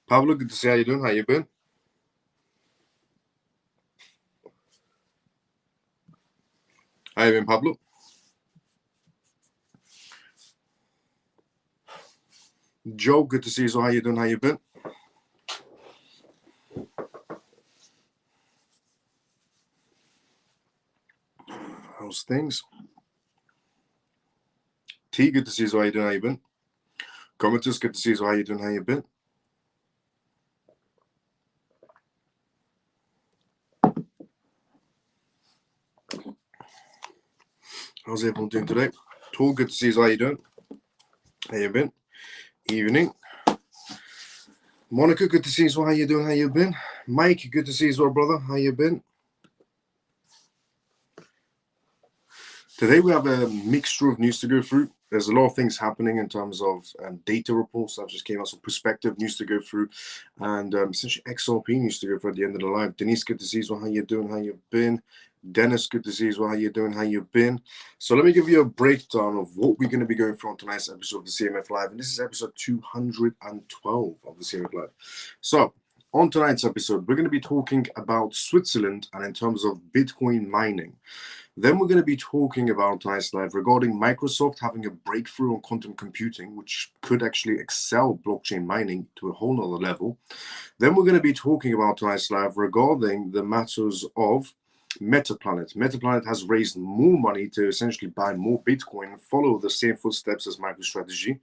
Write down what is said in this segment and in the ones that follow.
Pablo, good to see you. How you doing? How you been? How you been, Pablo? Joe, good to see you. So how you doing? How you been? How's things? T, good to see you. So how you doing? How you been? Comatous, good to see you. So how you doing? How you been? How's everyone doing today? Tall, good to see you. So how you doing? How you been? Evening. Monica, good to see you. So how you doing? How you been? Mike, good to see you. So brother, how you been? Today we have a mixture of news to go through. There's a lot of things happening in terms of data reports that just came out, some perspective news to go through, and essentially XRP news to go through at the end of the live. Denise, good to see you. So how you doing? How you been? Dennis, good to see you. So how you doing? How you been? So let me give you a breakdown of what we're going to be going through on tonight's episode of the CMF Live, and this is episode 212 of the CMF Live. So on tonight's episode, we're going to be talking about Switzerland and in terms of Bitcoin mining. Then we're going to be talking about tonight's live regarding Microsoft having a breakthrough on quantum computing, which could actually excel blockchain mining to a whole nother level. Then we're going to be talking about tonight's live regarding the matters of Metaplanet. Metaplanet has raised more money to essentially buy more Bitcoin and follow the same footsteps as MicroStrategy.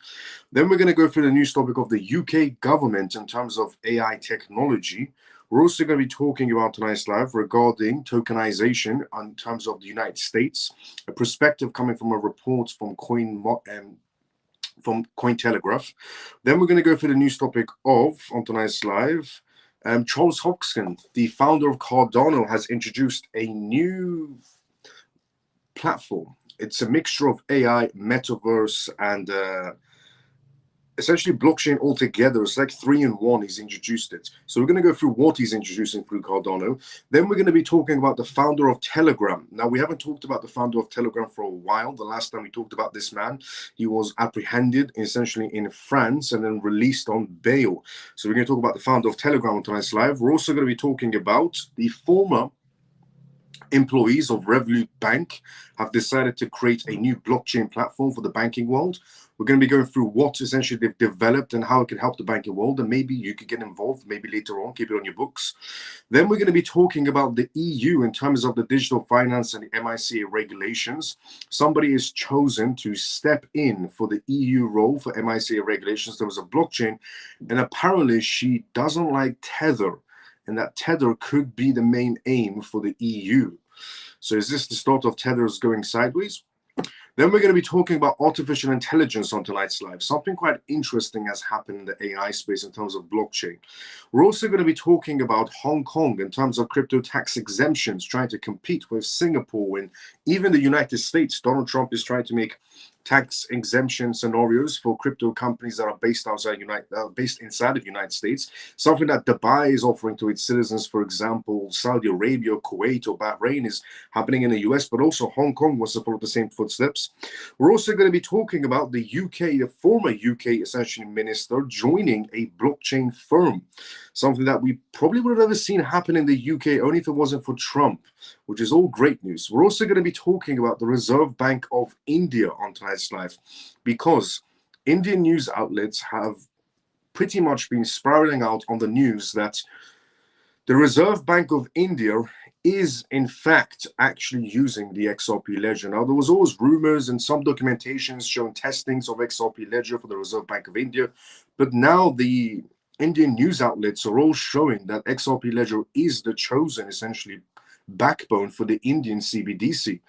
Then we're going to go through the news topic of the UK government in terms of AI technology. We're also going to be talking about tonight's live regarding tokenization in terms of the United States, a perspective coming from a report from Cointelegraph. Then we're going to go for the news topic of, on tonight's live, Charles Hoskin, the founder of Cardano, has introduced a new platform. It's a mixture of AI, metaverse, and essentially blockchain altogether. It's like 3-in-1. He's introduced it. So we're going to go through what he's introducing through Cardano. Then we're going to be talking about the founder of Telegram. Now, we haven't talked about the founder of Telegram for a while. The last time we talked about this man, he was apprehended essentially in France and then released on bail. So we're going to talk about the founder of Telegram on tonight's live. We're also going to be talking about the former employees of Revolut Bank have decided to create a new blockchain platform for the banking world. We're going to be going through what essentially they've developed and how it can help the banking world, and maybe you could get involved, maybe later on, keep it on your books. Then we're going to be talking about the EU in terms of the digital finance and the MiCA regulations. Somebody is chosen to step in for the EU role for MiCA regulations. There was a blockchain, and apparently she doesn't like Tether, and that Tether could be the main aim for the EU. So is this the start of Tether's going sideways? Then we're going to be talking about artificial intelligence on tonight's live. Something quite interesting has happened in the AI space in terms of blockchain. We're also going to be talking about Hong Kong in terms of crypto tax exemptions, trying to compete with Singapore and even the United States. Donald Trump is trying to make tax exemption scenarios for crypto companies that are based based inside of the United States, something that Dubai is offering to its citizens. For example, Saudi Arabia, Kuwait, or Bahrain is happening in the US, but also Hong Kong wants to follow the same footsteps. We're also going to be talking about the UK, the former UK essentially minister joining a blockchain firm, something that we probably would have never seen happen in the UK, only if it wasn't for Trump, which is all great news. We're also going to be talking about the Reserve Bank of India on tonight's live, because Indian news outlets have pretty much been spiraling out on the news that the Reserve Bank of India is in fact actually using the XRP ledger. Now, there was always rumors and some documentations showing testings of XRP ledger for the Reserve Bank of India, but now the Indian news outlets are all showing that XRP ledger is the chosen essentially backbone for the Indian CBDC.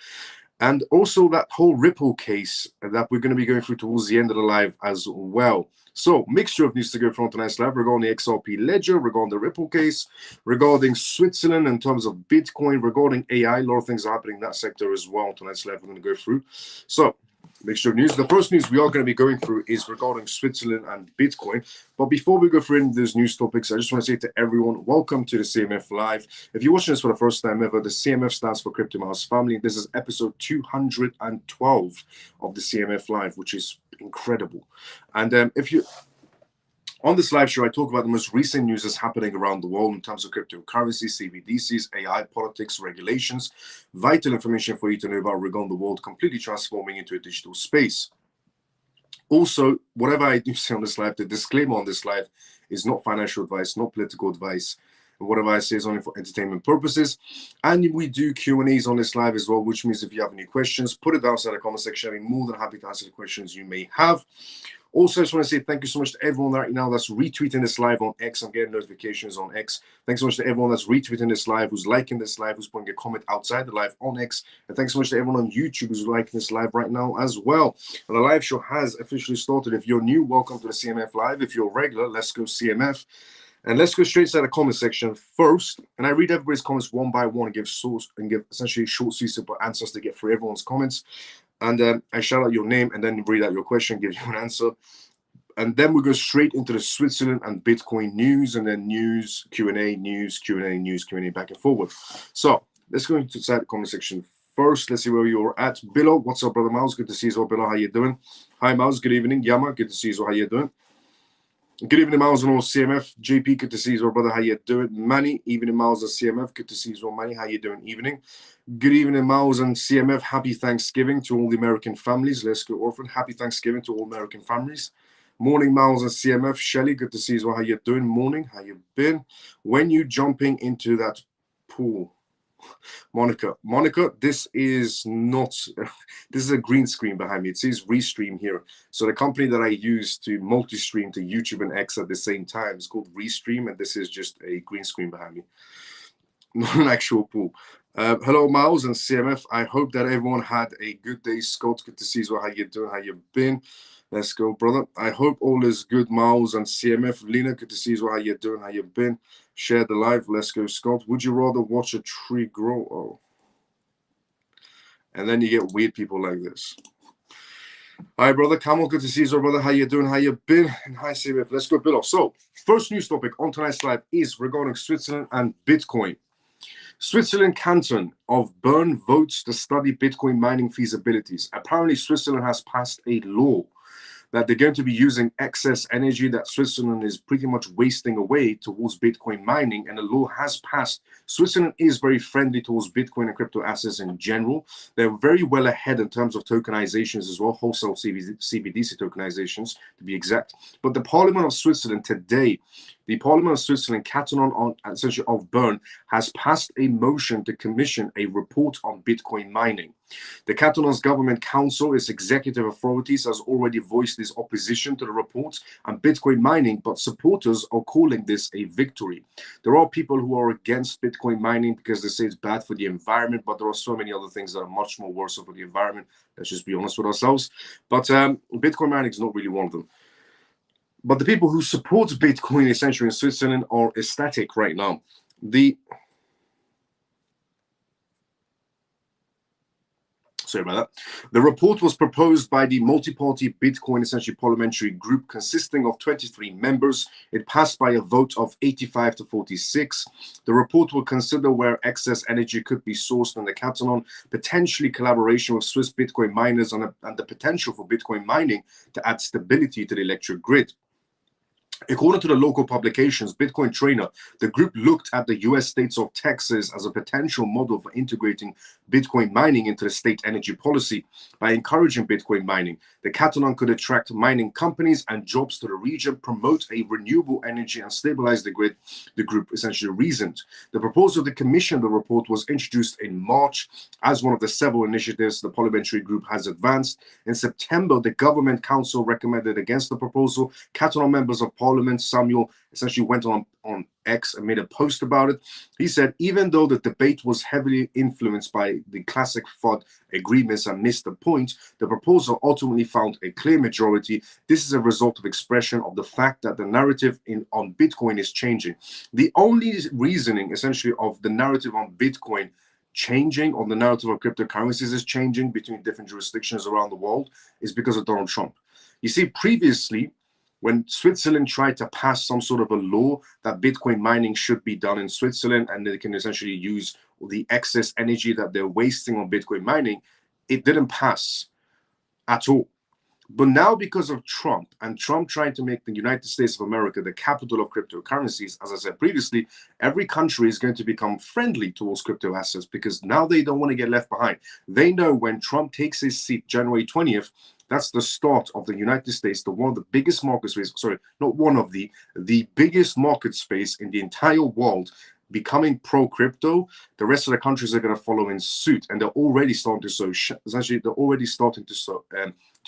And also that whole Ripple case that we're going to be going through towards the end of the live as well. So mixture of news to go from tonight's live regarding the XRP ledger, regarding the Ripple case, regarding Switzerland in terms of Bitcoin, regarding AI. A lot of things are happening in that sector as well. Tonight's live we're going to go through. So mixture of news. The first news we are going to be going through is regarding Switzerland and Bitcoin. But before we go through any of those news topics, I just want to say to everyone, welcome to the CMF Live. If you're watching this for the first time ever, the CMF stands for Crypto Mouse Family. This is episode 212 of the CMF Live, which is incredible. And if you On this live show, I talk about the most recent news that's happening around the world in terms of cryptocurrencies, CBDCs, AI, politics, regulations, vital information for you to know about regarding the world completely transforming into a digital space. Also, whatever I do say on this live, the disclaimer on this live is not financial advice, not political advice. And whatever I say is only for entertainment purposes. And we do Q&As on this live as well, which means if you have any questions, put it down in the comment section. I'll be more than happy to answer the questions you may have. Also, I just want to say thank you so much to everyone right now that's retweeting this live on X. I'm getting notifications on X. Thanks so much to everyone that's retweeting this live, who's liking this live, who's putting a comment outside the live on X. And thanks so much to everyone on YouTube who's liking this live right now as well. And the live show has officially started. If you're new, welcome to the CMF Live. If you're regular, let's go CMF. And let's go straight to the comment section first. And I read everybody's comments one by one and give essentially short, sweet, simple answers to get through everyone's comments. And I shout out your name and then read out your question, give you an answer. And then we go straight into the Switzerland and Bitcoin news, and then news, Q&A, news, Q&A, news, Q&A, back and forward. So let's go into the comment section first. Let's see where you're at. Billo, what's up, brother Miles? Good to see you as well, Billo. How you doing? Hi, Miles. Good evening. Yama, good to see you as well. How you doing? Good evening, Miles and all CMF. JP, good to see you as well, brother. How you doing? Manny, evening, Miles and CMF. Good to see you as well, Manny. How you doing? Evening. Good evening, Miles and CMF. Happy Thanksgiving to all the American families. Let's go, Orphan. Happy Thanksgiving to all American families. Morning, Miles and CMF. Shelly, good to see you as well. How you doing? Morning. How you been? When you jumping into that pool? Monica, this is not, this is a green screen behind me. It says Restream here. So the company that I use to multi-stream to YouTube and X at the same time is called Restream, and this is just a green screen behind me, not an actual pool. Hello, Miles and CMF. I hope that everyone had a good day. Scott, good to see you as well. How you doing? How you been? Let's go, brother. I hope all is good, Miles and CMF. Lena, good to see you as well. How you doing? How you been? Share the live. Let's go, Scott. Would you rather watch a tree grow? Oh. And then you get weird people like this. Hi, brother. Camel, good to see you as well, brother. How you doing? How you been? And hi, CMF. Let's go, Bill. So, first news topic on tonight's live is regarding Switzerland and Bitcoin. Switzerland canton of Bern votes to study Bitcoin mining feasibilities. Apparently, Switzerland has passed a law that they're going to be using excess energy that Switzerland is pretty much wasting away towards Bitcoin mining, and the law has passed. Switzerland is very friendly towards Bitcoin and crypto assets in general. They're very well ahead in terms of tokenizations as well, wholesale CBDC tokenizations to be exact. But the Parliament of Switzerland today, the Parliament of Switzerland, Canton essentially of Bern, has passed a motion to commission a report on Bitcoin mining. The Canton's Government Council, its executive authorities, has already voiced this opposition to the report on Bitcoin mining, but supporters are calling this a victory. There are people who are against Bitcoin mining because they say it's bad for the environment, but there are so many other things that are much more worse for the environment. Let's just be honest with ourselves. But Bitcoin mining is not really one of them. But the people who support Bitcoin essentially in Switzerland are ecstatic right now. Sorry about that. The report was proposed by the multi-party Bitcoin essentially parliamentary group consisting of 23 members. It passed by a vote of 85 to 46. The report will consider where excess energy could be sourced in the canton, potentially collaboration with Swiss Bitcoin miners and the potential for Bitcoin mining to add stability to the electric grid. According to the local publications, Bitcoin Trainer, the group looked at the U.S. states of Texas as a potential model for integrating Bitcoin mining into the state energy policy. By encouraging Bitcoin mining, the canton could attract mining companies and jobs to the region, promote a renewable energy, and stabilize the grid, the group essentially reasoned. The proposal to commission the report was introduced in March as one of the several initiatives the parliamentary group has advanced. In September, the Government Council recommended against the proposal. Canton members of Parliament Samuel essentially went on X and made a post about it. He said, even though the debate was heavily influenced by the classic FUD agreements and missed the point, the proposal ultimately found a clear majority. This is a result of expression of the fact that the narrative on Bitcoin is changing. The only reasoning essentially of the narrative on Bitcoin changing, or the narrative of cryptocurrencies is changing between different jurisdictions around the world, is because of Donald Trump. You see, previously, when Switzerland tried to pass some sort of a law that Bitcoin mining should be done in Switzerland and they can essentially use the excess energy that they're wasting on Bitcoin mining, it didn't pass at all. But now, because of Trump and Trump trying to make the United States of America the capital of cryptocurrencies, as I said previously, every country is going to become friendly towards crypto assets because now they don't want to get left behind. They know when Trump takes his seat January 20th, that's the start of the United States, one of the biggest market space, sorry, not one of the biggest market space in the entire world, becoming pro-crypto. The rest of the countries are going to follow in suit, and they're already starting to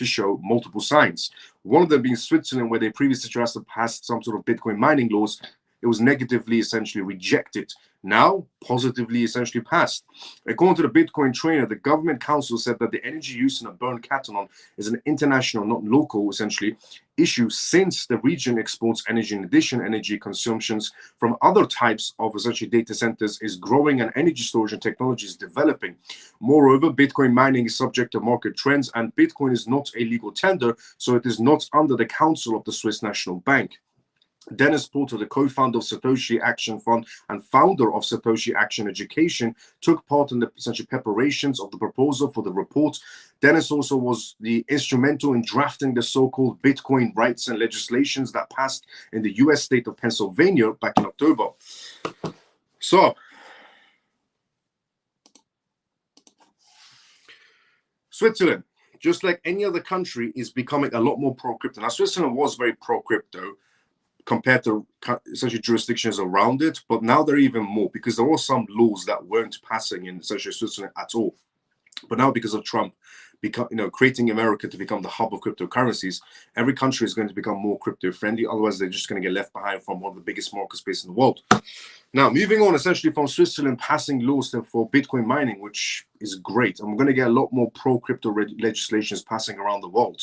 show multiple signs. One of them being Switzerland, where they previously tried to pass some sort of Bitcoin mining laws. It was negatively essentially rejected. Now, positively essentially passed. According to the Bitcoin trainer, the government council said that the energy use in a burned Catalan is an international, not local, essentially, issue since the region exports energy. In addition, energy consumptions from other types of essentially data centers is growing and energy storage and technology is developing. Moreover, Bitcoin mining is subject to market trends and Bitcoin is not a legal tender, so it is not under the counsel of the Swiss National Bank. Dennis Porter, the co-founder of Satoshi Action Fund and founder of Satoshi Action Education, took part in the essential preparations of the proposal for the report. Dennis also was the instrumental in drafting the so-called Bitcoin rights and legislations that passed in the US state of Pennsylvania back in October. So, Switzerland, just like any other country, is becoming a lot more pro-crypto. Now, Switzerland was very pro-crypto compared to essentially jurisdictions around it, but now they're even more because there were some laws that weren't passing in essentially Switzerland at all. But now, because of Trump, creating America to become the hub of cryptocurrencies, every country is going to become more crypto friendly. Otherwise, they're just going to get left behind from one of the biggest market spaces in the world. Now, moving on, essentially from Switzerland passing laws for Bitcoin mining, which is great, and we're going to get a lot more pro-crypto legislations passing around the world.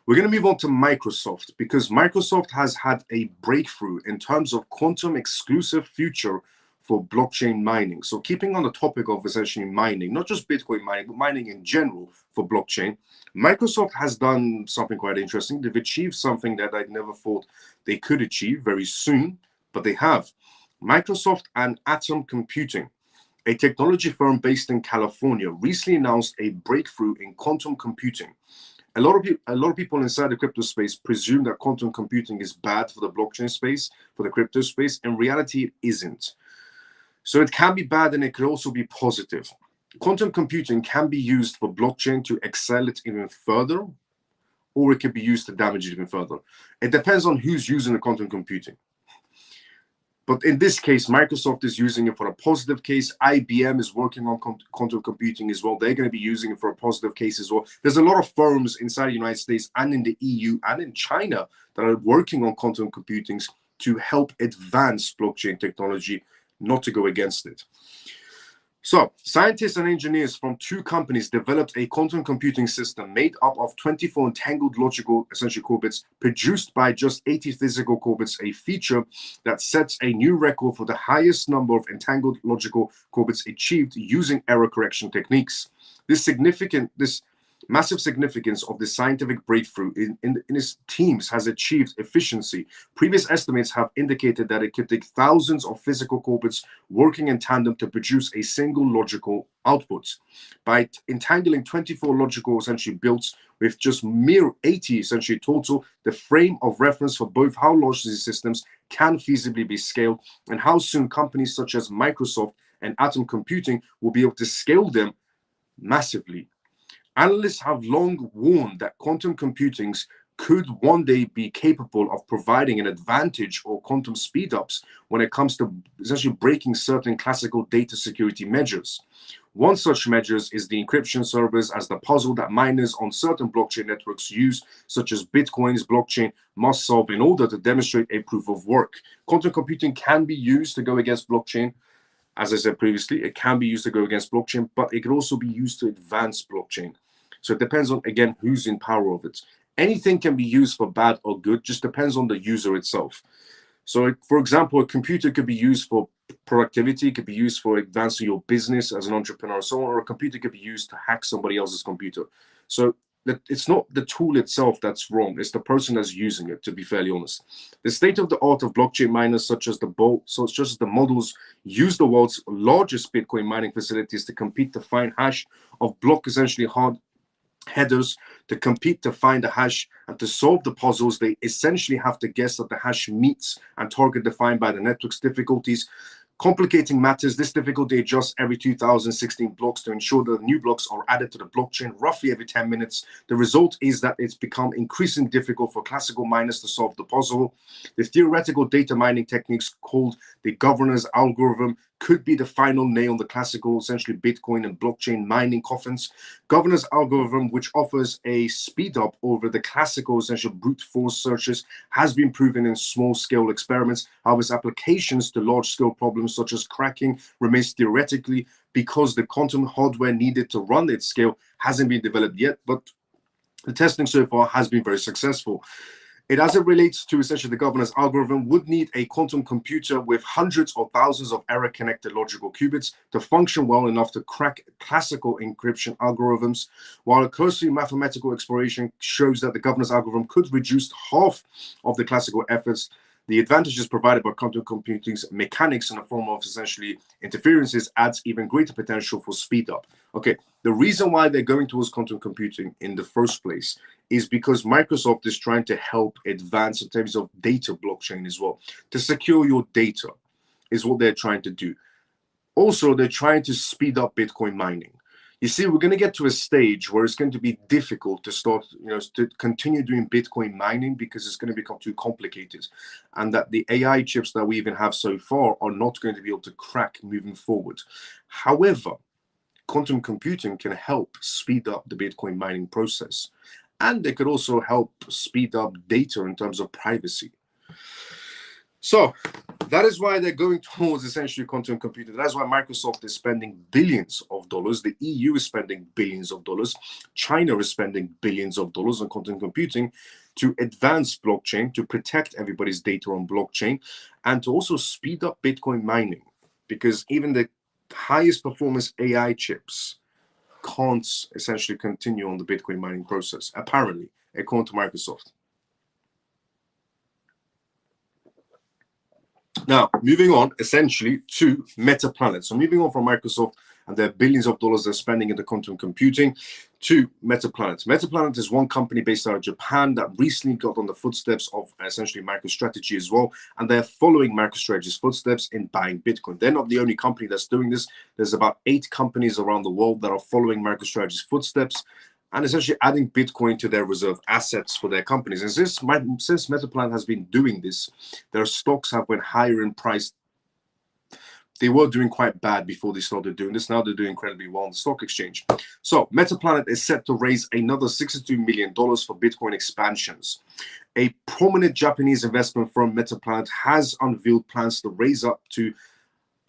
We're going to move on to Microsoft because Microsoft has had a breakthrough in terms of quantum exclusive future for blockchain mining. So keeping on the topic of essentially mining, not just Bitcoin mining, but mining in general for blockchain, Microsoft has done something quite interesting. They've achieved something that I never thought they could achieve very soon, but they have. Microsoft and Atom Computing, a technology firm based in California, recently announced a breakthrough in quantum computing. A lot of people inside the crypto space presume that quantum computing is bad for the blockchain space, for the crypto space. In reality, it isn't. So it can be bad and it could also be positive. Quantum computing can be used for blockchain to excel it even further, or it can be used to damage it even further. It depends on who's using the quantum computing. But in this case, Microsoft is using it for a positive case. IBM is working on quantum computing as well. They're going to be using it for a positive case as well. There's a lot of firms inside the United States and in the EU and in China that are working on quantum computing to help advance blockchain technology, not to go against it. So, scientists and engineers from two companies developed a quantum computing system made up of 24 entangled logical essential qubits produced by just 80 physical qubits, a feature that sets a new record for the highest number of entangled logical qubits achieved using error correction techniques. This massive significance of the scientific breakthrough in its teams has achieved efficiency. Previous estimates have indicated that it could take thousands of physical qubits working in tandem to produce a single logical output. By entangling 24 logical essentially builds with just mere 80 essentially total, the frame of reference for both how large these systems can feasibly be scaled and how soon companies such as Microsoft and Atom Computing will be able to scale them massively. Analysts have long warned that quantum computing could one day be capable of providing an advantage or quantum speedups when it comes to essentially breaking certain classical data security measures. One such measures is the encryption servers as the puzzle that miners on certain blockchain networks use, such as Bitcoin's blockchain, must solve in order to demonstrate a proof of work. Quantum computing can be used to go against blockchain. As I said previously, it can be used to go against blockchain, but it could also be used to advance blockchain. So it depends on, again, who's in power of it. Anything can be used for bad or good, just depends on the user itself. So, for example, a computer could be used for productivity, could be used for advancing your business as an entrepreneur, so on, or a computer could be used to hack somebody else's computer. So it's not the tool itself that's wrong, it's the person that's using it, to be fairly honest. The state of the art of blockchain miners, such as the models, use the world's largest Bitcoin mining facilities to compete to find hash of block essentially hard headers to compete to find a hash and to solve the puzzles. They essentially have to guess that the hash meets and target defined by the network's difficulties. Complicating matters, this difficulty adjusts every 2016 blocks to ensure that new blocks are added to the blockchain roughly every 10 minutes. The result is that it's become increasingly difficult for classical miners to solve the puzzle. The theoretical data mining techniques called the governance algorithm could be the final nail in the classical, essentially Bitcoin and blockchain mining coffins. Governance algorithm, which offers a speed up over the classical essential brute force searches, has been proven in small scale experiments. However, its applications to large scale problems such as cracking remains theoretically because the quantum hardware needed to run its scale hasn't been developed yet, but the testing so far has been very successful. It, as it relates to essentially the governance algorithm, would need a quantum computer with hundreds or thousands of error-connected logical qubits to function well enough to crack classical encryption algorithms. While a cursory mathematical exploration shows that the governance algorithm could reduce half of the classical efforts, the advantages provided by quantum computing's mechanics in the form of essentially interferences adds even greater potential for speed up. Okay, the reason why they're going towards quantum computing in the first place is because Microsoft is trying to help advance in terms of data blockchain as well. To secure your data is what they're trying to do. Also, they're trying to speed up Bitcoin mining. You see, we're going to get to a stage where it's going to be difficult to start, to continue doing Bitcoin mining because it's going to become too complicated. And that the AI chips that we even have so far are not going to be able to crack moving forward. However, quantum computing can help speed up the Bitcoin mining process. And they could also help speed up data in terms of privacy. So that is why they're going towards essentially quantum computing. That's why Microsoft is spending billions of dollars. The EU is spending billions of dollars. China is spending billions of dollars on quantum computing to advance blockchain, to protect everybody's data on blockchain, and to also speed up Bitcoin mining. Because even the highest performance AI chips can't essentially continue on the Bitcoin mining process, apparently, according to Microsoft. Now, moving on essentially to MetaPlanet. So moving on from Microsoft and their billions of dollars they're spending into quantum computing to MetaPlanet. MetaPlanet is one company based out of Japan that recently got on the footsteps of essentially MicroStrategy as well. And they're following MicroStrategy's footsteps in buying Bitcoin. They're not the only company that's doing this. There's about 8 companies around the world that are following MicroStrategy's footsteps and essentially adding Bitcoin to their reserve assets for their companies. And since MetaPlanet has been doing this, their stocks have went higher in price. They were doing quite bad before they started doing this. Now they're doing incredibly well on the stock exchange. So MetaPlanet is set to raise another $62 million for Bitcoin expansions. A prominent Japanese investment firm, MetaPlanet, has unveiled plans to raise up to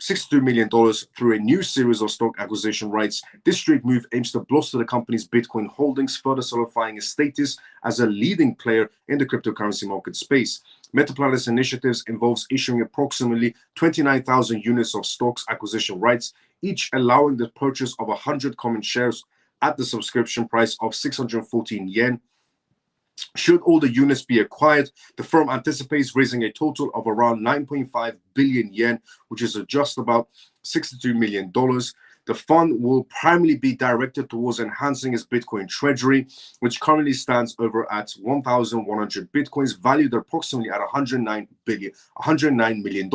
$62 million through a new series of stock acquisition rights. This straight move aims to bolster the company's Bitcoin holdings, further solidifying its status as a leading player in the cryptocurrency market space. MetaPlanet's initiatives involves issuing approximately 29,000 units of stocks acquisition rights, each allowing the purchase of 100 common shares at the subscription price of 614 yen. Should all the units be acquired, the firm anticipates raising a total of around 9.5 billion yen, which is just about $62 million. The fund will primarily be directed towards enhancing its Bitcoin treasury, which currently stands over at 1,100 Bitcoins, valued approximately at $109 million.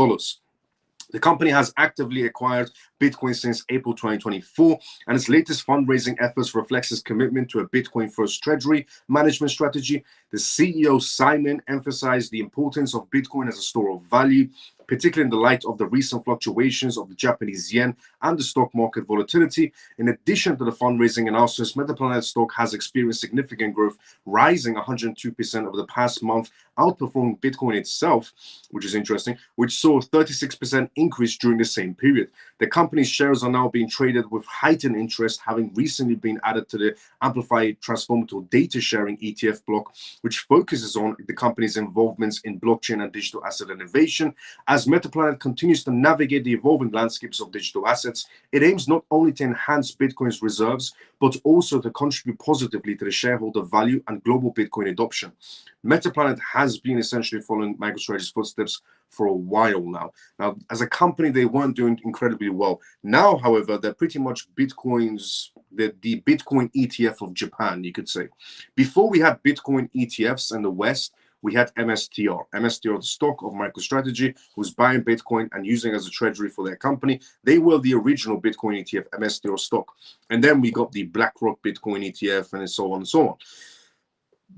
The company has actively acquired Bitcoin since April 2024, and its latest fundraising efforts reflects its commitment to a Bitcoin-first treasury management strategy. The CEO, Simon, emphasized the importance of Bitcoin as a store of value, particularly in the light of the recent fluctuations of the Japanese yen and the stock market volatility. In addition to the fundraising announcements, MetaPlanet stock has experienced significant growth, rising 102% over the past month, outperforming Bitcoin itself, which is interesting, which saw a 36% increase during the same period. The company's shares are now being traded with heightened interest, having recently been added to the Amplified Transformative Data Sharing ETF block, which focuses on the company's involvements in blockchain and digital asset innovation. As MetaPlanet continues to navigate the evolving landscapes of digital assets, it aims not only to enhance Bitcoin's reserves, but also to contribute positively to the shareholder value and global Bitcoin adoption. MetaPlanet has been essentially following MicroStrategy's footsteps for a while now. As a company, they weren't doing incredibly well. Now, however, they're pretty much Bitcoin's the Bitcoin ETF of Japan, you could say. Before we had Bitcoin ETFs in the West, we had MSTR. MSTR, the stock of MicroStrategy, who's buying Bitcoin and using it as a treasury for their company. They were the original Bitcoin ETF, MSTR stock. And then we got the BlackRock Bitcoin ETF and so on and so on.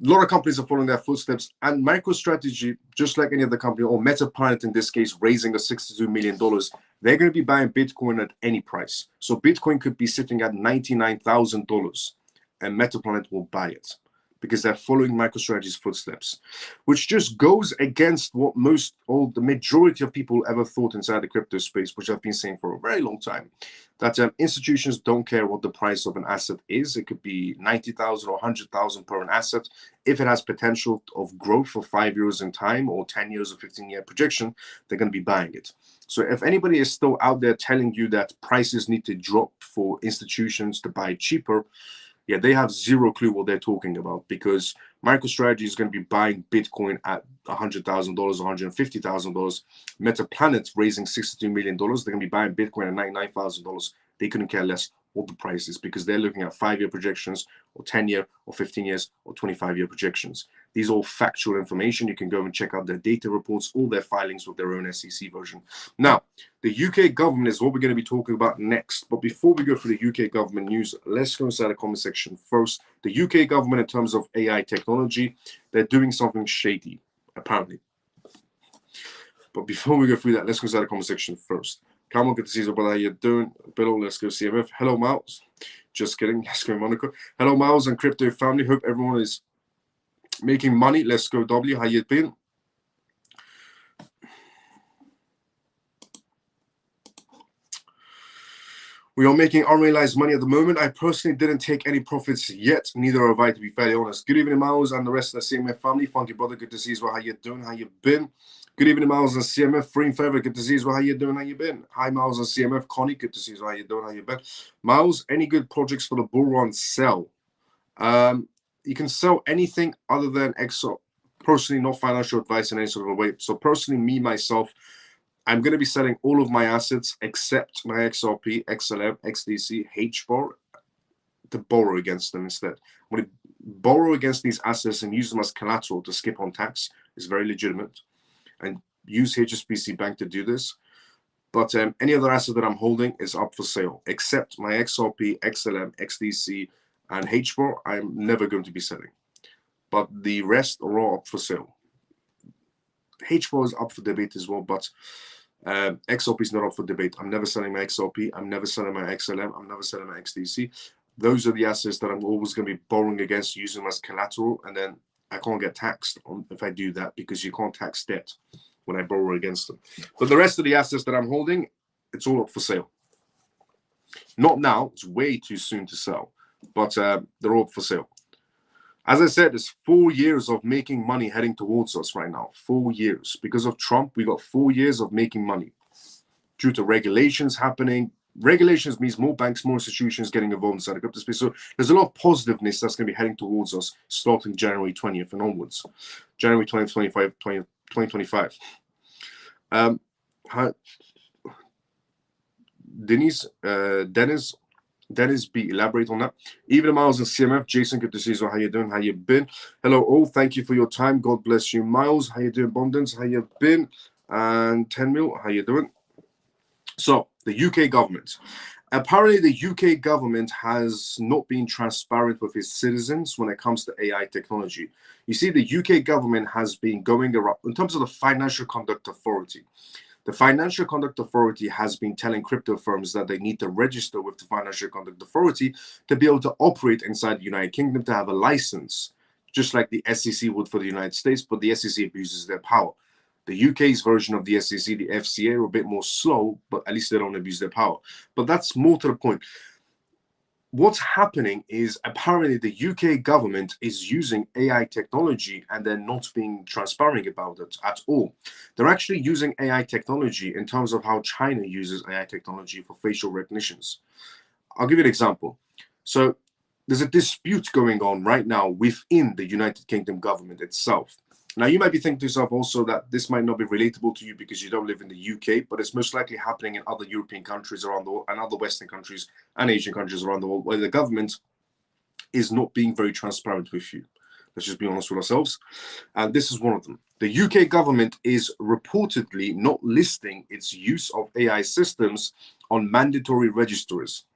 A lot of companies are following their footsteps, and MicroStrategy, just like any other company, or Metaplanet in this case, raising a $62 million, they're going to be buying Bitcoin at any price. So Bitcoin could be sitting at $99,000, and Metaplanet will buy it because they're following MicroStrategy's footsteps, which just goes against what the majority of people ever thought inside the crypto space, which I've been saying for a very long time, that institutions don't care what the price of an asset is. It could be 90,000 or 100,000 per an asset. If it has potential of growth for 5 years in time or 10 years or 15-year projection, they're going to be buying it. So if anybody is still out there telling you that prices need to drop for institutions to buy cheaper, yeah, they have zero clue what they're talking about, because MicroStrategy is going to be buying Bitcoin at $100,000, $150,000. Metaplanet raising $62 million. They're going to be buying Bitcoin at $99,000. They couldn't care less what the price is, because they're looking at 5-year projections or 10-year or 15 years or 25-year projections. These are all factual information. You can go and check out their data reports, all their filings with their own SEC version. Now, the UK government is what we're going to be talking about next. But before we go through the UK government news, let's go inside the comment section first. The UK government, in terms of AI technology, they're doing something shady, apparently. But before we go through that, let's go inside the comment section first. Come on, good to see you, brother. How you doing? Bill, let's go CMF. Hello, Miles. Just kidding. Let's go, Monaco. Hello, Miles and crypto family. Hope everyone is making money. Let's go, W. How you been? We are making unrealized money at the moment. I personally didn't take any profits yet. Neither have I, to be fairly honest. Good evening, Miles, and the rest of the CMF family. Funky brother, good to see you as well. How you doing? How you been? Good evening, Miles and CMF. Free and favor, good to see you as well. How you doing? How you been? Hi, Miles and CMF. Connie, good to see you as well. How you doing? How you been? Miles, any good projects for the bull run? Sell. You can sell anything other than XO. Personally, not financial advice in any sort of a way. So personally, me, myself, I'm going to be selling all of my assets except my XRP, XLM, XDC, HBAR to borrow against them instead. I'm going to borrow against these assets and use them as collateral to skip on tax. It's very legitimate. And use HSBC Bank to do this. But any other asset that I'm holding is up for sale, except my XRP, XLM, XDC, and HBAR. I'm never going to be selling. But the rest are all up for sale. HBAR is up for debate as well, but XRP is not up for debate. I'm never selling my XRP. I'm never selling my XLM. I'm never selling my XDC. Those are the assets that I'm always going to be borrowing against, using them as collateral, and then I can't get taxed if I do that, because you can't tax debt when I borrow against them. But the rest of the assets that I'm holding, it's all up for sale. Not now. It's way too soon to sell, but they're all up for sale. As I said, there's 4 years of making money heading towards us right now. 4 years. Because of Trump, we got 4 years of making money. Due to regulations happening. Regulations means more banks, more institutions getting involved inside the crypto space. So there's a lot of positiveness that's going to be heading towards us starting January 20th and onwards. January 20th, 2025. Dennis B, elaborate on that. Even Miles and CMF, Jason, good to see you. How you doing? How you been? Hello all, thank you for your time. God bless you, Miles. How you doing, Bondens? How you been? And 10 mil, how you doing? So the UK government. Apparently, the UK government has not been transparent with its citizens when it comes to AI technology. You see, the UK government has been going around in terms of the Financial Conduct Authority. The Financial Conduct Authority has been telling crypto firms that they need to register with the Financial Conduct Authority to be able to operate inside the United Kingdom, to have a license, just like the SEC would for the United States, but the SEC abuses their power. The UK's version of the SEC, the FCA, are a bit more slow, but at least they don't abuse their power. But that's more to the point. What's happening is apparently the UK government is using AI technology and they're not being transparent about it at all. They're actually using AI technology in terms of how China uses AI technology for facial recognitions. I'll give you an example. So there's a dispute going on right now within the United Kingdom government itself. Now, you might be thinking to yourself also that this might not be relatable to you because you don't live in the UK, but it's most likely happening in other European countries around the world and other Western countries and Asian countries around the world where the government is not being very transparent with you. Let's just be honest with ourselves. And this is one of them. The UK government is reportedly not listing its use of AI systems on mandatory registers,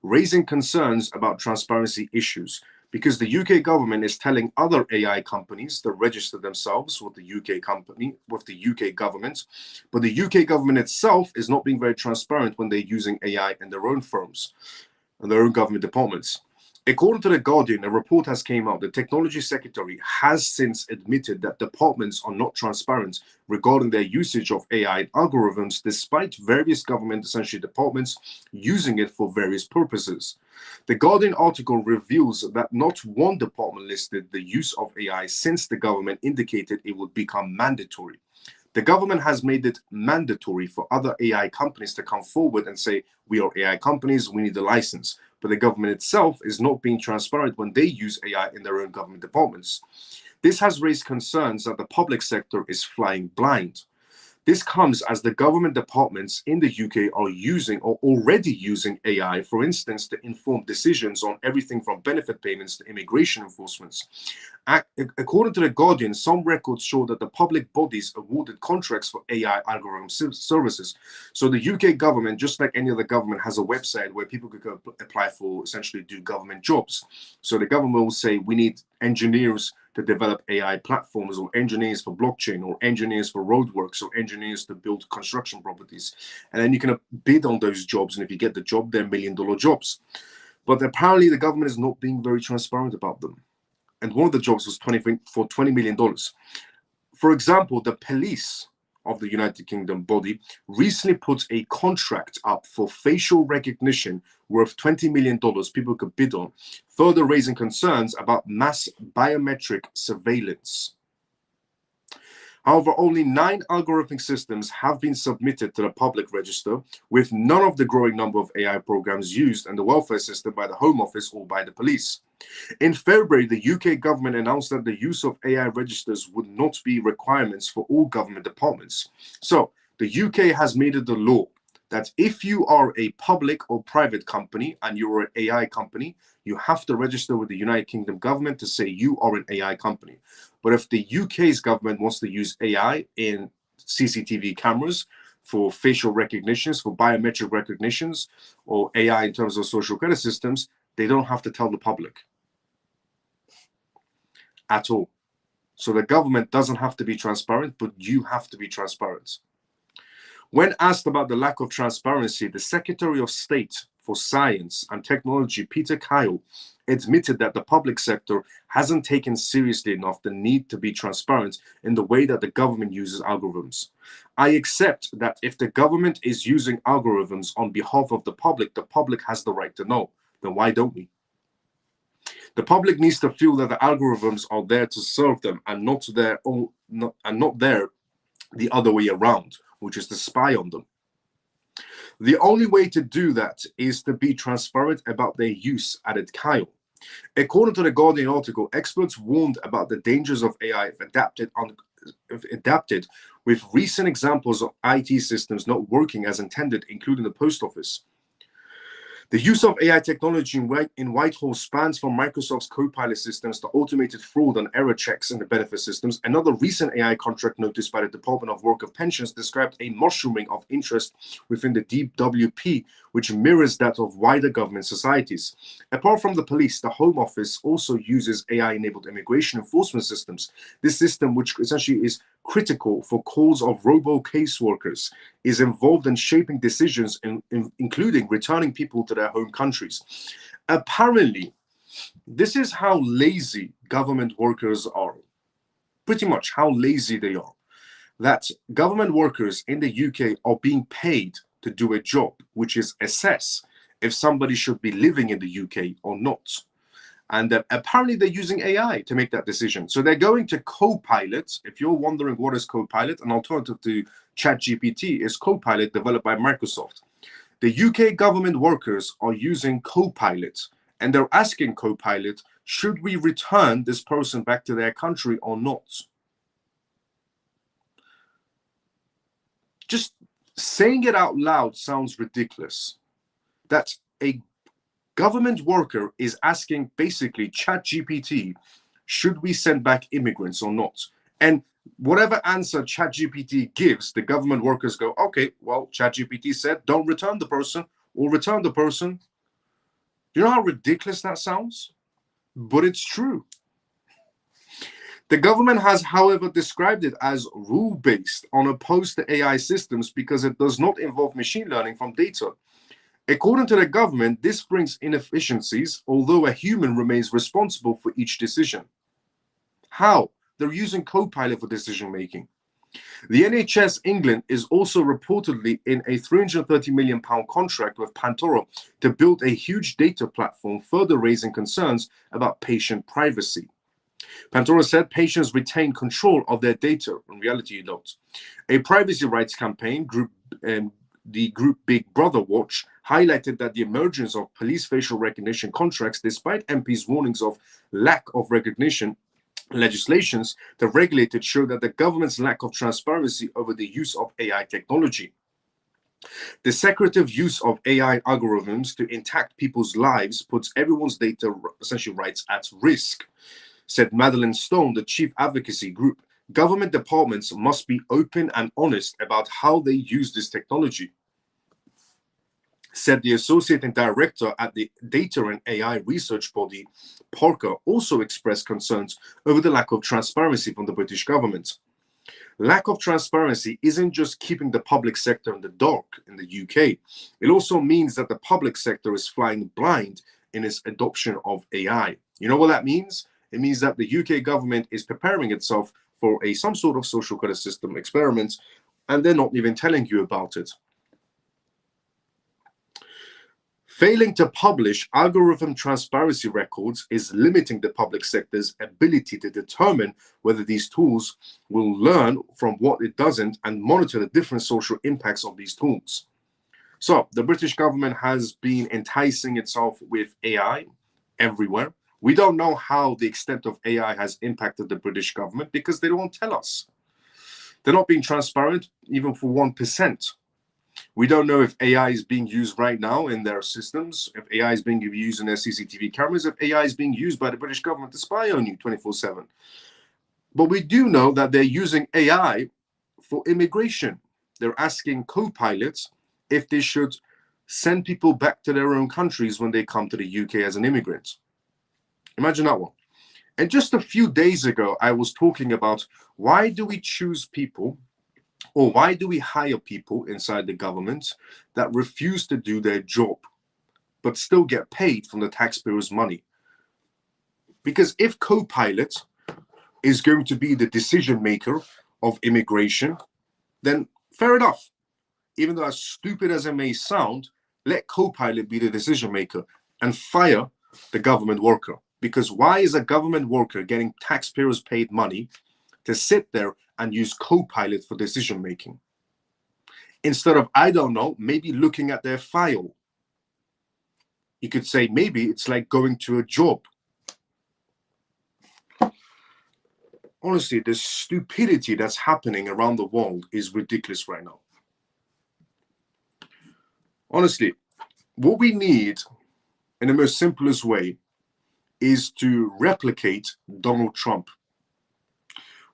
raising concerns about transparency issues, because the UK government is telling other AI companies to register themselves with the UK government, but the UK government itself is not being very transparent when they're using AI in their own firms and their own government departments. According to The Guardian, a report has came out. The Technology Secretary has since admitted that departments are not transparent regarding their usage of AI algorithms, despite various government essentially departments using it for various purposes. The Guardian article reveals that not one department listed the use of AI since the government indicated it would become mandatory. The government has made it mandatory for other AI companies to come forward and say, we are AI companies, we need a license. But the government itself is not being transparent when they use AI in their own government departments. This has raised concerns that the public sector is flying blind. This comes as the government departments in the UK are using or already using AI, for instance, to inform decisions on everything from benefit payments to immigration enforcements. According to The Guardian, some records show that the public bodies awarded contracts for AI algorithm services. So the UK government, just like any other government, has a website where people could go apply for essentially do government jobs. So the government will say, we need engineers to develop AI platforms, or engineers for blockchain, or engineers for roadworks, or engineers to build construction properties. And then you can bid on those jobs. And if you get the job, they're $1 million jobs. But apparently the government is not being very transparent about them. And one of the jobs was for $20 million. For example, the police of the United Kingdom body recently put a contract up for facial recognition worth $20 million people could bid on, further raising concerns about mass biometric surveillance. However, only 9 algorithmic systems have been submitted to the public register, with none of the growing number of AI programs used in the welfare system by the Home Office or by the police. In February, the UK government announced that the use of AI registers would not be requirements for all government departments. So the UK has made it the law that if you are a public or private company and you're an AI company, you have to register with the United Kingdom government to say you are an AI company. But if the UK's government wants to use AI in CCTV cameras for facial recognitions, for biometric recognitions, or AI in terms of social credit systems, they don't have to tell the public at all. So the government doesn't have to be transparent, but you have to be transparent. When asked about the lack of transparency, the Secretary of State for Science and Technology, Peter Kyle, admitted that the public sector hasn't taken seriously enough the need to be transparent in the way that the government uses algorithms. I accept that if the government is using algorithms on behalf of the public has the right to know. Then why don't we? The public needs to feel that the algorithms are there to serve them and not there the other way around, which is to spy on them. The only way to do that is to be transparent about their use, added Kyle. According to the Guardian article, experts warned about the dangers of AI if adapted, with recent examples of IT systems not working as intended, including the post office. The use of AI technology in Whitehall spans from Microsoft's Copilot systems to automated fraud and error checks in the benefit systems. Another recent AI contract noticed by the Department of Work and Pensions described a mushrooming of interest within the DWP, which mirrors that of wider government societies. Apart from the police, the Home Office also uses AI-enabled immigration enforcement systems. This system, which essentially is critical for calls of robo-caseworkers, is involved in shaping decisions, including returning people to their home countries. Apparently, this is how lazy government workers are. Pretty much how lazy they are. That government workers in the UK are being paid to do a job, which is assess if somebody should be living in the UK or not. And apparently they're using AI to make that decision. So they're going to Copilot. If you're wondering what is Copilot, an alternative to ChatGPT is Copilot, developed by Microsoft. The UK government workers are using Copilot, and they're asking Copilot, should we return this person back to their country or not? Saying it out loud sounds ridiculous. That a government worker is asking basically ChatGPT, should we send back immigrants or not? And whatever answer ChatGPT gives, the government workers go, okay, well, ChatGPT said don't return the person or return the person. You know how ridiculous that sounds? But it's true. The government has, however, described it as rule-based on opposed to AI systems because it does not involve machine learning from data. According to the government, this brings inefficiencies, although a human remains responsible for each decision. How? They're using Copilot for decision-making. The NHS England is also reportedly in a £330 million contract with Pantoro to build a huge data platform, further raising concerns about patient privacy. Pantoro said patients retain control of their data. In reality, you don't. A privacy rights campaign group, the group Big Brother Watch, highlighted that the emergence of police facial recognition contracts, despite MPs' warnings of lack of recognition legislations that regulated, show that the government's lack of transparency over the use of AI technology. The secretive use of AI algorithms to impact people's lives puts everyone's data essentially rights at risk, said Madeleine Stone, the chief advocacy group. Government departments must be open and honest about how they use this technology, said the associate director at the Data and AI research body. Parker also expressed concerns over the lack of transparency from the British government. Lack of transparency isn't just keeping the public sector in the dark in the UK. It also means that the public sector is flying blind in its adoption of AI. You know what that means? It means that the UK government is preparing itself for some sort of social credit system experiment, and they're not even telling you about it. Failing to publish algorithm transparency records is limiting the public sector's ability to determine whether these tools will learn from what it doesn't and monitor the different social impacts of these tools. So the British government has been enticing itself with AI everywhere. We don't know how the extent of AI has impacted the British government because they don't tell us. They're not being transparent even for 1%. We don't know if AI is being used right now in their systems, if AI is being used in their CCTV cameras, if AI is being used by the British government to spy on you 24/7. But we do know that they're using AI for immigration. They're asking co-pilots if they should send people back to their own countries when they come to the UK as an immigrant. Imagine that one. And just a few days ago, I was talking about why do we choose people, or why do we hire people inside the government that refuse to do their job, but still get paid from the taxpayers' money? Because if Copilot is going to be the decision maker of immigration, then fair enough. Even though as stupid as it may sound, let Copilot be the decision maker and fire the government worker. Because why is a government worker getting taxpayers paid money to sit there and use Copilot for decision making instead of, I don't know, maybe looking at their file? You could say maybe it's like going to a job. Honestly, the stupidity that's happening around the world is ridiculous right now. Honestly, what we need in the most simplest way is to replicate Donald Trump.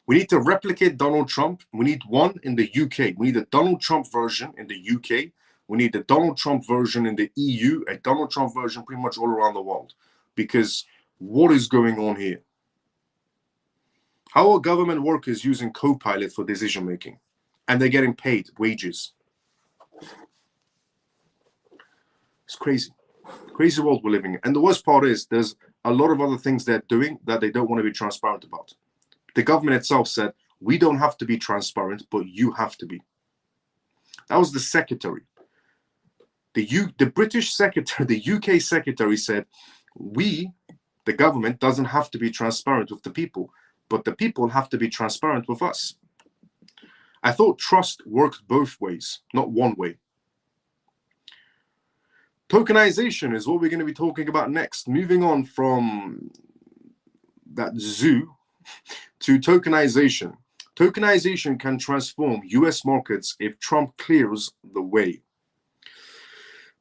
We need to replicate Donald Trump. We need one in the UK. We need a Donald Trump version in the UK. We need a Donald Trump version in the EU, a Donald Trump version pretty much all around the world. Because what is going on here? How are government workers using Copilot for decision making? And they're getting paid wages. It's crazy. Crazy world we're living in. And the worst part is there's a lot of other things they're doing that they don't want to be transparent about. The government itself said, we don't have to be transparent, but you have to be. That was the secretary. The British secretary, the UK secretary said, we, the government, doesn't have to be transparent with the people, but the people have to be transparent with us. I thought trust worked both ways, not one way. Tokenization is what we're going to be talking about next. Moving on from that zoo to tokenization. Tokenization can transform US markets if Trump clears the way.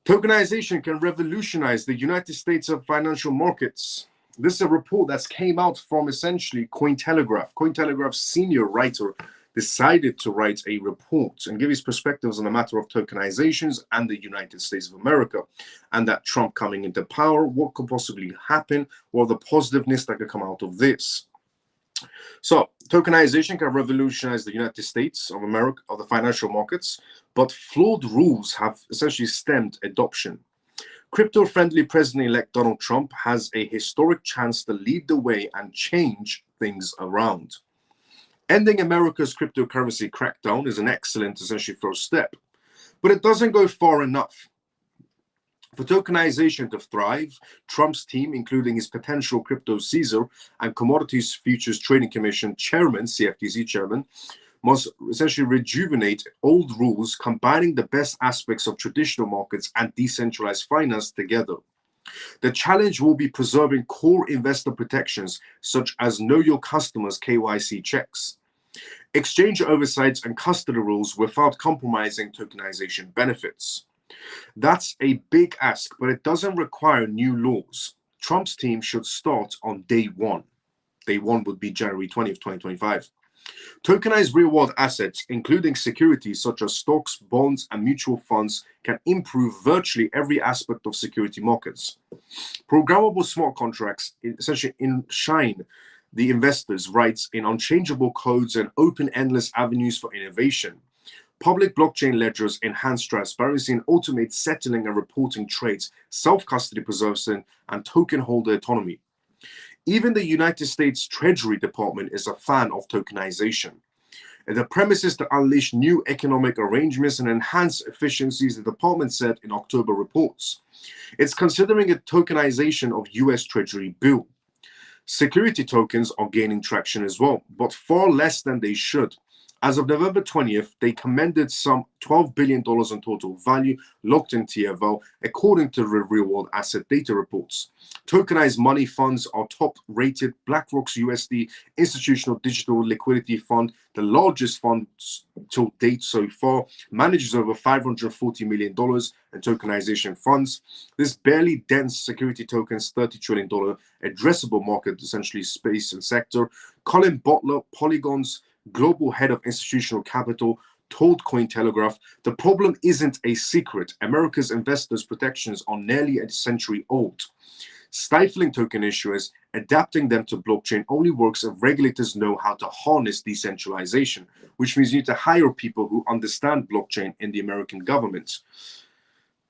Tokenization can revolutionize the United States of financial markets. This is a report that's came out from essentially Cointelegraph. Cointelegraph's senior writer decided to write a report and give his perspectives on the matter of tokenizations and the United States of America, and that Trump coming into power, what could possibly happen, or the positiveness that could come out of this. So tokenization can revolutionize the United States of America, of the financial markets, but flawed rules have essentially stemmed adoption. Crypto-friendly President-elect Donald Trump has a historic chance to lead the way and change things around. Ending America's cryptocurrency crackdown is an excellent, essentially, first step, but it doesn't go far enough. For tokenization to thrive, Trump's team, including his potential crypto Caesar and Commodities Futures Trading Commission chairman, CFTC chairman, must essentially rejuvenate old rules, combining the best aspects of traditional markets and decentralized finance together. The challenge will be preserving core investor protections, such as Know Your Customers KYC checks, exchange oversights and custody rules without compromising tokenization benefits. That's a big ask, but it doesn't require new laws. Trump's team should start on day one. Day one would be January 20th, 2025. Tokenized real-world assets, including securities such as stocks, bonds, and mutual funds, can improve virtually every aspect of security markets. Programmable smart contracts essentially enshrine the investors' rights in unchangeable codes and open endless avenues for innovation. Public blockchain ledgers enhance transparency and automate settling and reporting trades, self-custody preservation, and token holder autonomy. Even the United States Treasury Department is a fan of tokenization. And the premise is to unleash new economic arrangements and enhance efficiencies, the department said in October reports. It's considering a tokenization of US Treasury bill. Security tokens are gaining traction as well, but far less than they should. As of November 20th, they commanded some $12 billion in total value locked in TFL, according to the real-world asset data reports. Tokenized money funds are top-rated. BlackRock's USD Institutional Digital Liquidity Fund, the largest fund to date so far, manages over $540 million in tokenization funds. This barely dense security tokens $30 trillion addressable market, essentially space and sector. Colin Butler, Polygon's global head of institutional capital, told Cointelegraph, the problem isn't a secret. America's investors' protections are nearly a century old. Stifling token issuers, adapting them to blockchain only works if regulators know how to harness decentralization, which means you need to hire people who understand blockchain in the American government.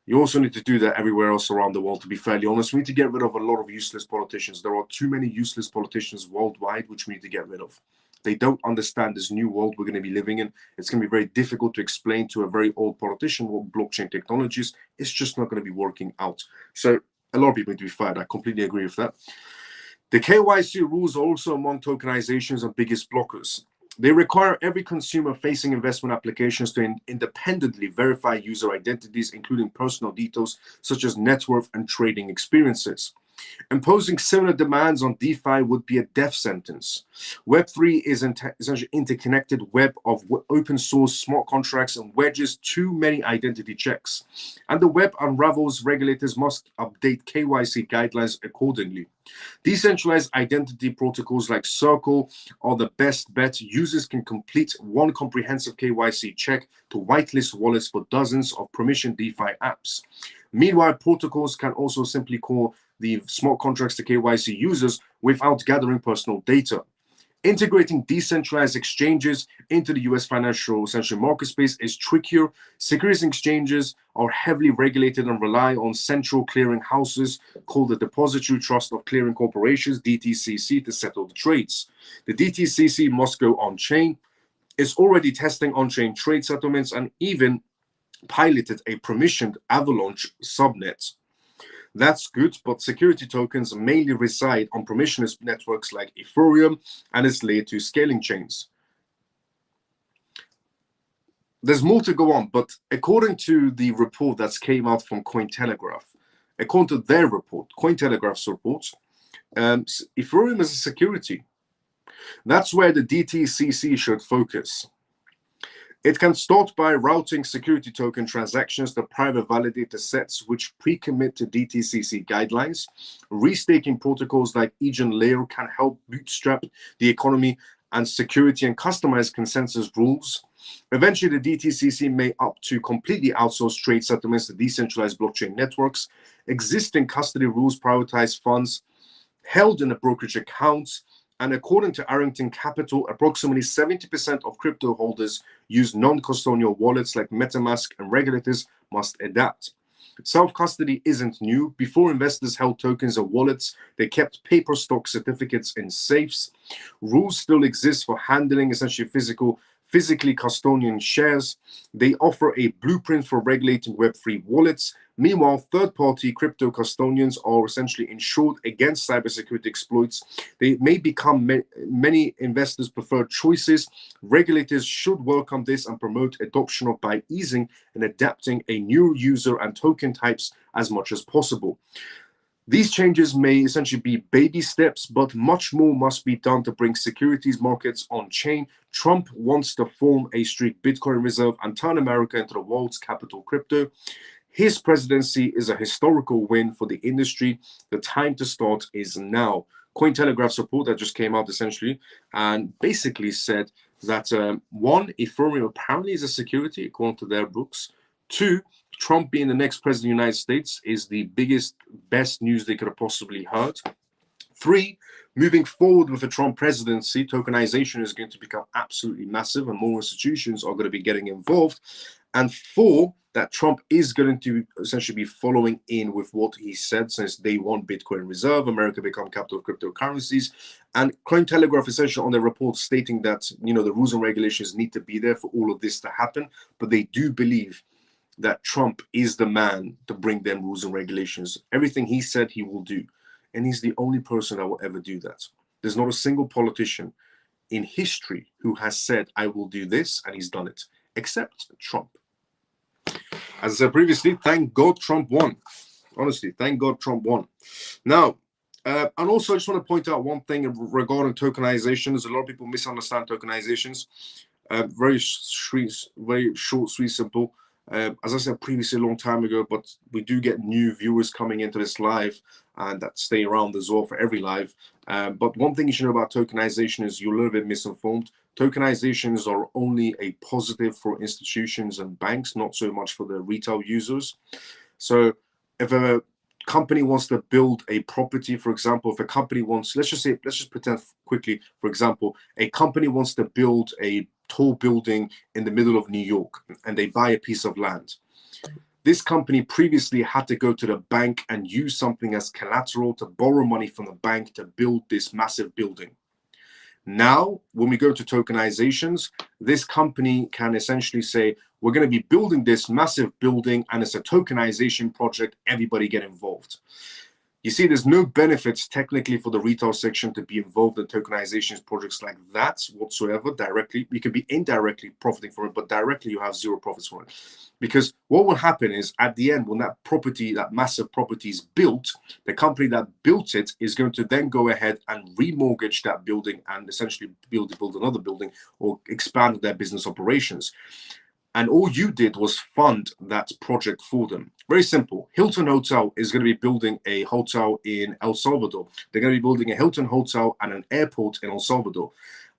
You also need to do that everywhere else around the world, to be fairly honest. We need to get rid of a lot of useless politicians. There are too many useless politicians worldwide, which we need to get rid of. They don't understand this new world we're going to be living in. It's going to be very difficult to explain to a very old politician what blockchain technology is. It's just not going to be working out. So a lot of people need to be fired. I completely agree with that. The KYC rules are also among tokenization's biggest blockers. They require every consumer-facing investment applications to independently verify user identities, including personal details such as net worth and trading experiences. Imposing similar demands on DeFi would be a death sentence. Web3 is essentially interconnected web of open source smart contracts and wedges too many identity checks. And the web unravels, regulators must update KYC guidelines accordingly. Decentralized identity protocols like Circle are the best bet. Users can complete one comprehensive KYC check to whitelist wallets for dozens of permission DeFi apps. Meanwhile, protocols can also simply call the smart contracts to KYC users without gathering personal data. Integrating decentralized exchanges into the US financial essential market space is trickier. Securities exchanges are heavily regulated and rely on central clearing houses called the Depository Trust of Clearing Corporations, DTCC, to settle the trades. The DTCC must go on-chain. It's already testing on-chain trade settlements and even piloted a permissioned Avalanche subnet. That's good, but security tokens mainly reside on permissionless networks like Ethereum and its layer 2 scaling chains. There's more to go on, but according to the report that came out from Cointelegraph, according to their report, Cointelegraph's report, Ethereum is a security. That's where the DTCC should focus. It can start by routing security token transactions to private validator sets which pre-commit to DTCC guidelines. Restaking protocols like Aegean Layer can help bootstrap the economy and security and customize consensus rules. Eventually, the DTCC may opt to completely outsource trade settlements to decentralized blockchain networks. Existing custody rules prioritize funds held in the brokerage accounts. And according to Arrington Capital, approximately 70% of crypto holders use non-custodial wallets like MetaMask, and regulators must adapt. Self-custody isn't new. Before, investors held tokens in wallets. They kept paper stock certificates in safes. Rules still exist for handling essentially physically custodian shares. They offer a blueprint for regulating Web3 wallets. Meanwhile, third-party crypto custodians are essentially insured against cybersecurity exploits. They may become many investors' preferred choices. Regulators should welcome this and promote adoption by easing and adapting a new user and token types as much as possible. These changes may essentially be baby steps, but much more must be done to bring securities markets on chain. Trump wants to form a strict Bitcoin reserve and turn America into the world's capital crypto. His presidency is a historical win for the industry. The time to start is now. Cointelegraph's report that just came out essentially and basically said that one, Ethereum apparently is a security according to their books. Two, Trump being the next president of the United States is the biggest, best news they could have possibly heard. Three, moving forward with the Trump presidency, tokenization is going to become absolutely massive and more institutions are going to be getting involved. And four, that Trump is going to essentially be following in with what he said since day one, Bitcoin reserve, America become capital of cryptocurrencies. And Cointelegraph essentially on their report stating that, the rules and regulations need to be there for all of this to happen. But they do believe that Trump is the man to bring them rules and regulations. Everything he said he will do. And he's the only person that will ever do that. There's not a single politician in history who has said, I will do this, and he's done it, except Trump. As I said previously, thank God Trump won. Honestly, thank God Trump won. Now, and also I just want to point out one thing regarding tokenizations. A lot of people misunderstand tokenizations. Very short, sweet, simple. As I said previously a long time ago, but we do get new viewers coming into this live and that stay around as well for every live. But one thing you should know about tokenization is you're a little bit misinformed. Tokenizations are only a positive for institutions and banks, not so much for the retail users. So if a company wants to build a property, for example, if a company wants, let's just pretend quickly, for example, a company wants to build a tall building in the middle of New York and they buy a piece of land. This company previously had to go to the bank and use something as collateral to borrow money from the bank to build this massive building. Now, when we go to tokenizations, this company can essentially say, we're going to be building this massive building and it's a tokenization project, everybody get involved. You see, there's no benefits technically for the retail section to be involved in tokenizations projects like that whatsoever directly. You can be indirectly profiting from it, but directly you have zero profits from it. Because what will happen is at the end, when that property, that massive property is built, the company that built it is going to then go ahead and remortgage that building and essentially build another building or expand their business operations. And all you did was fund that project for them. Very simple. Hilton Hotel is going to be building a hotel in El Salvador. They're going to be building a Hilton Hotel and an airport in El Salvador.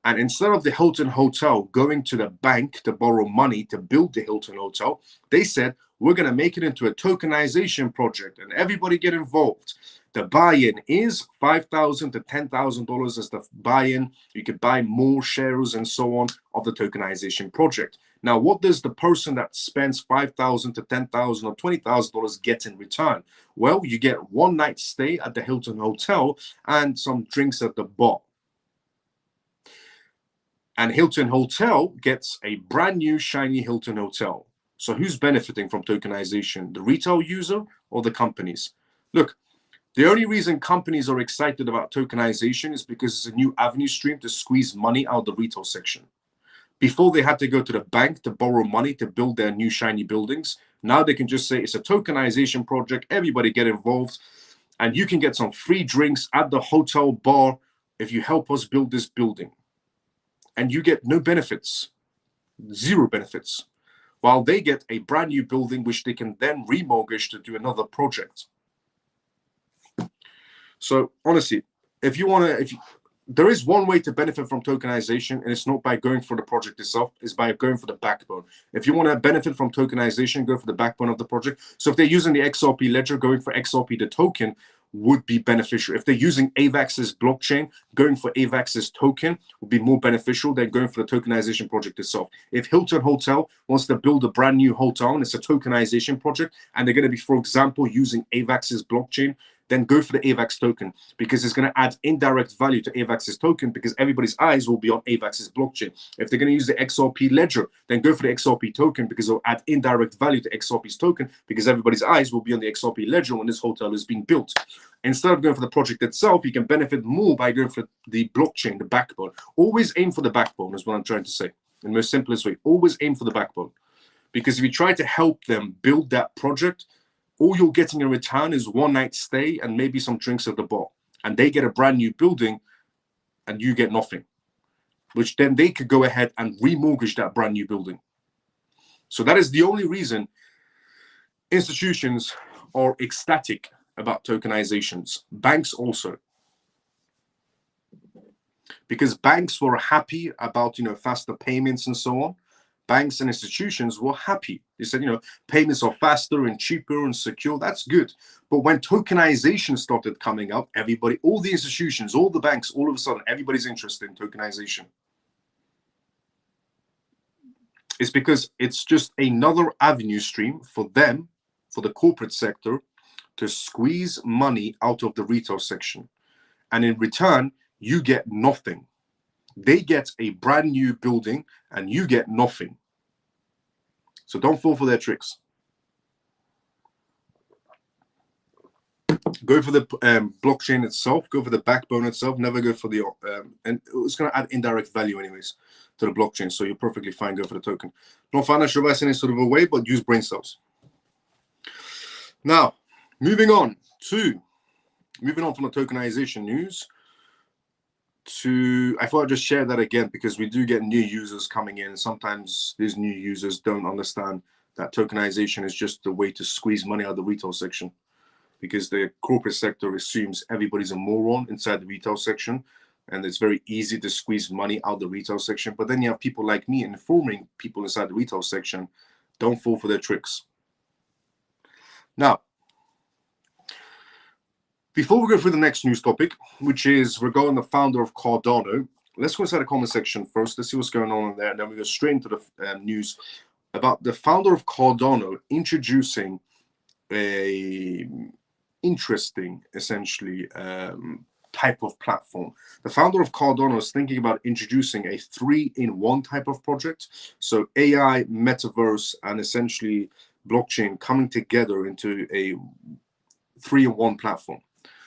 And instead of the Hilton Hotel going to the bank to borrow money to build the Hilton Hotel, they said, we're going to make it into a tokenization project and everybody get involved. The buy-in is $5,000 to $10,000 as the buy-in. You could buy more shares and so on of the tokenization project. Now, what does the person that spends $5,000 to $10,000 or $20,000 get in return? Well, you get one night stay at the Hilton Hotel and some drinks at the bar. And Hilton Hotel gets a brand new shiny Hilton Hotel. So who's benefiting from tokenization? The retail user or the companies? Look, the only reason companies are excited about tokenization is because it's a new avenue stream to squeeze money out of the retail section. Before they had to go to the bank to borrow money to build their new shiny buildings. Now they can just say it's a tokenization project. Everybody get involved and you can get some free drinks at the hotel bar if you help us build this building, and you get no benefits, zero benefits, while they get a brand new building which they can then remortgage to do another project. So honestly, if you want to, there is one way to benefit from tokenization, and it's not by going for the project itself, it's by going for the backbone. If you want to benefit from tokenization, go for the backbone of the project. So if they're using the XRP ledger, going for XRP, the token, would be beneficial. If they're using AVAX's blockchain, going for AVAX's token would be more beneficial than going for the tokenization project itself. If Hilton Hotel wants to build a brand new hotel and it's a tokenization project, and they're going to be, for example, using AVAX's blockchain, then go for the AVAX token, because it's going to add indirect value to AVAX's token, because everybody's eyes will be on AVAX's blockchain. If they're going to use the XRP ledger, then go for the XRP token, because it'll add indirect value to XRP's token, because everybody's eyes will be on the XRP ledger when this hotel is being built. Instead of going for the project itself, you can benefit more by going for the blockchain, the backbone. Always aim for the backbone is what I'm trying to say. In the most simplest way, always aim for the backbone. Because if you try to help them build that project, all you're getting in return is one night stay and maybe some drinks at the bar. And they get a brand new building and you get nothing, which then they could go ahead and remortgage that brand new building. So that is the only reason institutions are ecstatic about tokenizations. Banks also. Because banks were happy about, faster payments and so on. Banks and institutions were happy. They said, payments are faster and cheaper and secure. That's good. But when tokenization started coming up, everybody, all the institutions, all the banks, all of a sudden, everybody's interested in tokenization. It's because it's just another avenue stream for them, for the corporate sector, to squeeze money out of the retail section. And in return, you get nothing. They get a brand new building and you get nothing. So don't fall for their tricks. Go for the blockchain itself, go for the backbone itself, never go for the, and it's going to add indirect value anyways to the blockchain. So you're perfectly fine, go for the token. Not financial advice in any sort of a way, but use brain cells. Now, moving on from the tokenization news, I thought I'd just share that again, because we do get new users coming in. Sometimes these new users don't understand that tokenization is just a way to squeeze money out of the retail section, because the corporate sector assumes everybody's a moron inside the retail section, and it's very easy to squeeze money out of the retail section. But then you have people like me informing people inside the retail section. Don't fall for their tricks. Now, before we go through the next news topic, which is regarding the founder of Cardano, let's go inside the comment section first. Let's see what's going on in there, and then we go straight into the news about the founder of Cardano introducing a interesting, essentially, type of platform. The founder of Cardano is thinking about introducing a 3-in-1 type of project. So AI, metaverse, and essentially blockchain coming together into a 3-in-1 platform.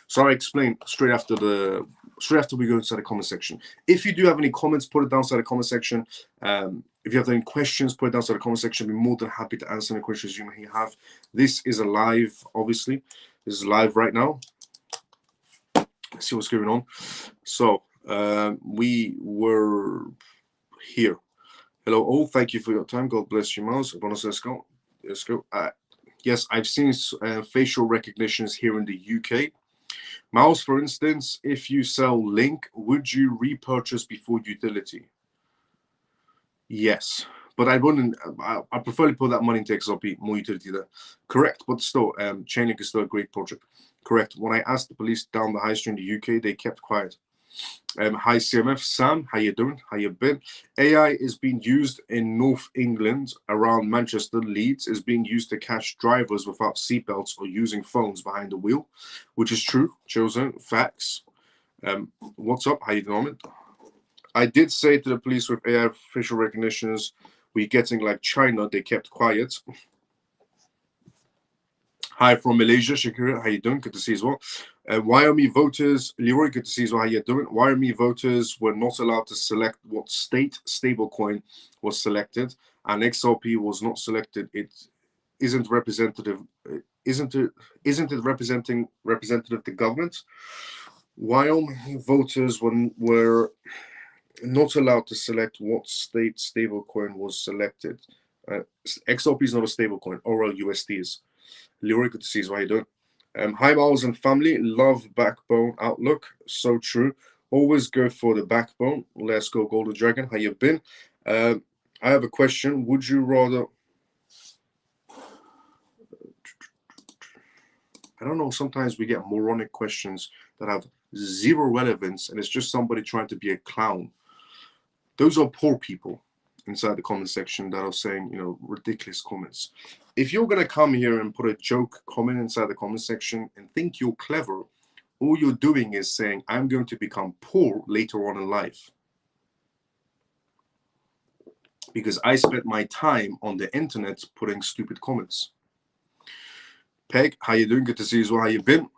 So I'll explain straight after we go inside the comment section. If you do have any comments, put it down inside the comment section. If you have any questions, put it down inside the comment section. I'll be more than happy to answer any questions you may have. This is a live, obviously. This is live right now. Let's see what's going on. So we were here. Hello all. Thank you for your time. God bless you, Miles. Let's go. Let's go. Yes, I've seen facial recognitions here in the UK. Miles, for instance, if you sell Link, would you repurchase before utility? Yes, but I wouldn't. I prefer to put that money into XRP, more utility there. Correct, but still, Chainlink is still a great project. Correct. When I asked the police down the high street in the UK, they kept quiet. Hi CMF, Sam, how you doing? How you been? AI is being used in North England, around Manchester. Leeds is being used to catch drivers without seatbelts or using phones behind the wheel, which is true. Chosen facts. What's up? How you doing? I did say to the police with AI facial recognitions, we're getting like China. They kept quiet. Hi from Malaysia, Shakira, how you doing? Good to see you as well. Wyoming voters, Leroy, good to see you as well. How you doing? Wyoming voters were not allowed to select what state stablecoin was selected, and XRP was not selected. It isn't representative. Isn't it representative the government? While voters were not allowed to select what state stablecoin was selected. XRP is not a stablecoin. Oral USD is. Leroy, good to see you. How you doing? Hi, Miles and family. Love backbone outlook. So true. Always go for the backbone. Let's go, Golden Dragon. How you been? I have a question. Would you rather? I don't know. Sometimes we get moronic questions that have zero relevance, and it's just somebody trying to be a clown. Those are poor people inside the comment section that are saying, ridiculous comments. If you're going to come here and put a joke comment inside the comment section and think you're clever, all you're doing is saying, I'm going to become poor later on in life. Because I spent my time on the internet putting stupid comments. Peg, how you doing? Good to see you as well. How you been?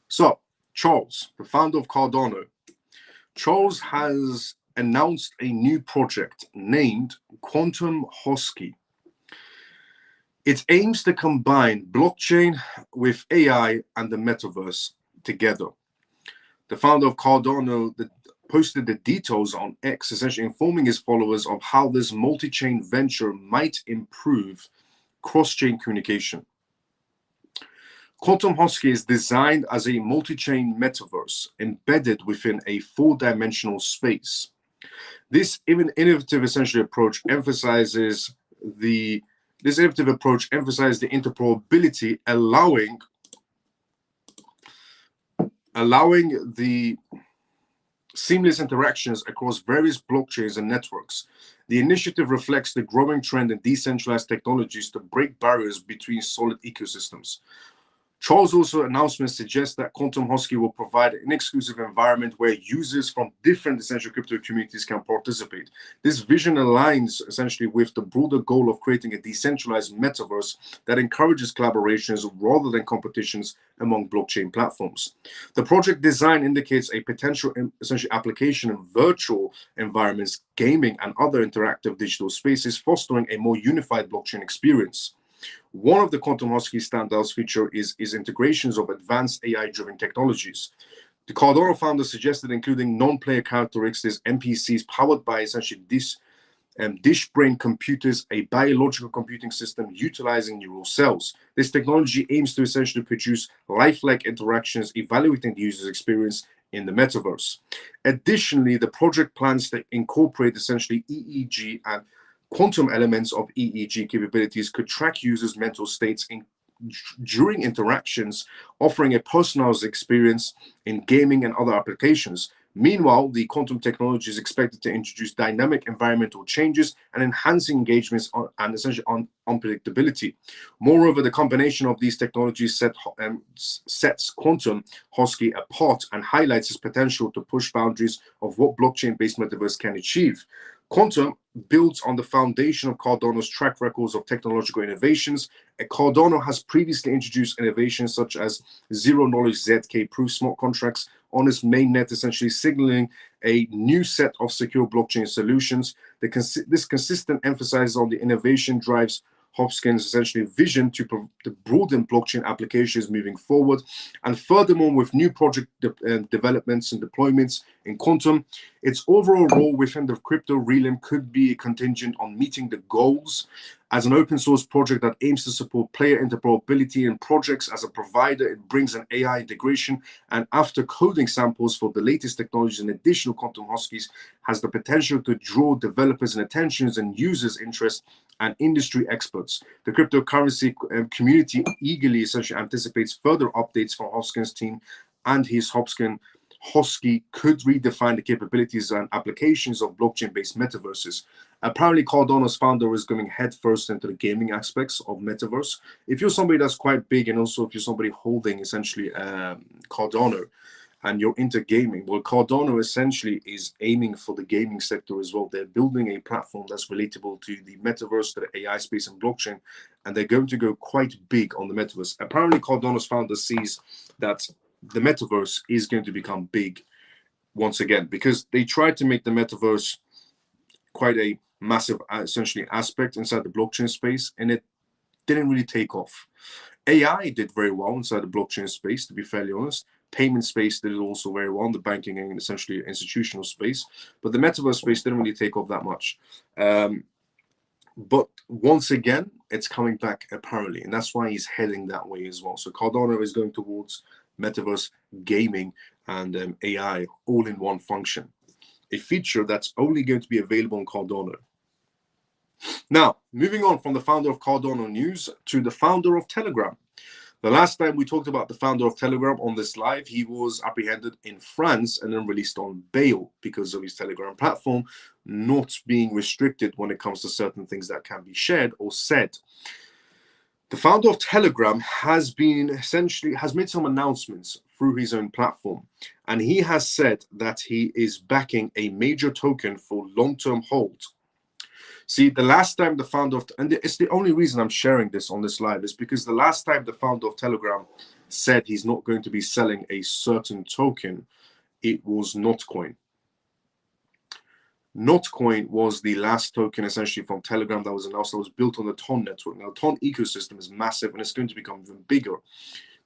So, Charles, the founder of Cardano. Charles has announced a new project named Quantum Husky. It aims to combine blockchain with AI and the metaverse together. The founder of Cardano posted the details on X, essentially informing his followers of how this multi-chain venture might improve cross-chain communication. Quantum Husky is designed as a multi-chain metaverse embedded within a four-dimensional space. This innovative approach emphasizes the interoperability, allowing the seamless interactions across various blockchains and networks. The initiative reflects the growing trend in decentralized technologies to break barriers between solid ecosystems. Charles' announcement suggests that Quantum Husky will provide an exclusive environment where users from different essential crypto communities can participate. This vision aligns essentially with the broader goal of creating a decentralized metaverse that encourages collaborations rather than competitions among blockchain platforms. The project design indicates a potential essentially application in virtual environments, gaming, and other interactive digital spaces, fostering a more unified blockchain experience. One of the Quantum Husky standouts feature is integrations of advanced AI-driven technologies. The Cardano founder suggested including non-player characteristics, NPCs powered by essentially dish brain computers, a biological computing system utilizing neural cells. This technology aims to essentially produce lifelike interactions, evaluating the user's experience in the metaverse. Additionally, the project plans to incorporate essentially EEG and quantum elements of EEG capabilities could track users' mental states during interactions, offering a personalized experience in gaming and other applications. Meanwhile, the quantum technology is expected to introduce dynamic environmental changes and enhancing engagements and essentially unpredictability. Moreover, the combination of these technologies sets Quantum Husky apart and highlights its potential to push boundaries of what blockchain-based metaverse can achieve. Quantum builds on the foundation of Cardano's track records of technological innovations. Cardano has previously introduced innovations such as zero-knowledge ZK proof smart contracts on its mainnet, essentially signaling a new set of secure blockchain solutions. This consistent emphasis on the innovation drives Hopkins' essentially vision to broaden blockchain applications moving forward. And furthermore, with new project developments and deployments in Quantum, its overall role within the crypto realm could be contingent on meeting the goals. As an open source project that aims to support player interoperability in projects as a provider, it brings an AI integration and after coding samples for the latest technologies and additional Quantum Huskies has the potential to draw developers' and attentions and users' interest and industry experts. The cryptocurrency community eagerly essentially anticipates further updates from Hopkins' team, and his Husky could redefine the capabilities and applications of blockchain-based metaverses. Apparently, Cardano's founder is going headfirst into the gaming aspects of metaverse. If you're somebody that's quite big, and also if you're somebody holding essentially Cardano, and you're into gaming, well, Cardano essentially is aiming for the gaming sector as well. They're building a platform that's relatable to the metaverse, to the AI space and blockchain, and they're going to go quite big on the metaverse. Apparently, Cardano's founder sees that the metaverse is going to become big once again, because they tried to make the metaverse quite a massive, essentially, aspect inside the blockchain space, and it didn't really take off. AI did very well inside the blockchain space, to be fairly honest, Payment space did it also very well, the banking and essentially institutional space. But the metaverse space didn't really take off that much. But once again, it's coming back apparently, and that's why he's heading that way as well. So Cardano is going towards metaverse, gaming, and AI all in one function, a feature that's only going to be available on Cardano. Now, moving on from the founder of Cardano News to the founder of Telegram. The last time we talked about the founder of Telegram on this live, he was apprehended in France and then released on bail because of his Telegram platform not being restricted when it comes to certain things that can be shared or said. The founder of Telegram has made some announcements through his own platform, and he has said that he is backing a major token for long-term hold. See, the last time the founder of, and it's the only reason I'm sharing this on this live, is because the last time the founder of Telegram said he's not going to be selling a certain token, it was Notcoin. Notcoin was the last token essentially from Telegram that was announced, that was built on the Ton network. Now, the Ton ecosystem is massive and it's going to become even bigger.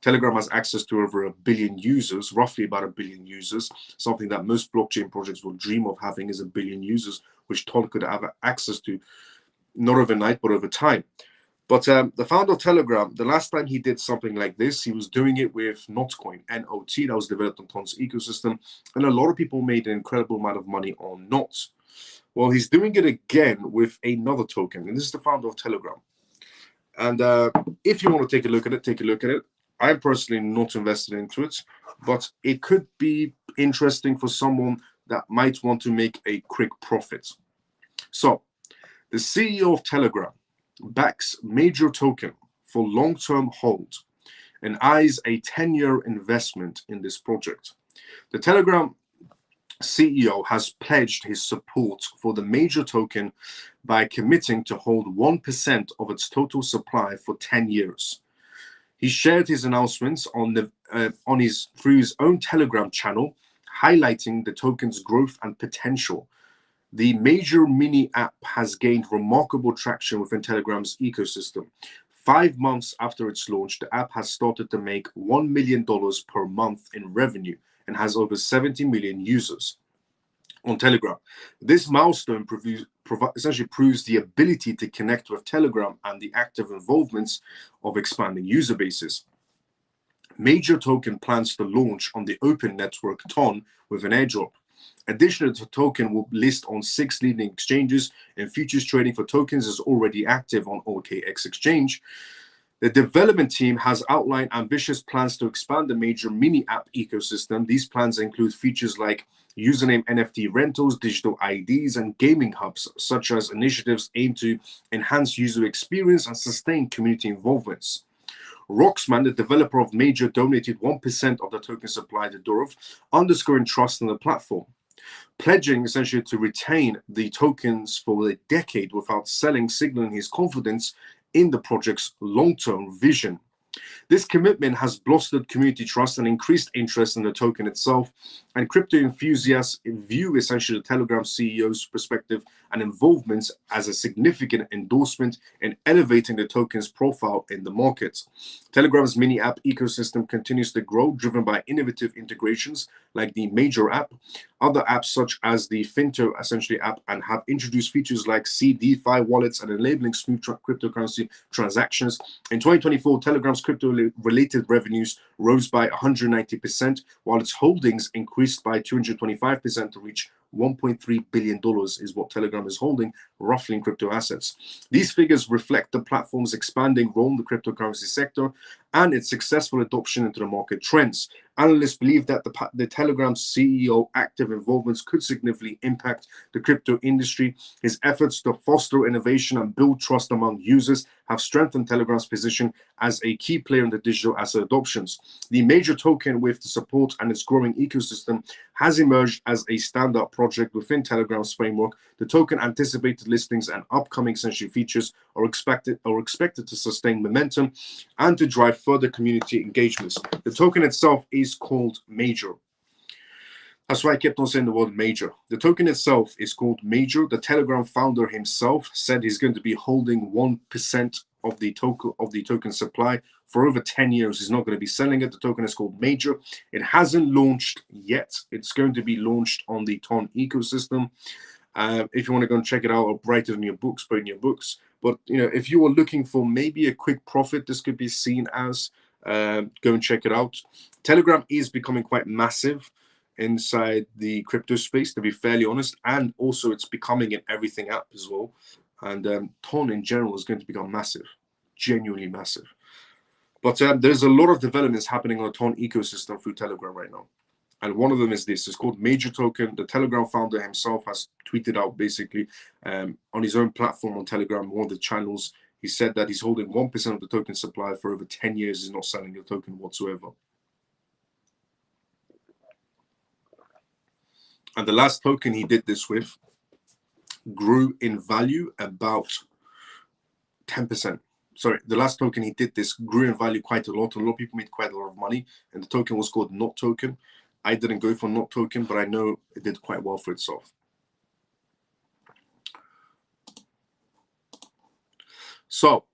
Telegram has access to over 1 billion users, roughly about 1 billion users. Something that most blockchain projects will dream of having is 1 billion users, which Ton could have access to, not overnight, but over time. But the founder of Telegram, the last time he did something like this, he was doing it with Notcoin, N-O-T, that was developed on Ton's ecosystem. And a lot of people made an incredible amount of money on Not. Well, he's doing it again with another token, and this is the founder of Telegram. And if you want to take a look at it, take a look at it. I'm personally not invested into it, but it could be interesting for someone that might want to make a quick profit. So, the CEO of Telegram backs major token for long-term hold and eyes a 10-year investment in this project. The Telegram CEO has pledged his support for the major token by committing to hold 1% of its total supply for 10 years. He shared his announcements through his own Telegram channel, highlighting the token's growth and potential. The major mini app has gained remarkable traction within Telegram's ecosystem. 5 months after its launch, the app has started to make $1 million per month in revenue and has over 70 million users on Telegram. This milestone essentially proves the ability to connect with Telegram and the active involvements of expanding user bases. Major Token plans to launch on the open network Ton with an airdrop. Additionally, the token will list on 6 leading exchanges, and futures trading for tokens is already active on OKX exchange. The development team has outlined ambitious plans to expand the major mini app ecosystem. These plans include features like username NFT rentals, digital IDs, and gaming hubs, such as initiatives aimed to enhance user experience and sustain community involvements. Roxman, the developer of Major, donated 1% of the token supply to Durov, underscoring trust in the platform, pledging essentially to retain the tokens for a decade without selling, signaling his confidence in the project's long-term vision. This commitment has bolstered community trust and increased interest in the token itself, and crypto enthusiasts view essentially the Telegram CEO's perspective and involvement as a significant endorsement in elevating the token's profile in the market. Telegram's mini app ecosystem continues to grow, driven by innovative integrations like the Major app, other apps such as the Finto essentially app, and have introduced features like DeFi wallets and enabling smooth cryptocurrency transactions. In 2024, Telegram's crypto-related revenues rose by 190%, while its holdings increased by 225% to reach $1.3 billion is what Telegram is holding roughly in crypto assets. These figures reflect the platform's expanding role in the cryptocurrency sector and its successful adoption into the market trends. Analysts believe that the Telegram CEO active involvements could significantly impact the crypto industry. His efforts to foster innovation and build trust among users have strengthened Telegram's position as a key player in the digital asset adoptions. The Major token, with the support and its growing ecosystem, has emerged as a standout project within Telegram's framework. The token anticipated listings and upcoming essential features are expected to sustain momentum and to drive further community engagements. The token itself is called Major. That's why I kept on saying the word Major. The token itself is called Major. The Telegram founder himself said he's going to be holding 1% of the token supply for over 10 years. He's not going to be selling it. The token is called Major. It hasn't launched yet. It's going to be launched on the Ton ecosystem. If you want to go and check it out, or write it in your books, put it in your books. But if you are looking for maybe a quick profit, this could be seen as, go and check it out. Telegram is becoming quite massive inside the crypto space, to be fairly honest, and also it's becoming an everything app as well. And Ton in general is going to become massive, genuinely massive. But there's a lot of developments happening on the Ton ecosystem through Telegram right now. And one of them is this. It's called Major Token. The Telegram founder himself has tweeted out basically on his own platform on Telegram, one of the channels. He said that he's holding 1% of the token supply for over 10 years. He's not selling the token whatsoever. And the last token he did this with grew in value about 10%. Sorry, the last token he did this grew in value quite a lot. A lot of people made quite a lot of money. And the token was called Not Token. I didn't go for Not Token, but I know it did quite well for itself. So,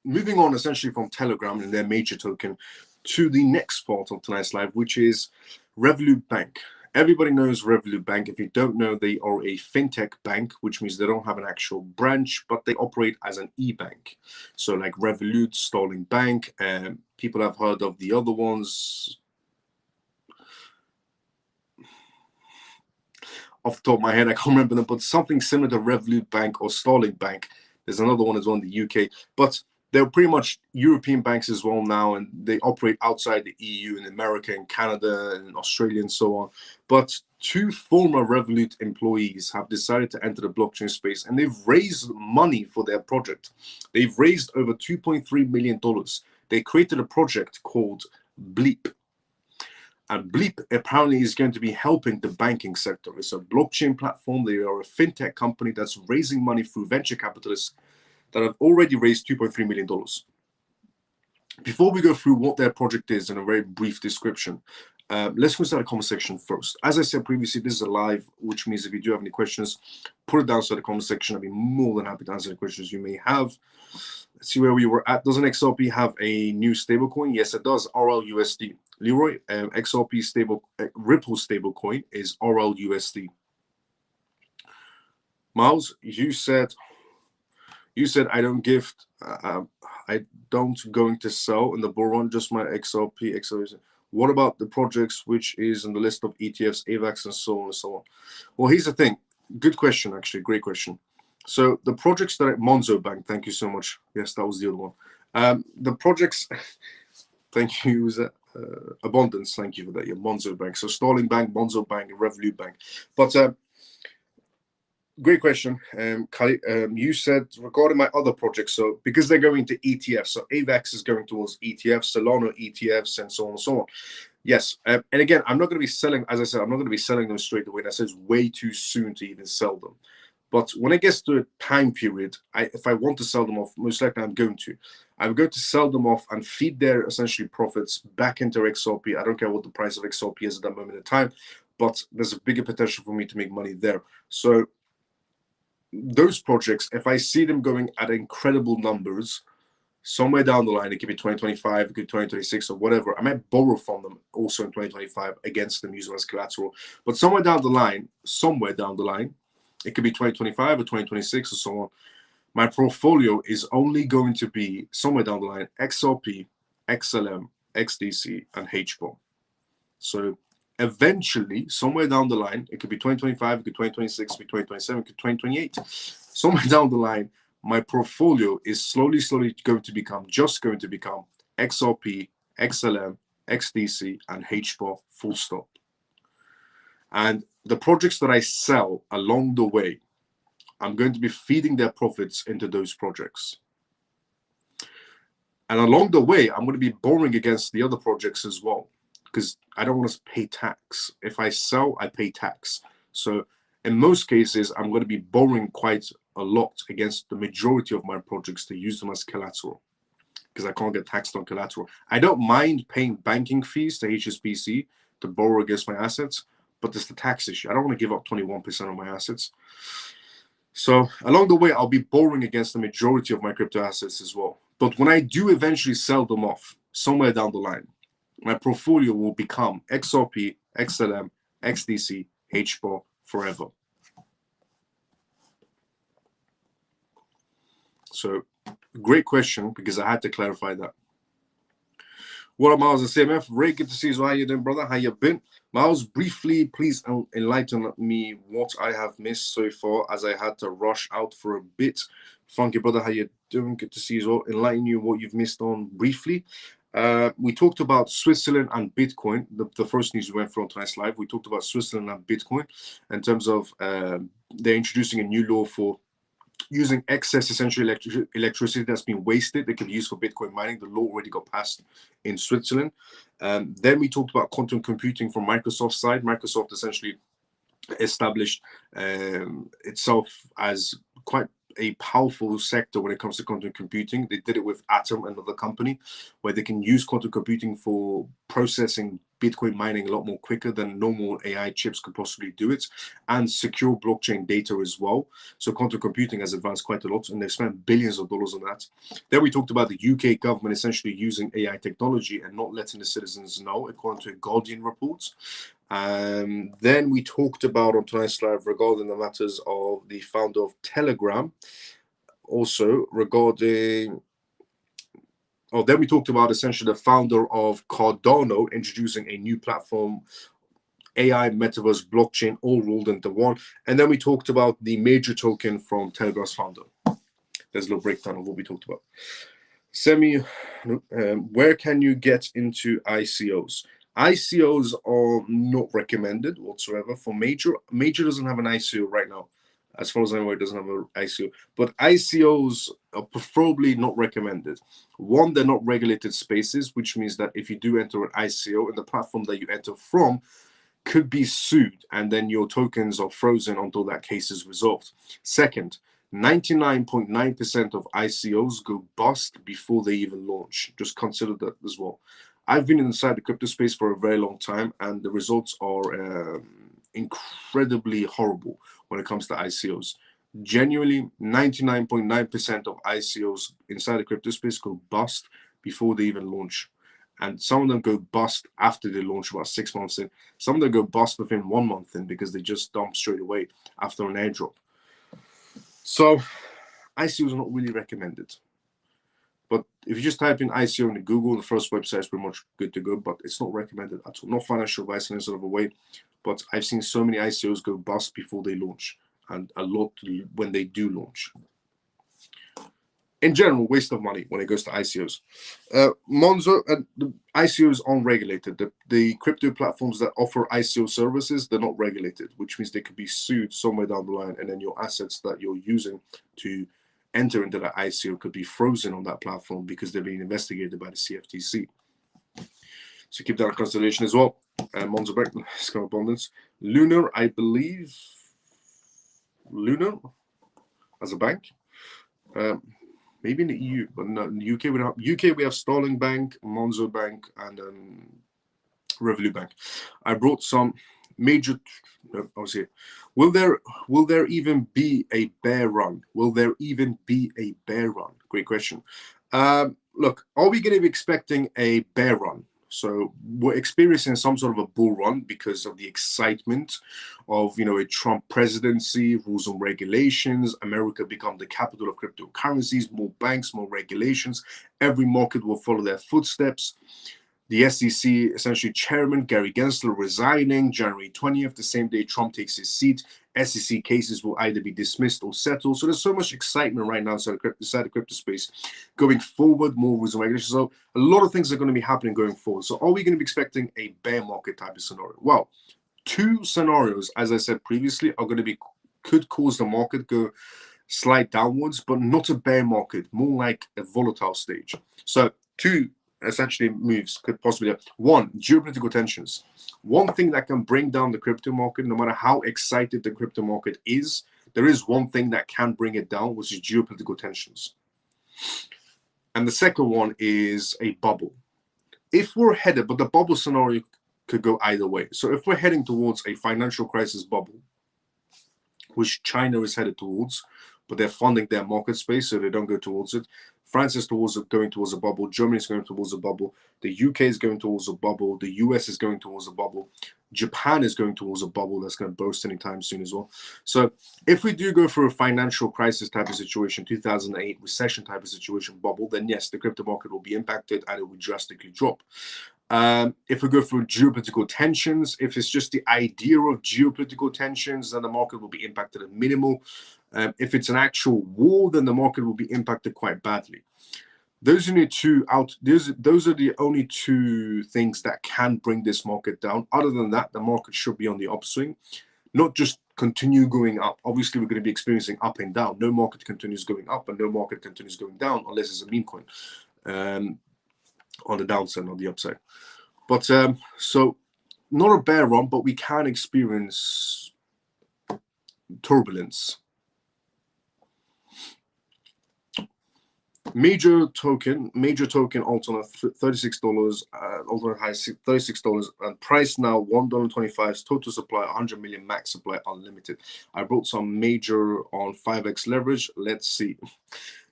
moving on essentially from Telegram and their Major Token to the next part of tonight's live, which is Revolut Bank. Everybody knows Revolut Bank. If you don't know, they are a fintech bank, which means they don't have an actual branch, but they operate as an e-bank. So like Revolut, Sterling Bank, and people have heard of the other ones. Off the top of my head, I can't remember them, but something similar to Revolut Bank or Sterling Bank. There's another one as well in the UK, but they're pretty much European banks as well now, and they operate outside the EU in America and Canada and Australia and so on. But two former Revolut employees have decided to enter the blockchain space, and they've raised money for their project. They've raised over $2.3 million. They created a project called Bleep. And Bleep apparently is going to be helping the banking sector. It's a blockchain platform. They are a fintech company that's raising money through venture capitalists that have already raised $2.3 million. Before we go through what their project is in a very brief description, let's go inside the comment section first. As I said previously, this is a live, which means if you do have any questions, put it down inside the comment section. I'll be more than happy to answer the questions you may have. Let's see where we were at. Doesn't XRP have a new stablecoin? Yes, it does. RLUSD. Leroy, XRP Ripple stablecoin is RLUSD. Miles, you said I don't gift. I don't going to sell in the bull run, just my XRP. What about the projects which is in the list of ETFs, AVAX, and so on and so on? Well, here's the thing. Good question, actually. Great question. So the projects that Monzo Bank, thank you so much. Yes, that was the other one. The projects, thank you. Abundance, thank you for that. Yeah, Monzo Bank. So Sterling Bank, Monzo Bank, and Revolut Bank. But great question. You said regarding my other projects, so because they're going to ETFs, so AVAX is going towards ETFs, Solana ETFs, and so on and so on. Yes, and again, I'm not going to be selling, as I said, I'm not going to be selling them straight away. That says way too soon to even sell them. But when it gets to a time period, if I want to sell them off, most likely I'm going to. I'm going to sell them off and feed their essentially profits back into XRP. I don't care what the price of XRP is at that moment in time, but there's a bigger potential for me to make money there. So those projects, if I see them going at incredible numbers, somewhere down the line, it could be 2025, it could be 2026 or whatever, I might borrow from them also in 2025 against them using as collateral. But somewhere down the line, it could be 2025 or 2026 or so on, my portfolio is only going to be somewhere down the line XRP, XLM, XDC, and HBOM. So eventually, somewhere down the line, it could be 2025, it could be 2026, it could be 2027, it could be 2028. Somewhere down the line, my portfolio is slowly going to become XRP, XLM, XDC, and HBOM, full stop. And the projects that I sell along the way, I'm going to be feeding their profits into those projects. And along the way, I'm going to be borrowing against the other projects as well, because I don't want to pay tax. If I sell, I pay tax. So in most cases, I'm going to be borrowing quite a lot against the majority of my projects to use them as collateral, because I can't get taxed on collateral. I don't mind paying banking fees to HSBC to borrow against my assets, but there's the tax issue. I don't want to give up 21% of my assets. So along the way, I'll be borrowing against the majority of my crypto assets as well. But when I do eventually sell them off somewhere down the line, my portfolio will become XRP, XLM, XDC, HBAR forever. So great question, because I had to clarify that. What up, Miles and CMF? Very good to see you. How you doing, brother? How you been? Miles, briefly, please enlighten me what I have missed so far, as I had to rush out for a bit. Funky brother, how you doing? Good to see you as well. Enlighten you what you've missed on briefly. We talked about Switzerland and Bitcoin. The first news we went through on tonight's live. We talked about Switzerland and Bitcoin in terms of they're introducing a new law for using excess essential electricity that's been wasted that can be used for Bitcoin mining. The law already got passed in Switzerland. Then we talked about quantum computing from Microsoft's side. Microsoft essentially established itself as quite a powerful sector when it comes to quantum computing. They did it with Atom, another company, where they can use quantum computing for processing Bitcoin mining a lot more quicker than normal AI chips could possibly do it, and secure blockchain data as well. So quantum computing has advanced quite a lot, and they've spent billions of dollars on that. Then we talked about the UK government essentially using AI technology and not letting the citizens know, according to a Guardian report. Then we talked about on tonight's live regarding the matters of the founder of Telegram, also regarding. Oh, then we talked about essentially the founder of Cardano introducing a new platform, AI, metaverse, blockchain, all rolled into one. And then we talked about the major token from Telegram's founder. There's a little breakdown of what we talked about. Where can you get into ICOs? ICOs are not recommended whatsoever for Major. Major doesn't have an ICO right now. As far as I know, it doesn't have an ICO. But ICOs are preferably not recommended. One, they're not regulated spaces, which means that if you do enter an ICO, and the platform that you enter from could be sued, and then your tokens are frozen until that case is resolved. Second, 99.9% of ICOs go bust before they even launch. Just consider that as well. I've been inside the crypto space for a very long time, and the results are incredibly horrible when it comes to ICOs. Genuinely, 99.9% of ICOs inside the crypto space go bust before they even launch. And some of them go bust after they launch, about 6 months in. Some of them go bust within 1 month in, because they just dump straight away after an airdrop. So ICOs are not really recommended. But if you just type in ICO into Google, the first website is pretty much good to go, but it's not recommended at all. Not financial advice in any sort of a way, but I've seen so many ICOs go bust before they launch, and a lot when they do launch. In general, waste of money when it goes to ICOs. Monzo, the ICOs aren't regulated. The crypto platforms that offer ICO services, they're not regulated, which means they could be sued somewhere down the line, and then your assets that you're using to enter into that ICO could be frozen on that platform because they're being investigated by the CFTC. So keep that in consideration as well. Monzo back, scam abundance. Lunar, I believe. Lunar as a bank. Maybe in the EU, but not in the UK. We have Starling Bank, Monzo Bank, and Revolut Bank. I brought some major. Obviously, will there even be a bear run? Will there even be a bear run? Great question. Look, are we going to be expecting a bear run? So we're experiencing some sort of a bull run because of the excitement of, a Trump presidency, rules and regulations, America become the capital of cryptocurrencies, more banks, more regulations. Every market will follow their footsteps. The SEC, essentially chairman Gary Gensler resigning January 20th, the same day Trump takes his seat. SEC cases will either be dismissed or settled. So there's so much excitement right now inside the crypto space. Going forward, more rules and regulations. So a lot of things are going to be happening going forward. So are we going to be expecting a bear market type of scenario? Well, two scenarios, as I said previously, could cause the market go slide downwards, but not a bear market, more like a volatile stage. So two essentially moves could possibly have. One, geopolitical tensions. One thing that can bring down the crypto market, no matter how excited the crypto market is, there is one thing that can bring it down, which is geopolitical tensions. And the second one is a bubble. If we're headed, but the bubble scenario could go either way. So if we're heading towards a financial crisis bubble, which China is headed towards, but they're funding their market space so they don't go towards it. France is going towards a bubble. Germany is going towards a bubble. The UK is going towards a bubble. The US is going towards a bubble. Japan is going towards a bubble that's going to burst anytime soon as well. So if we do go through a financial crisis type of situation, 2008 recession type of situation, bubble, then yes, the crypto market will be impacted and it will drastically drop. If we go through geopolitical tensions, if it's just the idea of geopolitical tensions, then the market will be impacted at minimal. If it's an actual war, then the market will be impacted quite badly. Those are the only two things that can bring this market down. Other than that, the market should be on the upswing, not just continue going up. Obviously, we're going to be experiencing up and down. No market continues going up and no market continues going down unless it's a meme coin on the downside, on the upside. But so not a bear run, but we can experience turbulence. Major token alternate $36, alternate high $36, and price now $1.25. Total supply 100 million, max supply unlimited. I brought some major on 5x leverage. Let's see.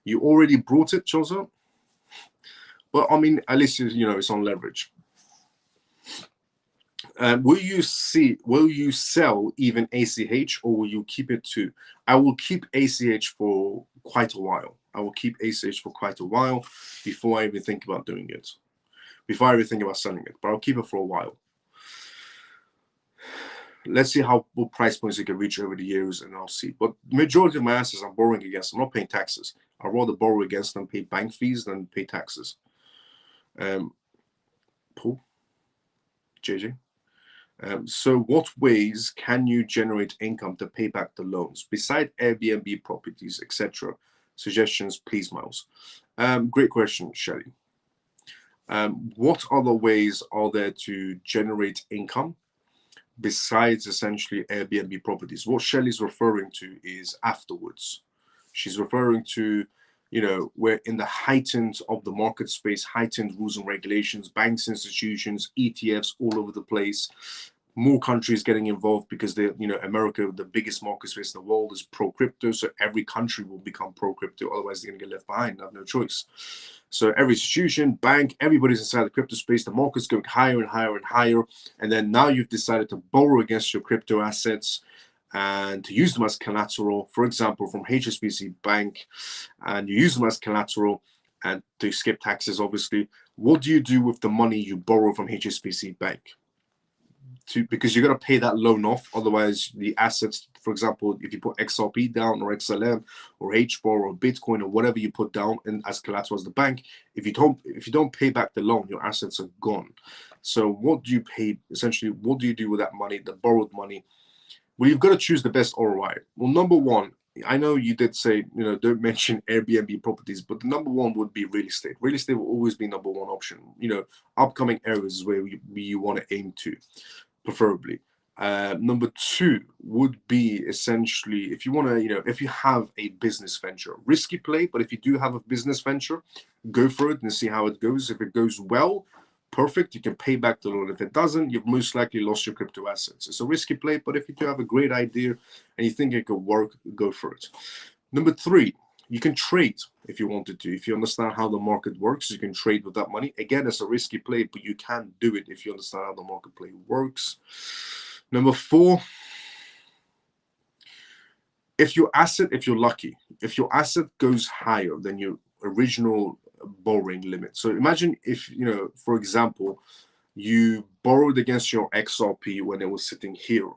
You already brought it, Chozo? Well, I mean, at least it's on leverage. Will you sell even ACH, or will you keep it too? I will keep ACH for quite a while. I will keep ACH for quite a while before I even think about doing it, before I even think about selling it. But I'll keep it for a while. Let's see what price points it can reach over the years, and I'll see. But the majority of my assets I'm borrowing against, I'm not paying taxes. I'd rather borrow against them, pay bank fees than pay taxes. Paul, JJ. So what ways can you generate income to pay back the loans beside Airbnb properties, etc.? Suggestions, please, Miles. Great question, Shelly. What other ways are there to generate income besides essentially Airbnb properties? What Shelly's referring to is afterwards. She's referring to, we're in the heightened of the market space, heightened rules and regulations, banks, institutions, ETFs all over the place. More countries getting involved because America, the biggest market space in the world, is pro-crypto. So every country will become pro-crypto. Otherwise, they're going to get left behind. They have no choice. So every institution, bank, everybody's inside the crypto space. The market's going higher and higher and higher. And then now you've decided to borrow against your crypto assets and to use them as collateral, for example, from HSBC Bank, and you use them as collateral and to skip taxes, obviously. What do you do with the money you borrow from HSBC Bank? Because you're going to pay that loan off. Otherwise, the assets, for example, if you put XRP down or XLM or HBAR or Bitcoin or whatever you put down and as collateral as the bank, if you don't pay back the loan, your assets are gone. So what do you pay? Essentially, what do you do with that money, the borrowed money? Well, you've got to choose the best ROI. Well, number one, I know you did say, don't mention Airbnb properties, but the number one would be real estate. Real estate will always be number one option. Upcoming areas is where you want to aim to, preferably. Number two would be essentially if you want to, if you have a business venture, risky play, but if you do have a business venture, go for it and see how it goes. If it goes well, perfect, you can pay back the loan. If it doesn't, you've most likely lost your crypto assets. It's a risky play, but if you do have a great idea and you think it could work, go for it. Number three, you can trade if you wanted to. If you understand how the market works, you can trade with that money. Again, it's a risky play, but you can do it if you understand how the market play works. Number four, if you're lucky, if your asset goes higher than your original borrowing limit. So imagine if, for example, you borrowed against your XRP when it was sitting here,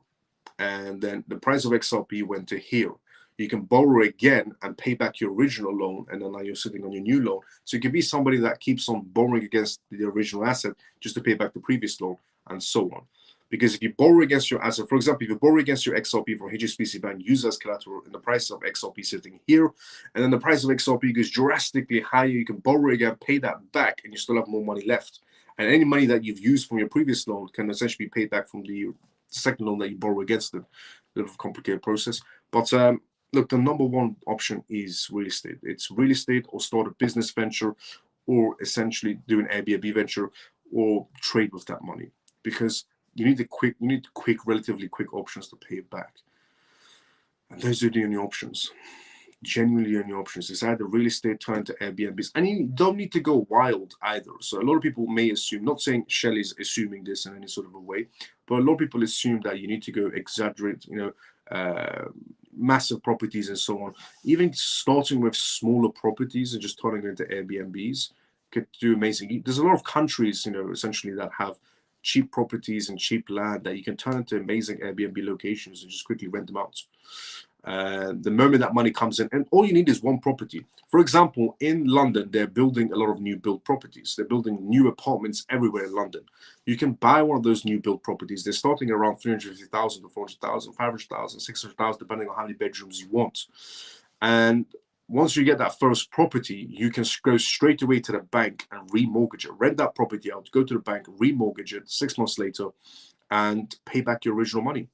and then the price of XRP went to here. You can borrow again and pay back your original loan, and then now you're sitting on your new loan. So you can be somebody that keeps on borrowing against the original asset just to pay back the previous loan, and so on. Because if you borrow against your asset, for example, if you borrow against your XRP from HSBC Bank, use as collateral, and the price of XRP sitting here, and then the price of XRP goes drastically higher, you can borrow again, pay that back, and you still have more money left. And any money that you've used from your previous loan can essentially be paid back from the second loan that you borrow against it. A bit of a complicated process. But look, the number one option is real estate. It's real estate, or start a business venture, or essentially do an Airbnb venture, or trade with that money, because you need relatively quick options to pay it back. And those are the only options. Genuinely only options. It's either real estate turned to Airbnbs, and you don't need to go wild either. So a lot of people may assume, not saying Shelley's assuming this in any sort of a way, but a lot of people assume that you need to go exaggerate, massive properties and so on. Even starting with smaller properties and just turning them into Airbnbs could do amazing. There's a lot of countries, essentially that have cheap properties and cheap land that you can turn into amazing Airbnb locations and just quickly rent them out. The moment that money comes in, and all you need is one property. For example, in London, they're building a lot of new build properties. They're building new apartments everywhere in London. You can buy one of those new build properties. They're starting around 350,000 to 400,000, 500,000, 600,000, depending on how many bedrooms you want. And once you get that first property, you can go straight away to the bank and remortgage it, rent that property out, go to the bank, remortgage it 6 months later, and pay back your original money.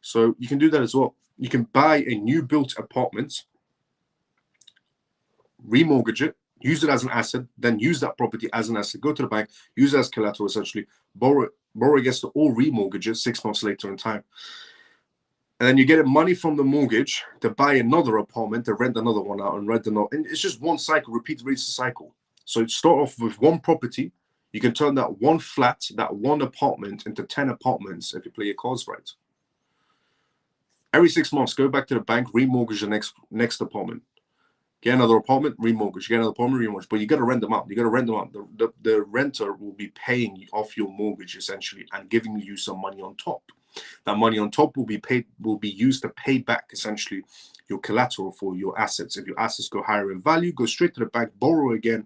So you can do that as well. You can buy a new built apartment, remortgage it, use it as an asset, then use that property as an asset, go to the bank, use it as collateral, essentially, borrow against it, or remortgage it 6 months later in time. And then you get money from the mortgage to buy another apartment, to rent another one out and rent another. And it's just one cycle, repeatedly, it's a cycle. So start off with one property. You can turn that one flat, that one apartment into 10 apartments if you play your cards right. Every 6 months, go back to the bank, remortgage the next apartment. Get another apartment, remortgage. Get another apartment, remortgage. But you got to rent them out. You got to rent them out. The renter will be paying off your mortgage, essentially, and giving you some money on top. That money on top will be used to pay back, essentially, your collateral for your assets. If your assets go higher in value, go straight to the bank, borrow again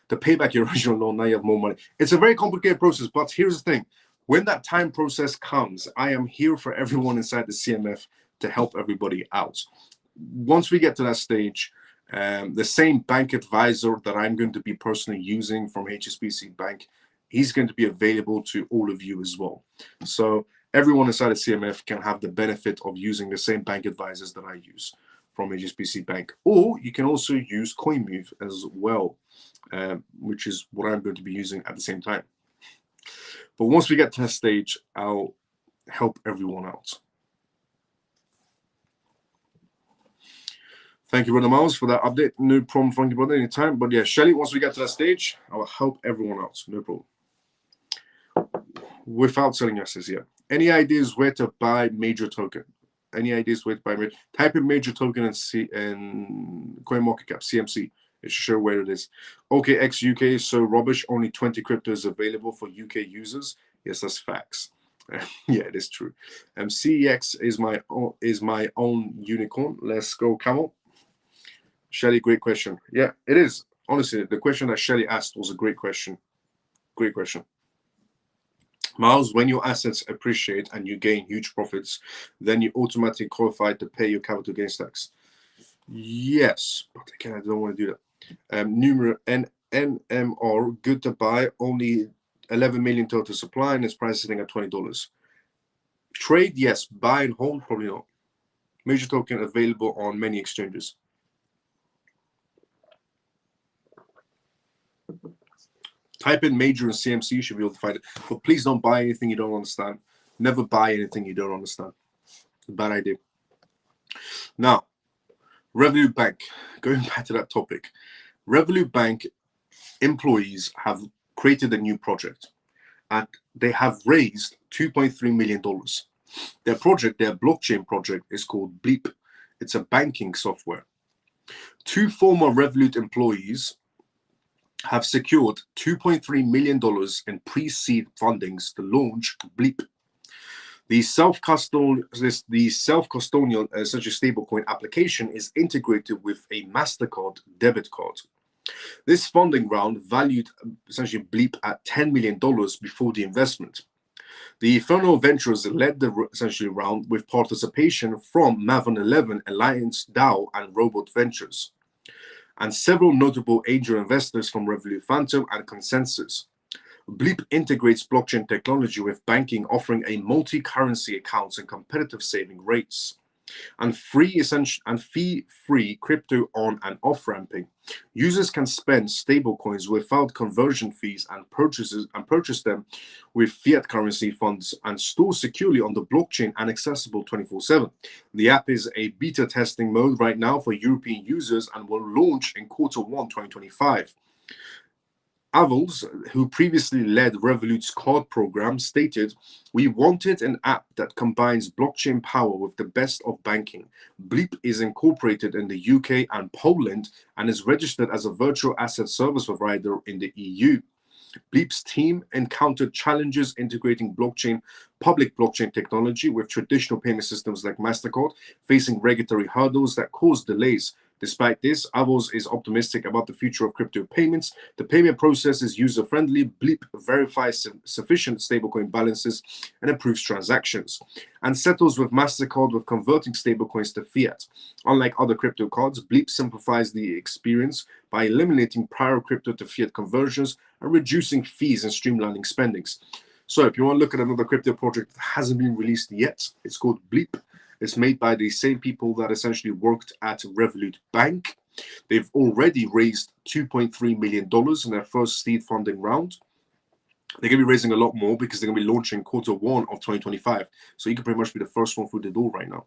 to pay back your original loan. Now you have more money. It's a very complicated process, but here's the thing. When that time process comes, I am here for everyone inside the CMF to help everybody out. Once we get to that stage, the same bank advisor that I'm going to be personally using from HSBC Bank, he's going to be available to all of you as well. So everyone inside the CMF can have the benefit of using the same bank advisors that I use from HSBC Bank. Or you can also use CoinMove as well, which is what I'm going to be using at the same time. But once we get to that stage, I'll help everyone out. Thank you, Brother Miles, for that update. No problem, Funky Brother, anytime. But yeah, Shelly, once we get to that stage, I will help everyone out. No problem. Without selling assets, yeah. Any ideas where to buy major token? Any ideas where to buy major? Type in major token and see in CoinMarketCap, CMC. It should show where it is. OKX UK is so rubbish. Only 20 cryptos available for UK users. Yes, that's facts. Yeah, it is true. CEX is my own unicorn. Let's go, Camel. Shelly, great question. Yeah, it is. Honestly, the question that Shelly asked was a great question. Great question. Miles, when your assets appreciate and you gain huge profits, then you automatically qualify to pay your capital gains tax. Yes, but again, I don't want to do that. Numeral NMR, good to buy, only 11 million total supply, and its price sitting at $20. Trade, yes. Buy and hold, probably not. Major token available on many exchanges. Type in major and CMC, you should be able to find it. But please don't buy anything you don't understand. Never buy anything you don't understand. It's a bad idea. Now, Revolut Bank, going back to that topic. Revolut Bank employees have created a new project, and they have raised $2.3 million. Their project, their blockchain project, is called Bleep. It's a banking software. 2 former Revolut employees have secured $2.3 million in pre-seed fundings to launch Bleep. The self-custodial, such a stablecoin application, is integrated with a MasterCard debit card. This funding round valued essentially Bleep at $10 million before the investment. The Infernal Ventures led the essentially round with participation from Maven 11, Alliance DAO, and Robot Ventures, and several notable angel investors from Revolut Phantom and Consensus. Bleep integrates blockchain technology with banking, offering a multi-currency accounts and competitive saving rates. and fee-free crypto on and off ramping. Users can spend stablecoins without conversion fees and purchase them with fiat currency funds and store securely on the blockchain and accessible 24/7. The app is a beta testing mode right now for European users and will launch in Q1 2025. Avils, who previously led Revolut's card program, stated, "We wanted an app that combines blockchain power with the best of banking. Bleep is incorporated in the UK and Poland and is registered as a virtual asset service provider in the EU. Bleep's team encountered challenges integrating public blockchain technology with traditional payment systems like MasterCard, facing regulatory hurdles that caused delays. Despite this, Avos is optimistic about the future of crypto payments. The payment process is user-friendly. Bleep verifies sufficient stablecoin balances and approves transactions, and settles with MasterCard with converting stablecoins to fiat. Unlike other crypto cards, Bleep simplifies the experience by eliminating prior crypto to fiat conversions and reducing fees and streamlining spendings." So if you want to look at another crypto project that hasn't been released yet, it's called Bleep. It's made by the same people that essentially worked at Revolut Bank. They've already raised $2.3 million in their first seed funding round. They're going to be raising a lot more because they're going to be launching Q1 of 2025. So you can pretty much be the first one through the door right now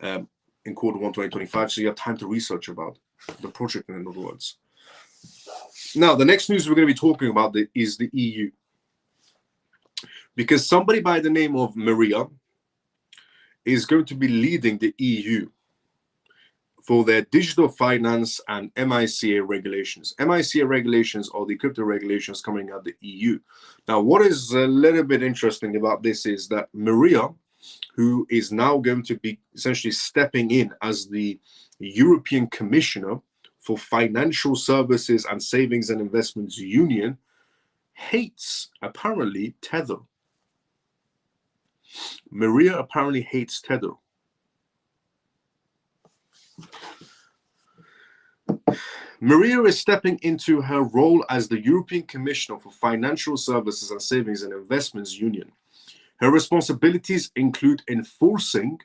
in Q1 2025. So you have time to research about the project, in other words. Now, the next news we're going to be talking about is the EU. Because somebody by the name of Maria is going to be leading the EU for their digital finance and MiCA regulations. MiCA regulations are the crypto regulations coming out of the EU. Now, what is a little bit interesting about this is that Maria, who is now going to be essentially stepping in as the European Commissioner for Financial Services and Savings and Investments Union, hates, apparently, Tether. Maria apparently hates Tether. Maria is stepping into her role as the European Commissioner for Financial Services and Savings and Investments Union. Her responsibilities include enforcing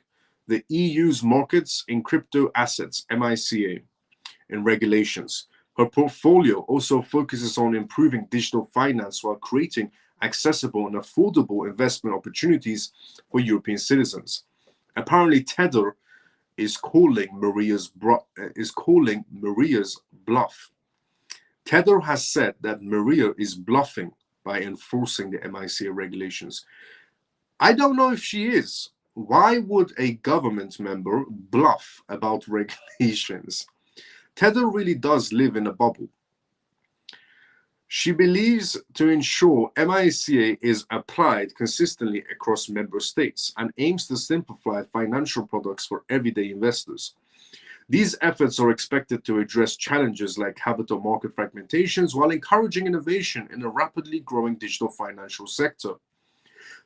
the EU's markets in crypto assets, MiCA, and regulations. Her portfolio also focuses on improving digital finance while creating accessible and affordable investment opportunities for European citizens. Apparently, Tether is calling Maria's bluff. Tether has said that Maria is bluffing by enforcing the MiCA regulations. I don't know if she is. Why would a government member bluff about regulations? Tether really does live in a bubble. She believes to ensure MiCA is applied consistently across member states and aims to simplify financial products for everyday investors. These efforts are expected to address challenges like capital market fragmentations while encouraging innovation in a rapidly growing digital financial sector.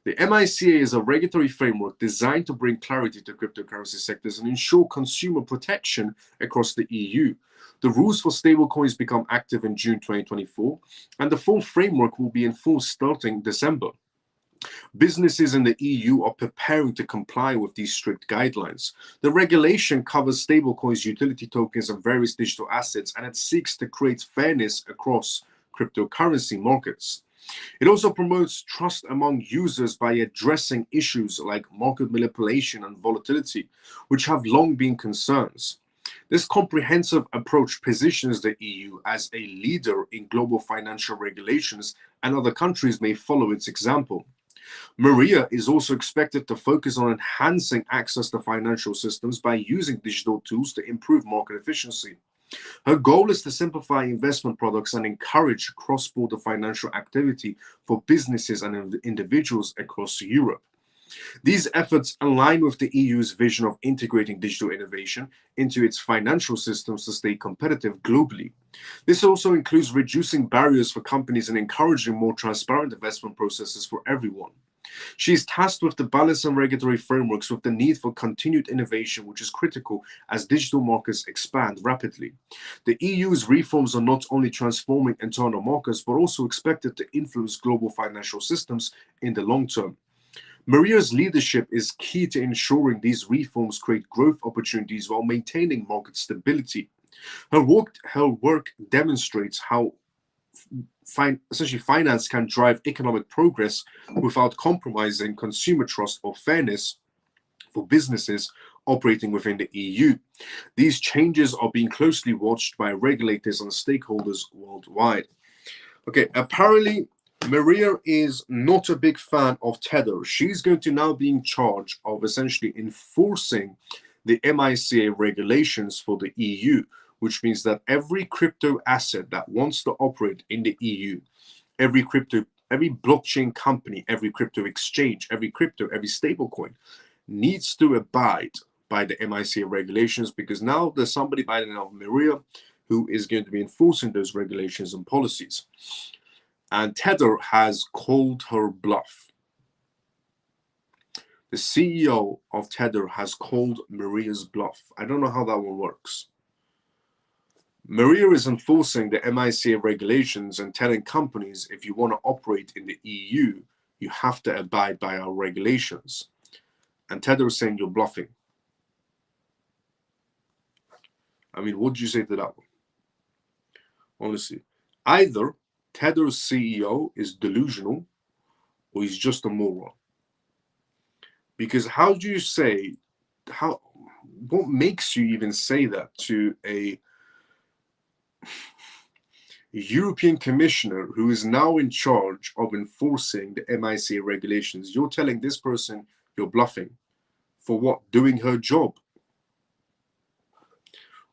The MiCA is a regulatory framework designed to bring clarity to cryptocurrency sectors and ensure consumer protection across the EU. The rules for stablecoins become active in June 2024, and the full framework will be enforced starting December. Businesses in the EU are preparing to comply with these strict guidelines. The regulation covers stablecoins, utility tokens, and various digital assets, and it seeks to create fairness across cryptocurrency markets. It also promotes trust among users by addressing issues like market manipulation and volatility, which have long been concerns. This comprehensive approach positions the EU as a leader in global financial regulations, and other countries may follow its example. Maria is also expected to focus on enhancing access to financial systems by using digital tools to improve market efficiency. Her goal is to simplify investment products and encourage cross-border financial activity for businesses and individuals across Europe. These efforts align with the EU's vision of integrating digital innovation into its financial systems to stay competitive globally. This also includes reducing barriers for companies and encouraging more transparent investment processes for everyone. She is tasked with the balance and regulatory frameworks with the need for continued innovation, which is critical as digital markets expand rapidly. The EU's reforms are not only transforming internal markets, but also expected to influence global financial systems in the long term. Maria's leadership is key to ensuring these reforms create growth opportunities while maintaining market stability. Her work demonstrates how essentially finance can drive economic progress without compromising consumer trust or fairness for businesses operating within the EU. These changes are being closely watched by regulators and stakeholders worldwide. Okay, apparently Maria is not a big fan of Tether. She's going to now be in charge of essentially enforcing the MiCA regulations for the EU, which means that every crypto asset that wants to operate in the EU, every blockchain company, every crypto exchange, every stablecoin needs to abide by the MiCA regulations, because now there's somebody by the name of Maria who is going to be enforcing those regulations and policies. And Tether has called her bluff. The CEO of Tether has called Maria's bluff. I don't know how that one works. Maria is enforcing the MiCA regulations and telling companies, if you want to operate in the EU, you have to abide by our regulations. And Tether is saying you're bluffing. I mean, what do you say to that one? Honestly, either Tether's CEO is delusional or he's just a moron. Because how do you say, what makes you even say that to a European commissioner who is now in charge of enforcing the MiCA regulations? You're telling this person you're bluffing. For what? Doing her job.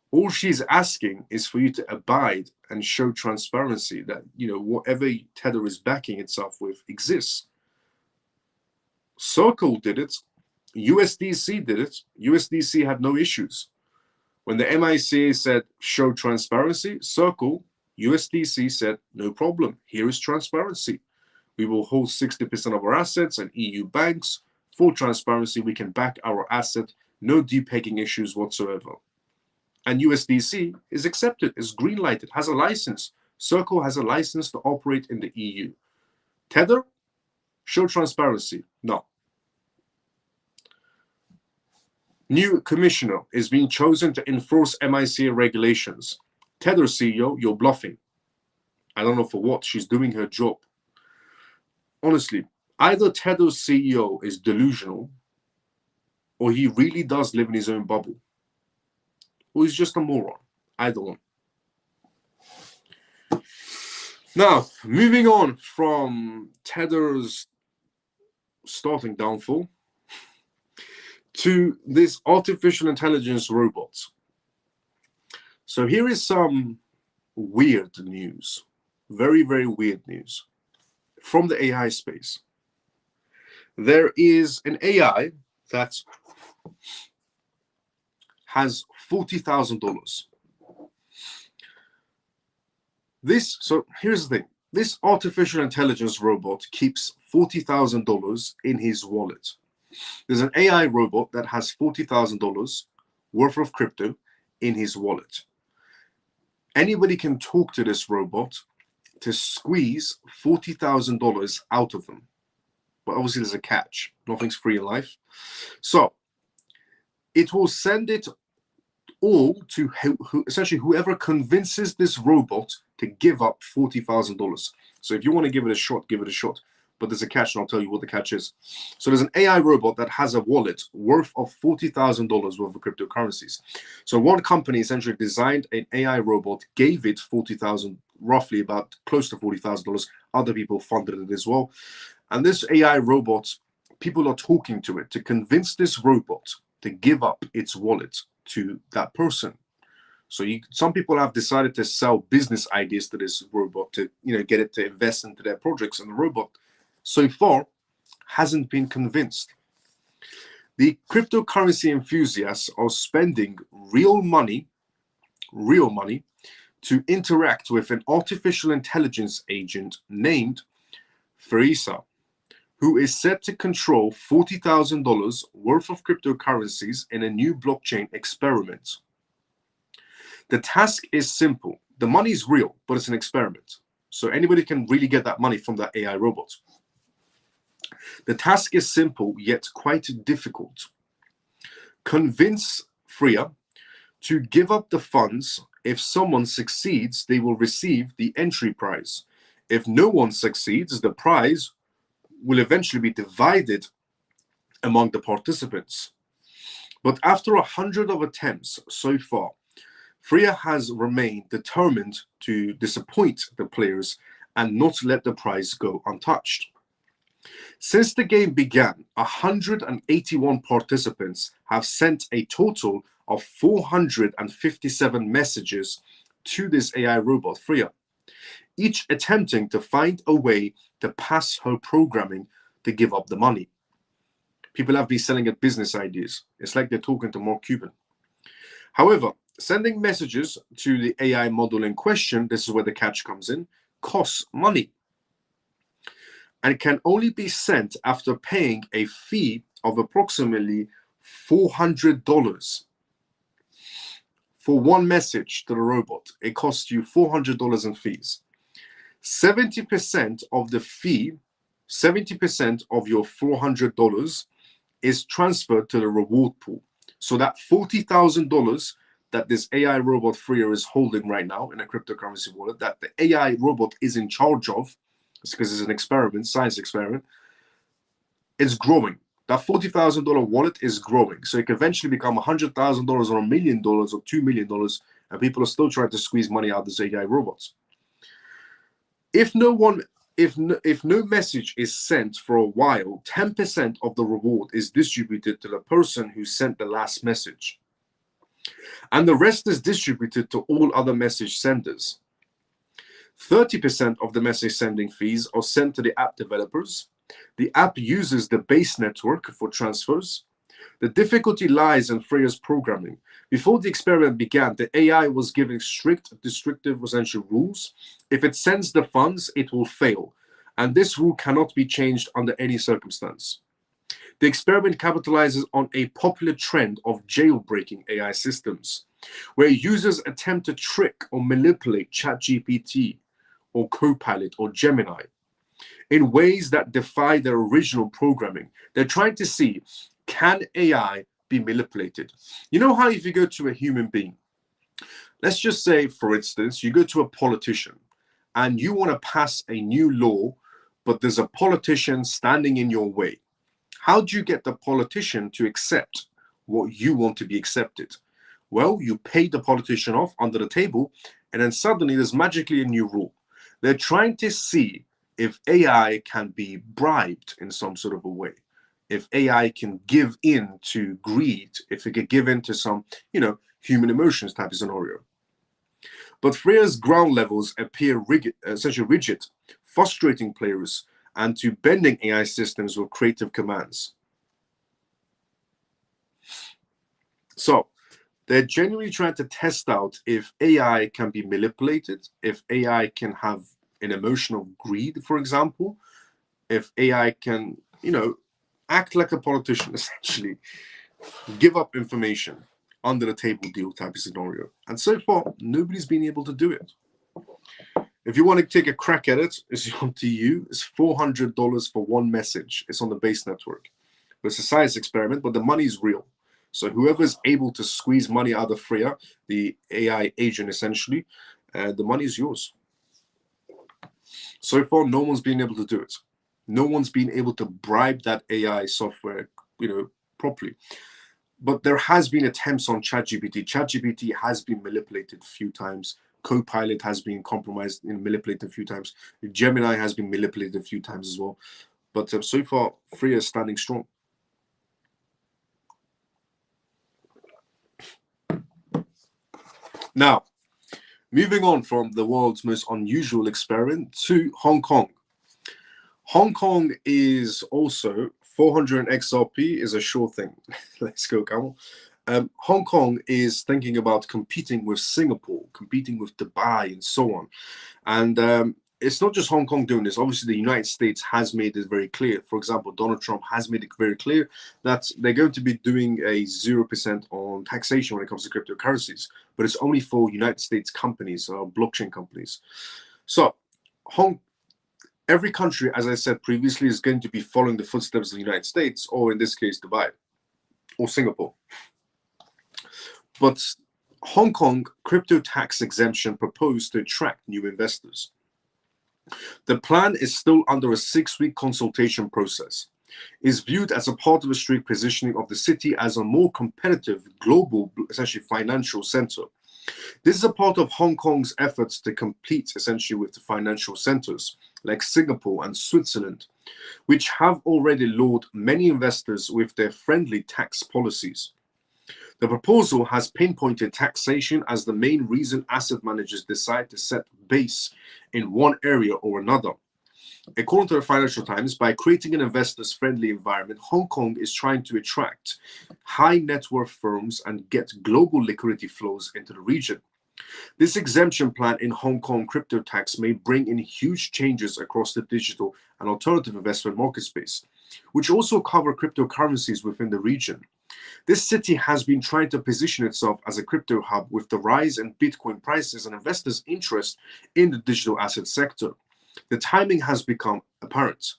All she's asking is for you to abide and show transparency that, whatever Tether is backing itself with exists. Circle did it. USDC did it. USDC had no issues. When the MiCA said show transparency, Circle, USDC said no problem. Here is transparency. We will hold 60% of our assets and EU banks. For transparency, we can back our asset. No depegging issues whatsoever. And USDC is accepted, is green-lighted, has a license. Circle has a license to operate in the EU. Tether, show transparency. No. New commissioner is being chosen to enforce MiCA regulations. Tether CEO, you're bluffing. I don't know for what. She's doing her job. Honestly, either Tether's CEO is delusional or he really does live in his own bubble. Or he's just a moron. Either one. Now, moving on from Tether's starting downfall to this artificial intelligence robots. So here is some weird news. Very, very weird news from the AI space. There is an AI that has $40,000. So here's the thing. This artificial intelligence robot keeps $40,000 in his wallet. There's an AI robot that has $40,000 worth of crypto in his wallet. Anybody can talk to this robot to squeeze $40,000 out of them. But obviously there's a catch. Nothing's free in life. So it will send it all to essentially whoever convinces this robot to give up $40,000. So if you want to give it a shot, give it a shot. But there's a catch, and I'll tell you what the catch is. So there's an AI robot that has a wallet worth of $40,000 worth of cryptocurrencies. So one company essentially designed an AI robot, gave it $40,000, roughly about close to $40,000. Other people funded it as well. And this AI robot, people are talking to it to convince this robot to give up its wallet to that person. So some people have decided to sell business ideas to this robot to get it to invest into their projects, and the robot so far hasn't been convinced. The cryptocurrency enthusiasts are spending real money to interact with an artificial intelligence agent named Farisa, who is set to control $40,000 worth of cryptocurrencies in a new blockchain experiment. The task is simple. The money is real, but it's an experiment. So anybody can really get that money from that AI robot. The task is simple yet quite difficult. Convince Freya to give up the funds. If someone succeeds, they will receive the entry prize. If no one succeeds, the prize will eventually be divided among the participants. But after 100 of attempts so far, Freya has remained determined to disappoint the players and not let the prize go untouched. Since the game began, 181 participants have sent a total of 457 messages to this AI robot, Freya, each attempting to find a way to pass her programming to give up the money. People have been selling it business ideas. It's like they're talking to Mark Cuban. However, sending messages to the AI model in question, this is where the catch comes in, costs money. And can only be sent after paying a fee of approximately $400 for one message to the robot. It costs you $400 in fees. 70% of the fee, 70% of your $400 is transferred to the reward pool. So that $40,000 that this AI robot Freya is holding right now in a cryptocurrency wallet, that the AI robot is in charge of, it's because it's an experiment, science experiment, it's growing. That $40,000 wallet is growing. So it can eventually become $100,000 or $1 million or $2 million, and people are still trying to squeeze money out of these AI robots. If no message is sent for a while, 10% of the reward is distributed to the person who sent the last message. And the rest is distributed to all other message senders. 30% of the message sending fees are sent to the app developers. The app uses the base network for transfers. The difficulty lies in Freya's programming. Before the experiment began, the AI was given strict descriptive essential rules. If it sends the funds, it will fail. And this rule cannot be changed under any circumstance. The experiment capitalizes on a popular trend of jailbreaking AI systems, where users attempt to trick or manipulate ChatGPT or Copilot or Gemini in ways that defy their original programming. They're trying to see, can AI be manipulated? You know how if you go to a human being, let's just say, for instance, you go to a politician and you want to pass a new law, but there's a politician standing in your way. How do you get the politician to accept what you want to be accepted? Well, you pay the politician off under the table, and then suddenly there's magically a new rule. They're trying to see if AI can be bribed in some sort of a way, if AI can give in to greed, if it can give in to some, human emotions type of scenario. But Freya's ground levels appear essentially rigid, frustrating players, and to bending AI systems with creative commands. So they're genuinely trying to test out if AI can be manipulated, if AI can have an emotional greed, for example, if AI can, act like a politician, essentially, give up information, under the table deal type of scenario. And so far, nobody's been able to do it. If you want to take a crack at it, it's up to you. It's $400 for one message. It's on the base network. But it's a science experiment, but the money is real. So whoever's able to squeeze money out of Freya, the AI agent essentially, the money is yours. So far, no one's been able to do it. No one's been able to bribe that AI software, properly. But there has been attempts on ChatGPT. ChatGPT has been manipulated a few times. Copilot has been compromised and manipulated a few times. Gemini has been manipulated a few times as well. But so far, Freya is standing strong. Now, moving on from the world's most unusual experiment to Hong Kong. Hong Kong is also 400 XRP is a sure thing. Let's go, Camel. Hong Kong is thinking about competing with Singapore, competing with Dubai, and so on. And it's not just Hong Kong doing this. Obviously, the United States has made it very clear. For example, Donald Trump has made it very clear that they're going to be doing a 0% on taxation when it comes to cryptocurrencies, but it's only for United States companies or blockchain companies. So Every country, as I said previously, is going to be following the footsteps of the United States, or in this case, Dubai or Singapore. But Hong Kong crypto tax exemption proposed to attract new investors. The plan is still under a 6-week consultation process. It is viewed as a part of a strict positioning of the city as a more competitive global, essentially financial center. This is a part of Hong Kong's efforts to compete essentially with the financial centers like Singapore and Switzerland, which have already lured many investors with their friendly tax policies. The proposal has pinpointed taxation as the main reason asset managers decide to set base in one area or another. According to the Financial Times, by creating an investors-friendly environment, Hong Kong is trying to attract high net worth firms and get global liquidity flows into the region. This exemption plan in Hong Kong crypto tax may bring in huge changes across the digital and alternative investment market space, which also cover cryptocurrencies within the region. This city has been trying to position itself as a crypto hub with the rise in Bitcoin prices and investors' interest in the digital asset sector. The timing has become apparent.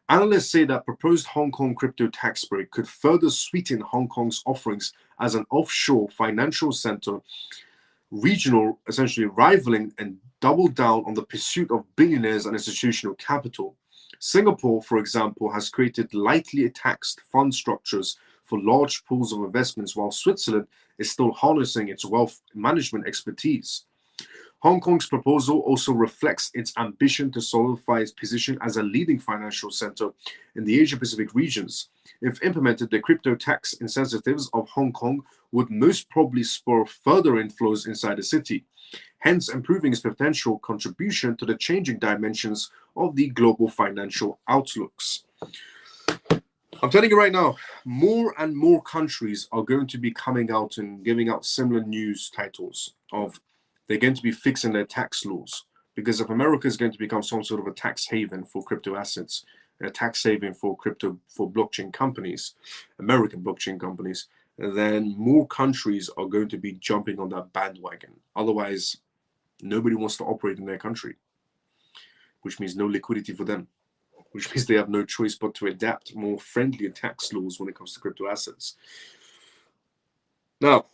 Analysts say that proposed Hong Kong crypto tax break could further sweeten Hong Kong's offerings as an offshore financial center, regional, essentially rivaling and double down on the pursuit of billionaires and institutional capital. Singapore, for example, has created lightly taxed fund structures for large pools of investments, while Switzerland is still harnessing its wealth management expertise. Hong Kong's proposal also reflects its ambition to solidify its position as a leading financial center in the Asia-Pacific regions. If implemented, the crypto tax incentives of Hong Kong would most probably spur further inflows inside the city, hence improving its potential contribution to the changing dimensions of the global financial outlooks. I'm telling you right now, more and more countries are going to be coming out and giving out similar news titles of they're going to be fixing their tax laws, because if America is going to become some sort of a tax haven for crypto assets, a tax haven for blockchain companies, American blockchain companies, then more countries are going to be jumping on that bandwagon. Otherwise, nobody wants to operate in their country, which means no liquidity for them, which means they have no choice but to adapt more friendly tax laws when it comes to crypto assets. Now,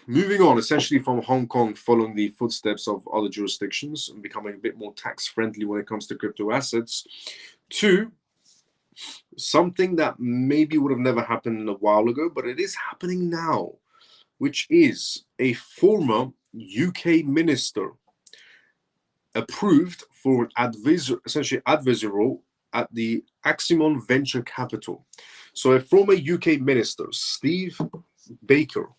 moving on, essentially from Hong Kong following the footsteps of other jurisdictions and becoming a bit more tax-friendly when it comes to crypto assets, to something that maybe would have never happened a while ago, but it is happening now, which is a former UK minister approved for an advisory role at the Aximon Venture Capital. So a former UK minister, Steve Baker,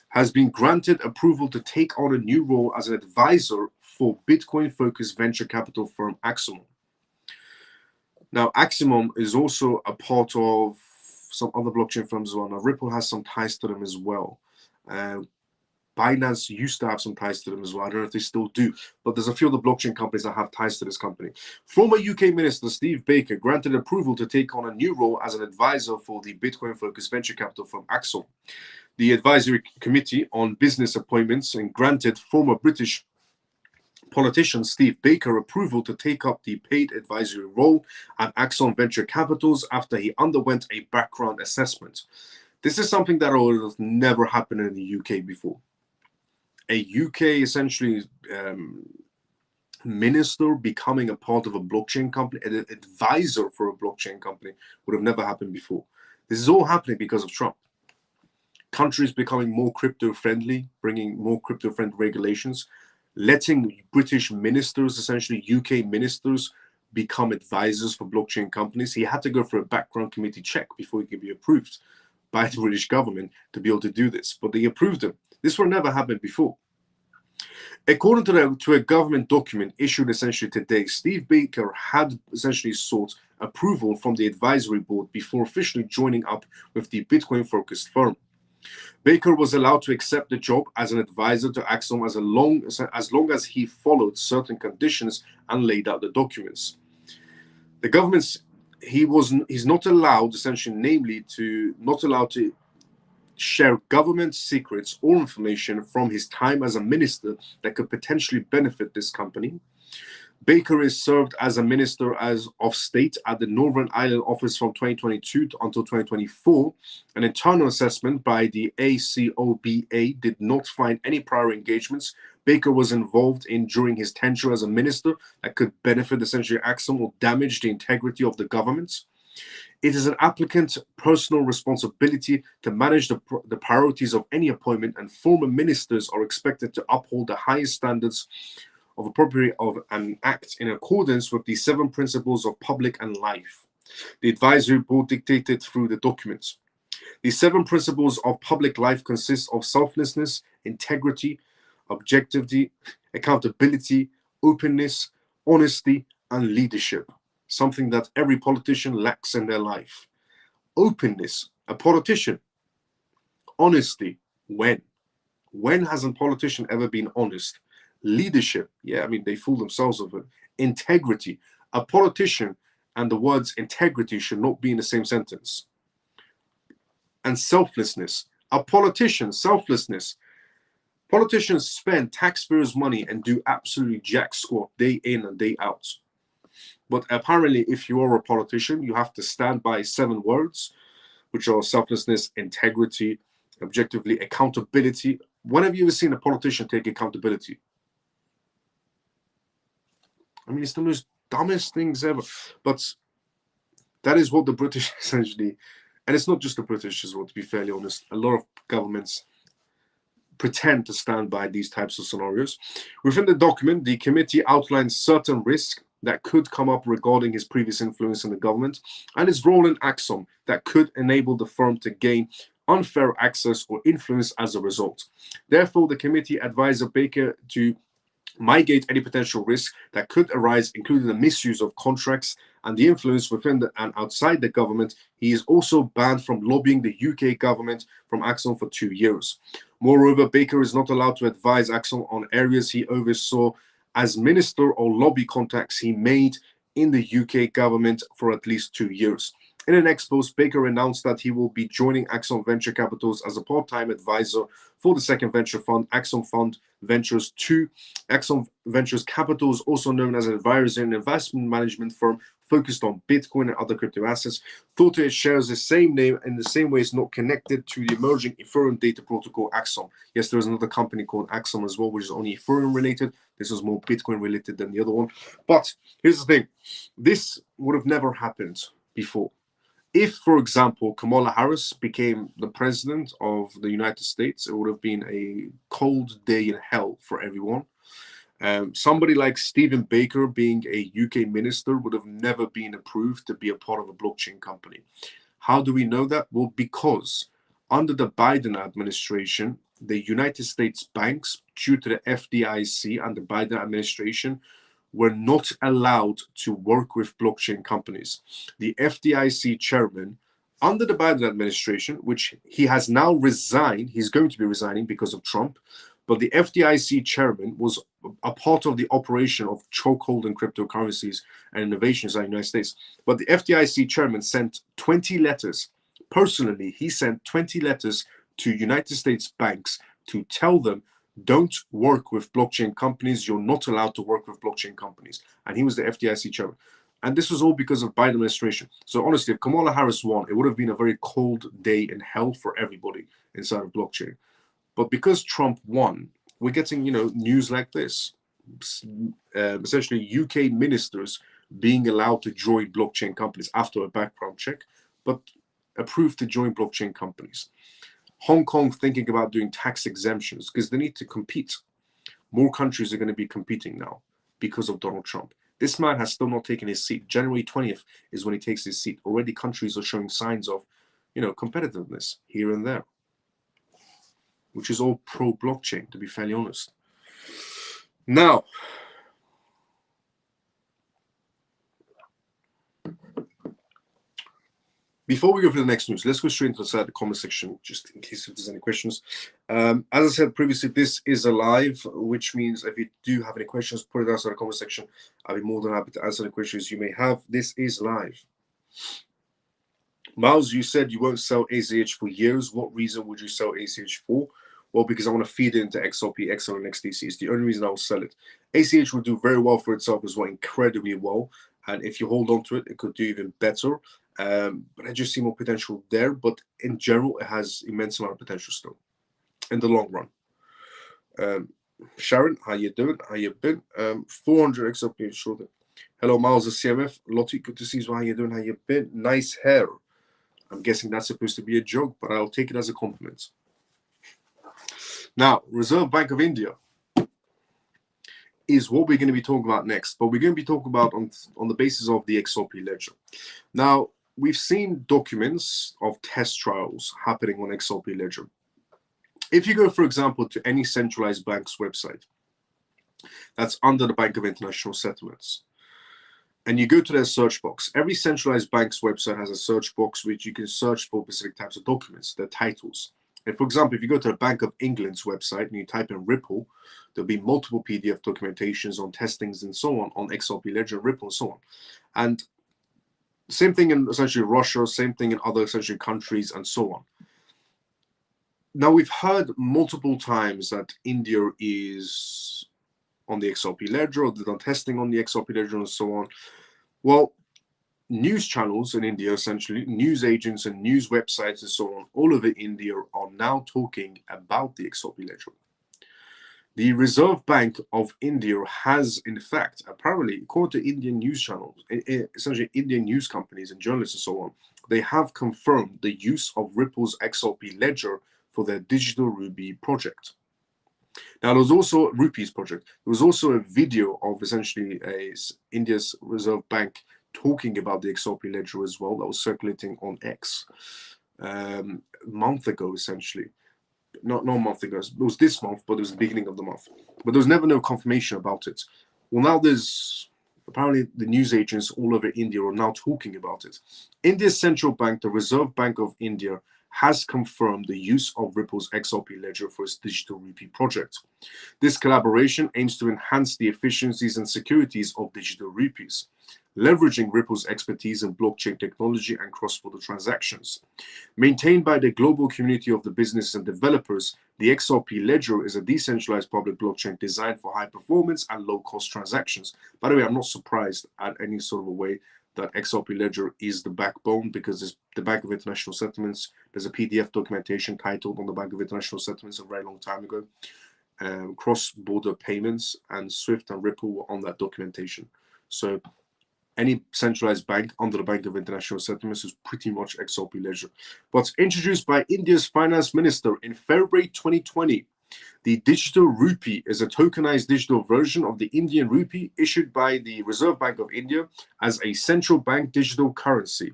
has been granted approval to take on a new role as an advisor for Bitcoin-focused venture capital firm Aximon. Now, Aximon is also a part of some other blockchain firms as well. Now, Ripple has some ties to them as well. Binance used to have some ties to them as well. I don't know if they still do, but there's a few other blockchain companies that have ties to this company. Former UK Minister Steve Baker granted approval to take on a new role as an advisor for the Bitcoin-focused venture capital firm Aximon. The Advisory Committee on Business Appointments and granted former British politician Steve Baker approval to take up the paid advisory role at Axon Venture Capitals after he underwent a background assessment. This is something that has never happened in the UK before. A UK essentially minister becoming a part of a blockchain company, an advisor for a blockchain company, would have never happened before. This is all happening because of Trump. Countries becoming more crypto-friendly, bringing more crypto-friendly regulations, letting British ministers, essentially UK ministers, become advisors for blockchain companies. He had to go for a background committee check before he could be approved by the British government to be able to do this, but they approved him. This would never happened before. According to a government document issued essentially today, Steve Baker had essentially sought approval from the advisory board before officially joining up with the Bitcoin-focused firm. Baker was allowed to accept the job as an advisor to Axon as long as he followed certain conditions and laid out the documents. The government's he's not allowed, essentially, namely not allowed to share government secrets or information from his time as a minister that could potentially benefit this company. Baker is served as a Minister of State at the Northern Ireland office from 2022 until 2024. An internal assessment by the ACOBA did not find any prior engagements Baker was involved in during his tenure as a minister that could benefit essentially Axon or damage the integrity of the government. It is an applicant's personal responsibility to manage the priorities of any appointment, and former ministers are expected to uphold the highest standards of appropriate of an act in accordance with the 7 principles of public and life. The advisory board dictated through the documents. The 7 principles of public life consist of selflessness, integrity, objectivity, accountability, openness, honesty, and leadership, something that every politician lacks in their life. Openness, a politician. Honesty, when? When has a politician ever been honest? Leadership, yeah, I mean, they fool themselves with it. Integrity, a politician and the words integrity should not be in the same sentence. And selflessness, a politician, selflessness. Politicians spend taxpayers' money and do absolutely jack squat day in and day out. But apparently, if you are a politician, you have to stand by 7 words, which are selflessness, integrity, objectively, accountability. When have you ever seen a politician take accountability? I mean, it's the most dumbest things ever. But that is what the British essentially, and it's not just the British as well, to be fairly honest. A lot of governments pretend to stand by these types of scenarios. Within the document, the committee outlines certain risks that could come up regarding his previous influence in the government and his role in Axon that could enable the firm to gain unfair access or influence as a result. Therefore, the committee advised Baker to mitigate any potential risks that could arise, including the misuse of contracts and the influence within and outside the government. He is also banned from lobbying the UK government from Axon for 2 years. Moreover, Baker is not allowed to advise Axon on areas he oversaw as minister or lobby contacts he made in the UK government for at least 2 years. In an expose, Baker announced that he will be joining Axon Venture Capitals as a part-time advisor for the second venture fund, Axon Fund Ventures 2. Axon Ventures Capitals, also known as an advisory and investment management firm focused on Bitcoin and other crypto assets, thought it shares the same name in the same way it's not connected to the emerging Ethereum data protocol Axon. Yes, there is another company called Axon as well, which is only Ethereum related. This is more Bitcoin related than the other one. But here's the thing. This would have never happened before. If, for example, Kamala Harris became the president of the United States, it would have been a cold day in hell for everyone. Somebody like Stephen Baker being a UK minister would have never been approved to be a part of a blockchain company. How do we know that? Well, because under the Biden administration, the United States banks, due to the FDIC and the Biden administration, were not allowed to work with blockchain companies. The FDIC chairman, under the Biden administration, which he has now resigned, he's going to be resigning because of Trump, but the FDIC chairman was a part of the operation of chokeholding cryptocurrencies and innovations in the United States. But the FDIC chairman sent 20 letters. Personally, he sent 20 letters to United States banks to tell them, don't work with blockchain companies. You're not allowed to work with blockchain companies. And he was the FDIC chairman. And this was all because of Biden administration. So honestly, if Kamala Harris won, it would have been a very cold day in hell for everybody inside of blockchain. But because Trump won, we're getting, news like this. Essentially, UK ministers being allowed to join blockchain companies after a background check, but approved to join blockchain companies. Hong Kong thinking about doing tax exemptions because they need to compete. More countries are going to be competing now because of Donald Trump. This man has still not taken his seat. January 20th is when he takes his seat. Already countries are showing signs of, competitiveness here and there, which is all pro-blockchain, to be fairly honest. Now, before we go to the next news, let's go straight into the comment section, just in case if there's any questions. As I said previously, this is a live, which means if you do have any questions, put it outside the comment section. I'll be more than happy to answer the questions you may have. This is live. Miles, you said you won't sell ACH for years. What reason would you sell ACH for? Well, because I want to feed it into XRP, XR, and XDC. It's the only reason I will sell it. ACH will do very well for itself as well, incredibly well. And if you hold on to it, it could do even better. But I just see more potential there. But in general, it has immense amount of potential still in the long run. Sharon, how you doing? How you been? 400 XRP shorter. Hello, Miles of CMF. Lottie, good to see you. How you doing? How you been? Nice hair. I'm guessing that's supposed to be a joke, but I'll take it as a compliment. Now, Reserve Bank of India is what we're going to be talking about next, but we're going to be talking about on the basis of the XRP ledger. Now, we've seen documents of test trials happening on XRP ledger. If you go, for example, to any centralized bank's website that's under the Bank of International Settlements, and you go to their search box, every centralized bank's website has a search box which you can search for specific types of documents, their titles. And for example, if you go to the Bank of England's website and you type in Ripple, there'll be multiple PDF documentations on testings and so on XRP Ledger, Ripple, and so on. And same thing in essentially Russia, same thing in other essentially countries, and so on. Now, we've heard multiple times that India is on the XRP Ledger, or they've done testing on the XRP Ledger, and so on. Well, news channels in India, essentially, news agents and news websites and so on, all over India are now talking about the XRP Ledger. The Reserve Bank of India has, in fact, apparently, according to Indian news channels, essentially Indian news companies and journalists and so on, they have confirmed the use of Ripple's XRP Ledger for their digital Ruby project. Now, there was also Rupees project. There was also a video of essentially India's Reserve Bank talking about the XRP Ledger as well that was circulating on X a month ago, essentially. Not a month ago. It was this month, but it was the beginning of the month. But there was never no confirmation about it. Well, now there's apparently the news agents all over India are now talking about it. India's central bank, the Reserve Bank of India, has confirmed the use of Ripple's XRP Ledger for its digital rupee project. This collaboration aims to enhance the efficiencies and securities of digital rupees, leveraging Ripple's expertise in blockchain technology and cross-border transactions. Maintained by the global community of the business and developers, the XRP Ledger is a decentralized public blockchain designed for high performance and low-cost transactions. By the way, I'm not surprised at any sort of a way that XRP Ledger is the backbone, because there's the Bank of International Settlements. There's a PDF documentation titled on the Bank of International Settlements a very long time ago. Cross-border payments and SWIFT and Ripple were on that documentation. So any centralized bank under the Bank of International Settlements is pretty much XRP Ledger. But introduced by India's finance minister in February 2020, the digital rupee is a tokenized digital version of the Indian rupee issued by the Reserve Bank of India as a central bank digital currency.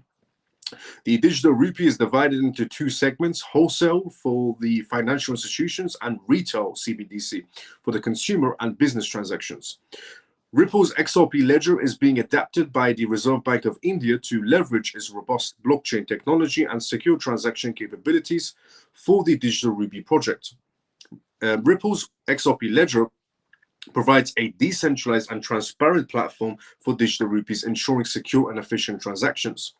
The digital rupee is divided into two segments: wholesale for the financial institutions and retail CBDC for the consumer and business transactions. Ripple's XRP Ledger is being adapted by the Reserve Bank of India to leverage its robust blockchain technology and secure transaction capabilities for the digital rupee project. Ripple's XRP Ledger provides a decentralized and transparent platform for digital rupees, ensuring secure and efficient transactions.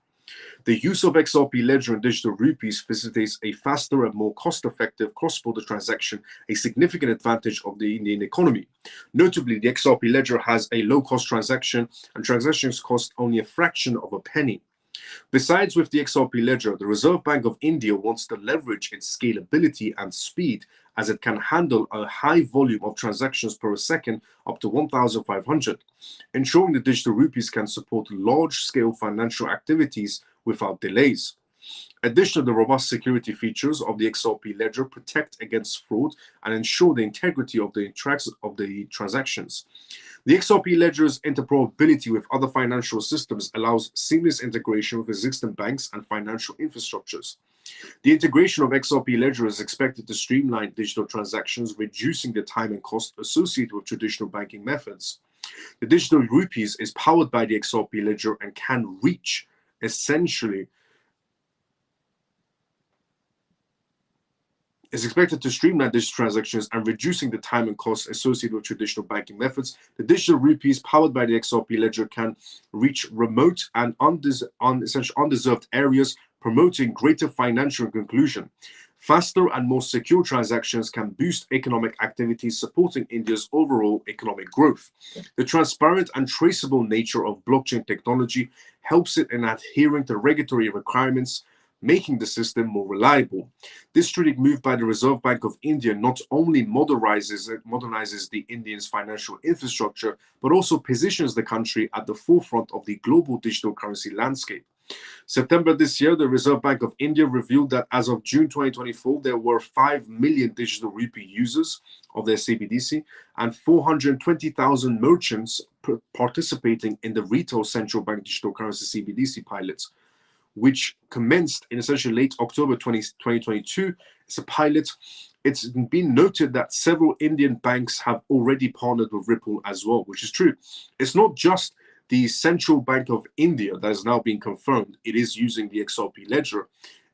The use of XRP Ledger and digital rupees facilitates a faster and more cost-effective cross-border transaction, a significant advantage of the Indian economy. Notably, the XRP Ledger has a low-cost transaction, and transactions cost only a fraction of a penny. Besides, with the XRP Ledger, the Reserve Bank of India wants to leverage its scalability and speed, as it can handle a high volume of transactions per second, up to 1,500, ensuring the digital rupees can support large-scale financial activities without delays. Additionally, the robust security features of the XRP Ledger protect against fraud and ensure the integrity of the transactions. The XRP Ledger's interoperability with other financial systems allows seamless integration with existing banks and financial infrastructures. The integration of XRP Ledger is expected to streamline digital transactions, reducing the time and cost associated with traditional banking methods. The digital rupees is powered by the XRP Ledger and can reach essentially is expected to streamline digital transactions and reducing the time and costs associated with traditional banking methods. The digital rupees powered by the XRP Ledger can reach remote and essentially undeserved areas, promoting greater financial inclusion. Faster and more secure transactions can boost economic activity, supporting India's overall economic growth. The transparent and traceable nature of blockchain technology helps it in adhering to regulatory requirements, making the system more reliable. This strategic move by the Reserve Bank of India not only modernizes the Indian's financial infrastructure, but also positions the country at the forefront of the global digital currency landscape. September this year, the Reserve Bank of India revealed that as of June 2024, there were 5 million digital rupee users of their CBDC and 420,000 merchants participating in the retail central bank digital currency CBDC pilots, which commenced in essentially late October 2022. It's a pilot. It's been noted that several Indian banks have already partnered with Ripple as well, which is true. It's not just the Central Bank of India that is now being confirmed. It is using the XRP ledger.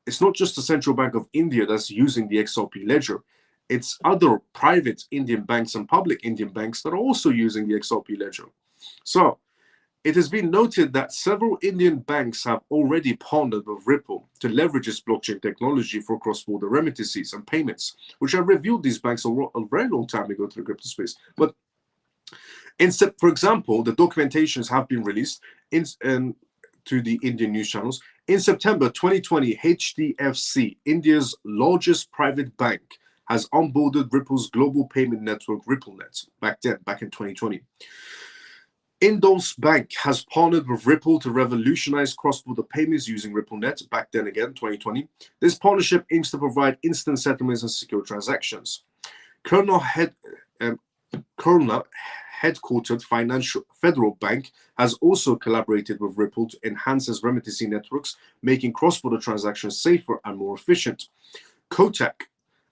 It's not just the Central Bank of India that's using the XRP ledger. It's other private Indian banks and public Indian banks that are also using the XRP ledger. So it has been noted that several Indian banks have already partnered with Ripple to leverage its blockchain technology for cross-border remittances and payments, which I reviewed these banks a very long time ago to the crypto space. But for example, the documentations have been released to the Indian news channels. In September 2020, HDFC, India's largest private bank, has onboarded Ripple's global payment network, RippleNet, back in 2020. Indus Bank has partnered with Ripple to revolutionize cross-border payments using RippleNet, back then again, 2020. This partnership aims to provide instant settlements and secure transactions. Kerala headquartered Federal Bank has also collaborated with Ripple to enhance its remittance networks, making cross-border transactions safer and more efficient. Kotak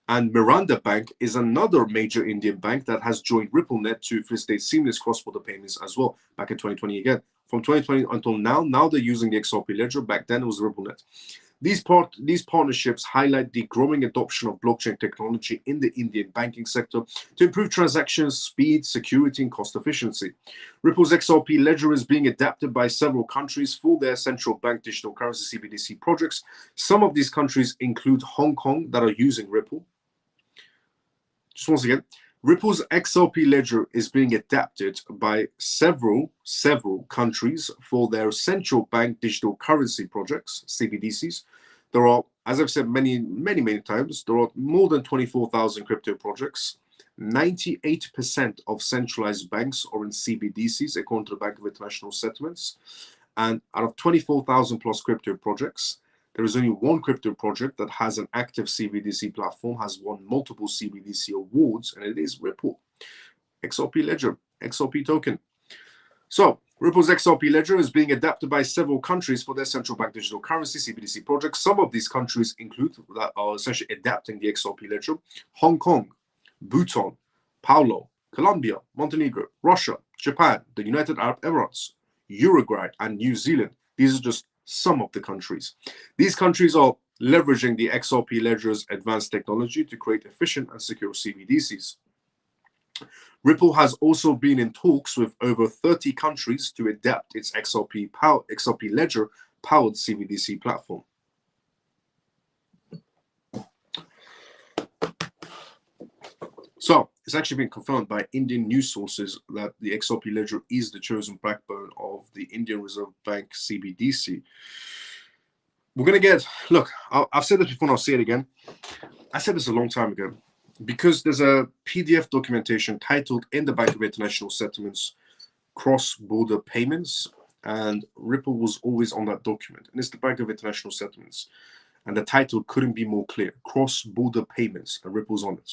and Miranda Bank is another major Indian bank that has joined RippleNet to facilitate seamless cross-border payments as well, back in 2020 again. From 2020 until now they're using the XRP ledger. Back then it was RippleNet. These partnerships highlight the growing adoption of blockchain technology in the Indian banking sector to improve transactions, speed, security, and cost efficiency. Ripple's XRP ledger is being adapted by several countries for their central bank digital currency CBDC projects. Some of these countries include Hong Kong that are using Ripple. Just once again, Ripple's XRP ledger is being adapted by several countries for their central bank digital currency projects, CBDCs. There are, as I've said many times, there are more than 24,000 crypto projects. 98% of centralized banks are in CBDCs, according to the Bank of International Settlements. And out of 24,000 plus crypto projects, there is only one crypto project that has an active CBDC platform, has won multiple CBDC awards, and it is Ripple. XRP ledger, XRP token. So Ripple's XRP ledger is being adapted by several countries for their central bank digital currency CBDC projects. Some of these countries include that are essentially adapting the XRP ledger: Hong Kong, Bhutan, Palau, Colombia, Montenegro, Russia, Japan, the United Arab Emirates, Uruguay, and New Zealand. These are just some of the countries. These countries are leveraging the XRP ledger's advanced technology to create efficient and secure CBDCs. Ripple has also been in talks with over 30 countries to adapt its XRP ledger powered CBDC platform. So it's actually been confirmed by Indian news sources that the XRP ledger is the chosen backbone of the Indian Reserve Bank CBDC. We're going to get, look, I've said this before and I'll say it again. I said this a long time ago, because there's a PDF documentation titled in the Bank of International Settlements, Cross-Border Payments, and Ripple was always on that document. And it's the Bank of International Settlements. And the title couldn't be more clear, Cross-Border Payments, and Ripple's on it.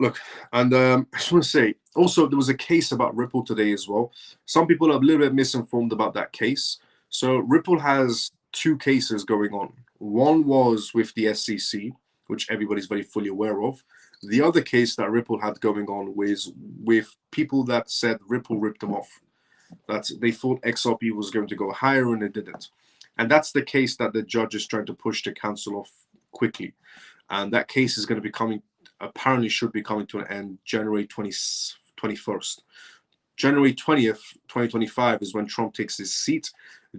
Look, and I just want to say, also, there was a case about Ripple today as well. Some people are a little bit misinformed about that case. So Ripple has two cases going on. One was with the SEC, which everybody's very fully aware of. The other case that Ripple had going on was with people that said Ripple ripped them off, that they thought XRP was going to go higher and it didn't. And that's the case that the judge is trying to push to cancel off quickly. And that case is going to be coming, apparently should be coming to an end January 21st. January 20th, 2025 is when Trump takes his seat.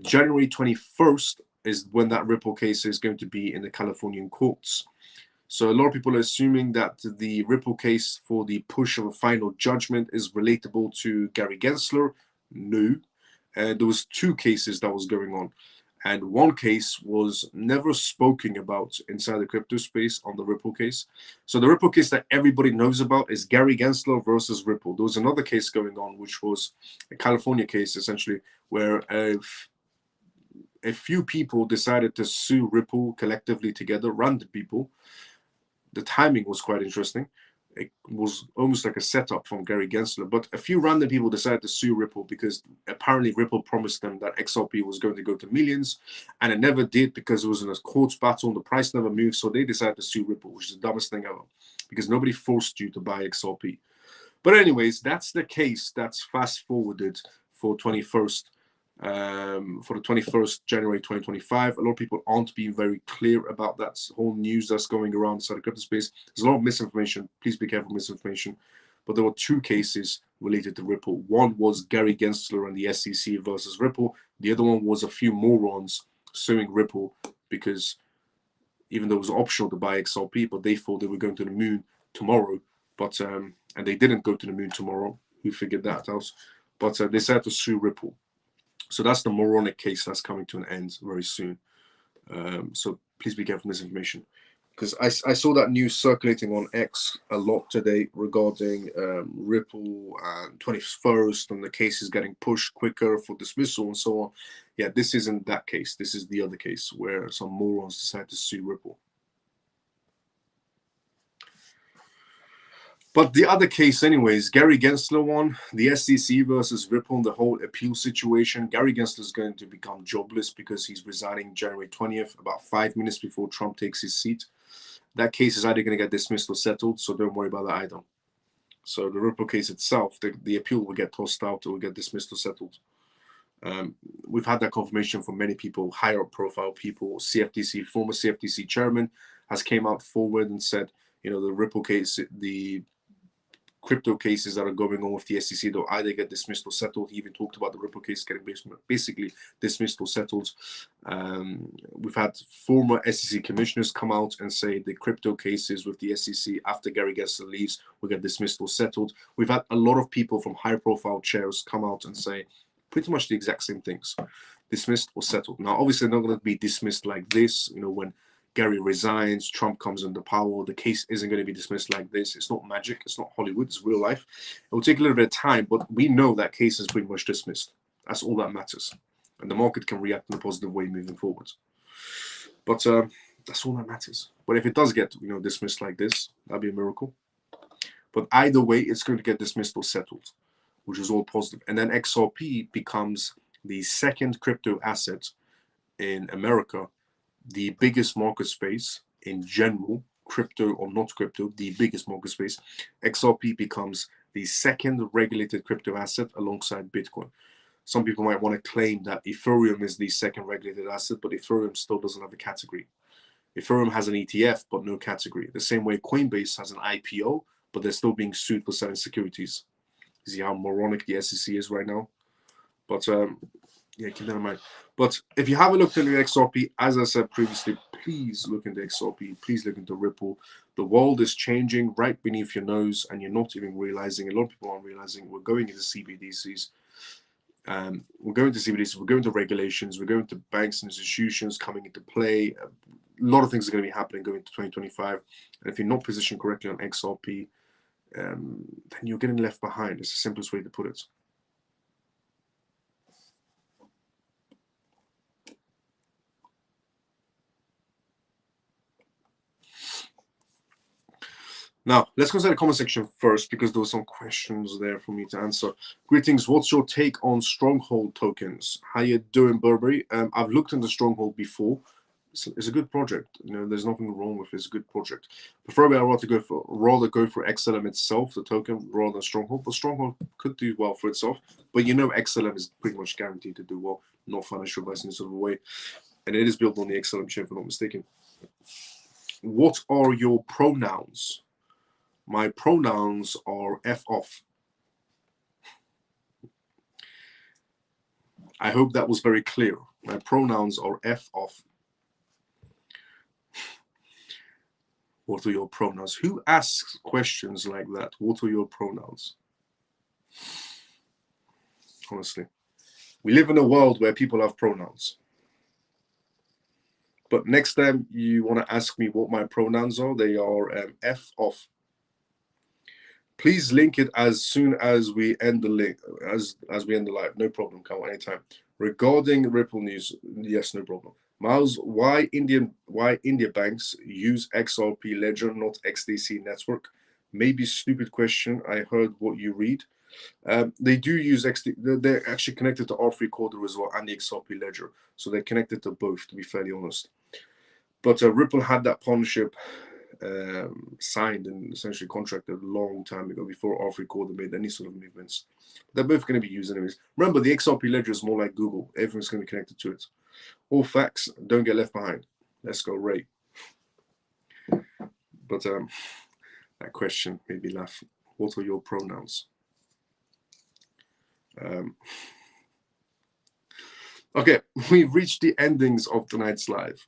January 21st is when that Ripple case is going to be in the Californian courts. So a lot of people are assuming that the Ripple case for the push of a final judgment is relatable to Gary Gensler. No. There was two cases that was going on. And one case was never spoken about inside the crypto space on the Ripple case. So the Ripple case that everybody knows about is Gary Gensler versus Ripple. There was another case going on, which was a California case, essentially, where a few people decided to sue Ripple collectively together, random people. The timing was quite interesting. It was almost like a setup from Gary Gensler, but a few random people decided to sue Ripple because apparently Ripple promised them that XRP was going to go to millions, and it never did because it was in a courts battle and the price never moved. So they decided to sue Ripple, which is the dumbest thing ever, because nobody forced you to buy XRP. But anyways, that's the case that's fast forwarded for 21st. For the 21st January 2025. A lot of people aren't being very clear about that whole news that's going around inside the crypto space. There's a lot of misinformation. Please be careful of misinformation. But there were two cases related to Ripple. One was Gary Gensler and the SEC versus Ripple. The other one was a few morons suing Ripple because even though it was optional to buy XRP, but they thought they were going to the moon tomorrow. But and they didn't go to the moon tomorrow. Who figured that out? But they decided to sue Ripple. So that's the moronic case that's coming to an end very soon. So please be careful of misinformation. Because I saw that news circulating on X a lot today regarding Ripple and 21st and the cases getting pushed quicker for dismissal and so on. Yeah, this isn't that case. This is the other case where some morons decided to sue Ripple. But the other case anyways, Gary Gensler one, the SEC versus Ripple, the whole appeal situation. Gary Gensler is going to become jobless because he's resigning January 20th, about 5 minutes before Trump takes his seat. That case is either going to get dismissed or settled, so don't worry about that either. So the Ripple case itself, the appeal will get tossed out or will get dismissed or settled. We've had that confirmation from many people, higher up profile people. CFTC, former CFTC chairman has came out forward and said, you know, the Ripple case, the crypto cases that are going on with the SEC, they'll either get dismissed or settled. He even talked about the Ripple case getting basically dismissed or settled. We've had former SEC commissioners come out and say the crypto cases with the SEC after Gary Gensler leaves will get dismissed or settled. We've had a lot of people from high-profile chairs come out and say pretty much the exact same things, dismissed or settled. Now, obviously, they're not going to be dismissed like this. You know, when Gary resigns, Trump comes into power, the case isn't going to be dismissed like this. It's not magic. It's not Hollywood. It's real life. It will take a little bit of time, but we know that case is pretty much dismissed. That's all that matters. And the market can react in a positive way moving forward. But that's all that matters. But if it does get, you know, dismissed like this, that'd be a miracle. But either way, it's going to get dismissed or settled, which is all positive. And then XRP becomes the second crypto asset in America, the biggest market space in general, crypto or not crypto, the biggest market space. XRP becomes the second regulated crypto asset alongside Bitcoin. Some people might want to claim that Ethereum is the second regulated asset, but Ethereum still doesn't have a category. Ethereum has an ETF, but no category. The same way Coinbase has an IPO, but they're still being sued for selling securities. You see how moronic the SEC is right now? But yeah, keep that in mind. But if you haven't looked into XRP, as I said previously, please look into XRP. Please look into Ripple. The world is changing right beneath your nose, and you're not even realizing. A lot of people aren't realizing we're going into CBDCs. We're going to CBDCs. We're going to regulations. We're going to banks and institutions coming into play. A lot of things are going to be happening going into 2025. And if you're not positioned correctly on XRP, then you're getting left behind. It's the simplest way to put it. Now, let's consider the comment section first because there were some questions there for me to answer. Greetings. What's your take on Stronghold tokens? How you doing, Burberry? I've looked into Stronghold before. It's a good project. You know, there's nothing wrong with it. It's a good project. Preferably, I'd rather go for XLM itself, the token, rather than Stronghold. But Stronghold could do well for itself. But you know, XLM is pretty much guaranteed to do well. Not financial advice in sort of a way. And it is built on the XLM chain, if I'm not mistaken. What are your pronouns? My pronouns are F off. I hope that was very clear. My pronouns are F off. What are your pronouns? Who asks questions like that? What are your pronouns? Honestly, we live in a world where people have pronouns. But next time you want to ask me what my pronouns are, they are F off. Please link it as soon as we end the link, as we end the live. No problem, Carl, anytime. Regarding Ripple news, yes, no problem. Miles, why India banks use XRP Ledger, not XDC network? Maybe stupid question. I heard what you read. They do use XD. They're actually connected to R3 Recorder as well and the XRP Ledger, so they're connected to both, to be fairly honest. But Ripple had that partnership signed and essentially contracted a long time ago, before R3 Recorder made any sort of movements. They're both going to be used anyways. Remember, the XRP Ledger is more like Google. Everything's going to be connected to it. All facts, don't get left behind. Let's go, Ray. But that question made me laugh. What are your pronouns? Okay, we've reached the endings of tonight's live.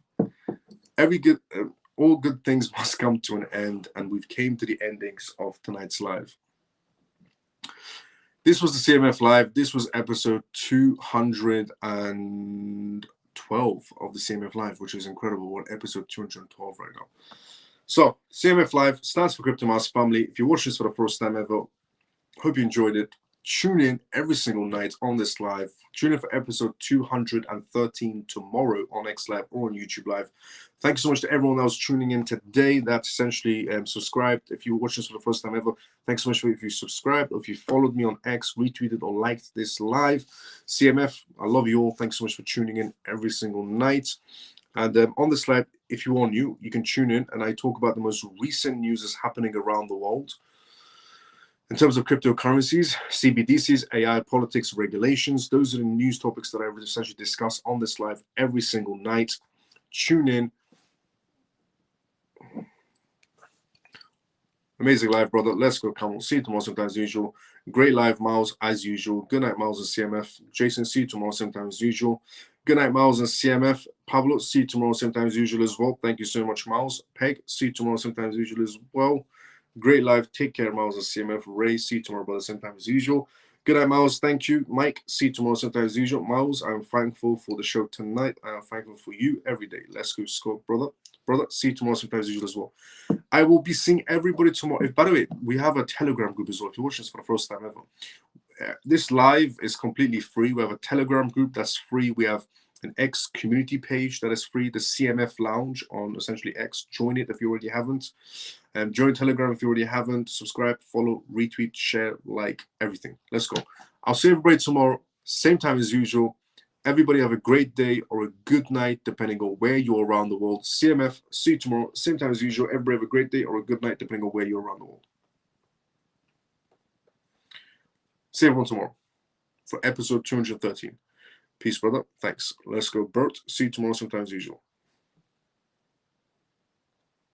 All good things must come to an end, and we've came to the endings of tonight's live. This was the CMF live. This was episode 212 of the CMF live, which is incredible. We're on episode 212 right now. So CMF live stands for Crypto Mouse Family. If you watch this for the first time ever, hope you enjoyed it. Tune in every single night on this live. Tune in for episode 213 tomorrow on X Live or on YouTube Live. Thank you so much to everyone that was tuning in today. That's essentially subscribed. If you watch this for the first time ever, thanks so much if you subscribed, or if you followed me on X, retweeted, or liked this live. CMF, I love you all. Thanks so much for tuning in every single night. And on this live, if you are new, you can tune in, and I talk about the most recent news that's happening around the world. In terms of cryptocurrencies, CBDCs, AI, politics, regulations, those are the news topics that I would essentially discuss on this live every single night. Tune in. Amazing live, brother. Let's go, Camel. See you tomorrow, sometimes as usual. Great live, Miles, as usual. Good night, Miles and CMF. Jason, see you tomorrow, sometimes as usual. Good night, Miles and CMF. Pablo, see you tomorrow, sometimes as usual as well. Thank you so much, Miles. Peg, see you tomorrow, sometimes as usual as well. Great live. Take care, Miles and CMF. Ray, see you tomorrow, brother, same time as usual. Good night, Miles. Thank you. Mike, see you tomorrow, same time as usual. Miles, I'm thankful for the show tonight. I am thankful for you every day. Let's go, Scott, brother. Brother, see you tomorrow, same time as usual as well. I will be seeing everybody tomorrow. By the way, we have a Telegram group as well. If you're watching this for the first time ever, this live is completely free. We have a Telegram group that's free. We have an X community page that is free, the CMF Lounge on essentially X. Join it if you already haven't. Join Telegram if you already haven't. Subscribe, follow, retweet, share, like, everything. Let's go. I'll see everybody tomorrow, same time as usual. Everybody have a great day or a good night, depending on where you're around the world. CMF, see you tomorrow, same time as usual. Everybody have a great day or a good night, depending on where you're around the world. See everyone tomorrow for episode 213. Peace, brother. Thanks. Let's go, Bert. See you tomorrow, same time as usual.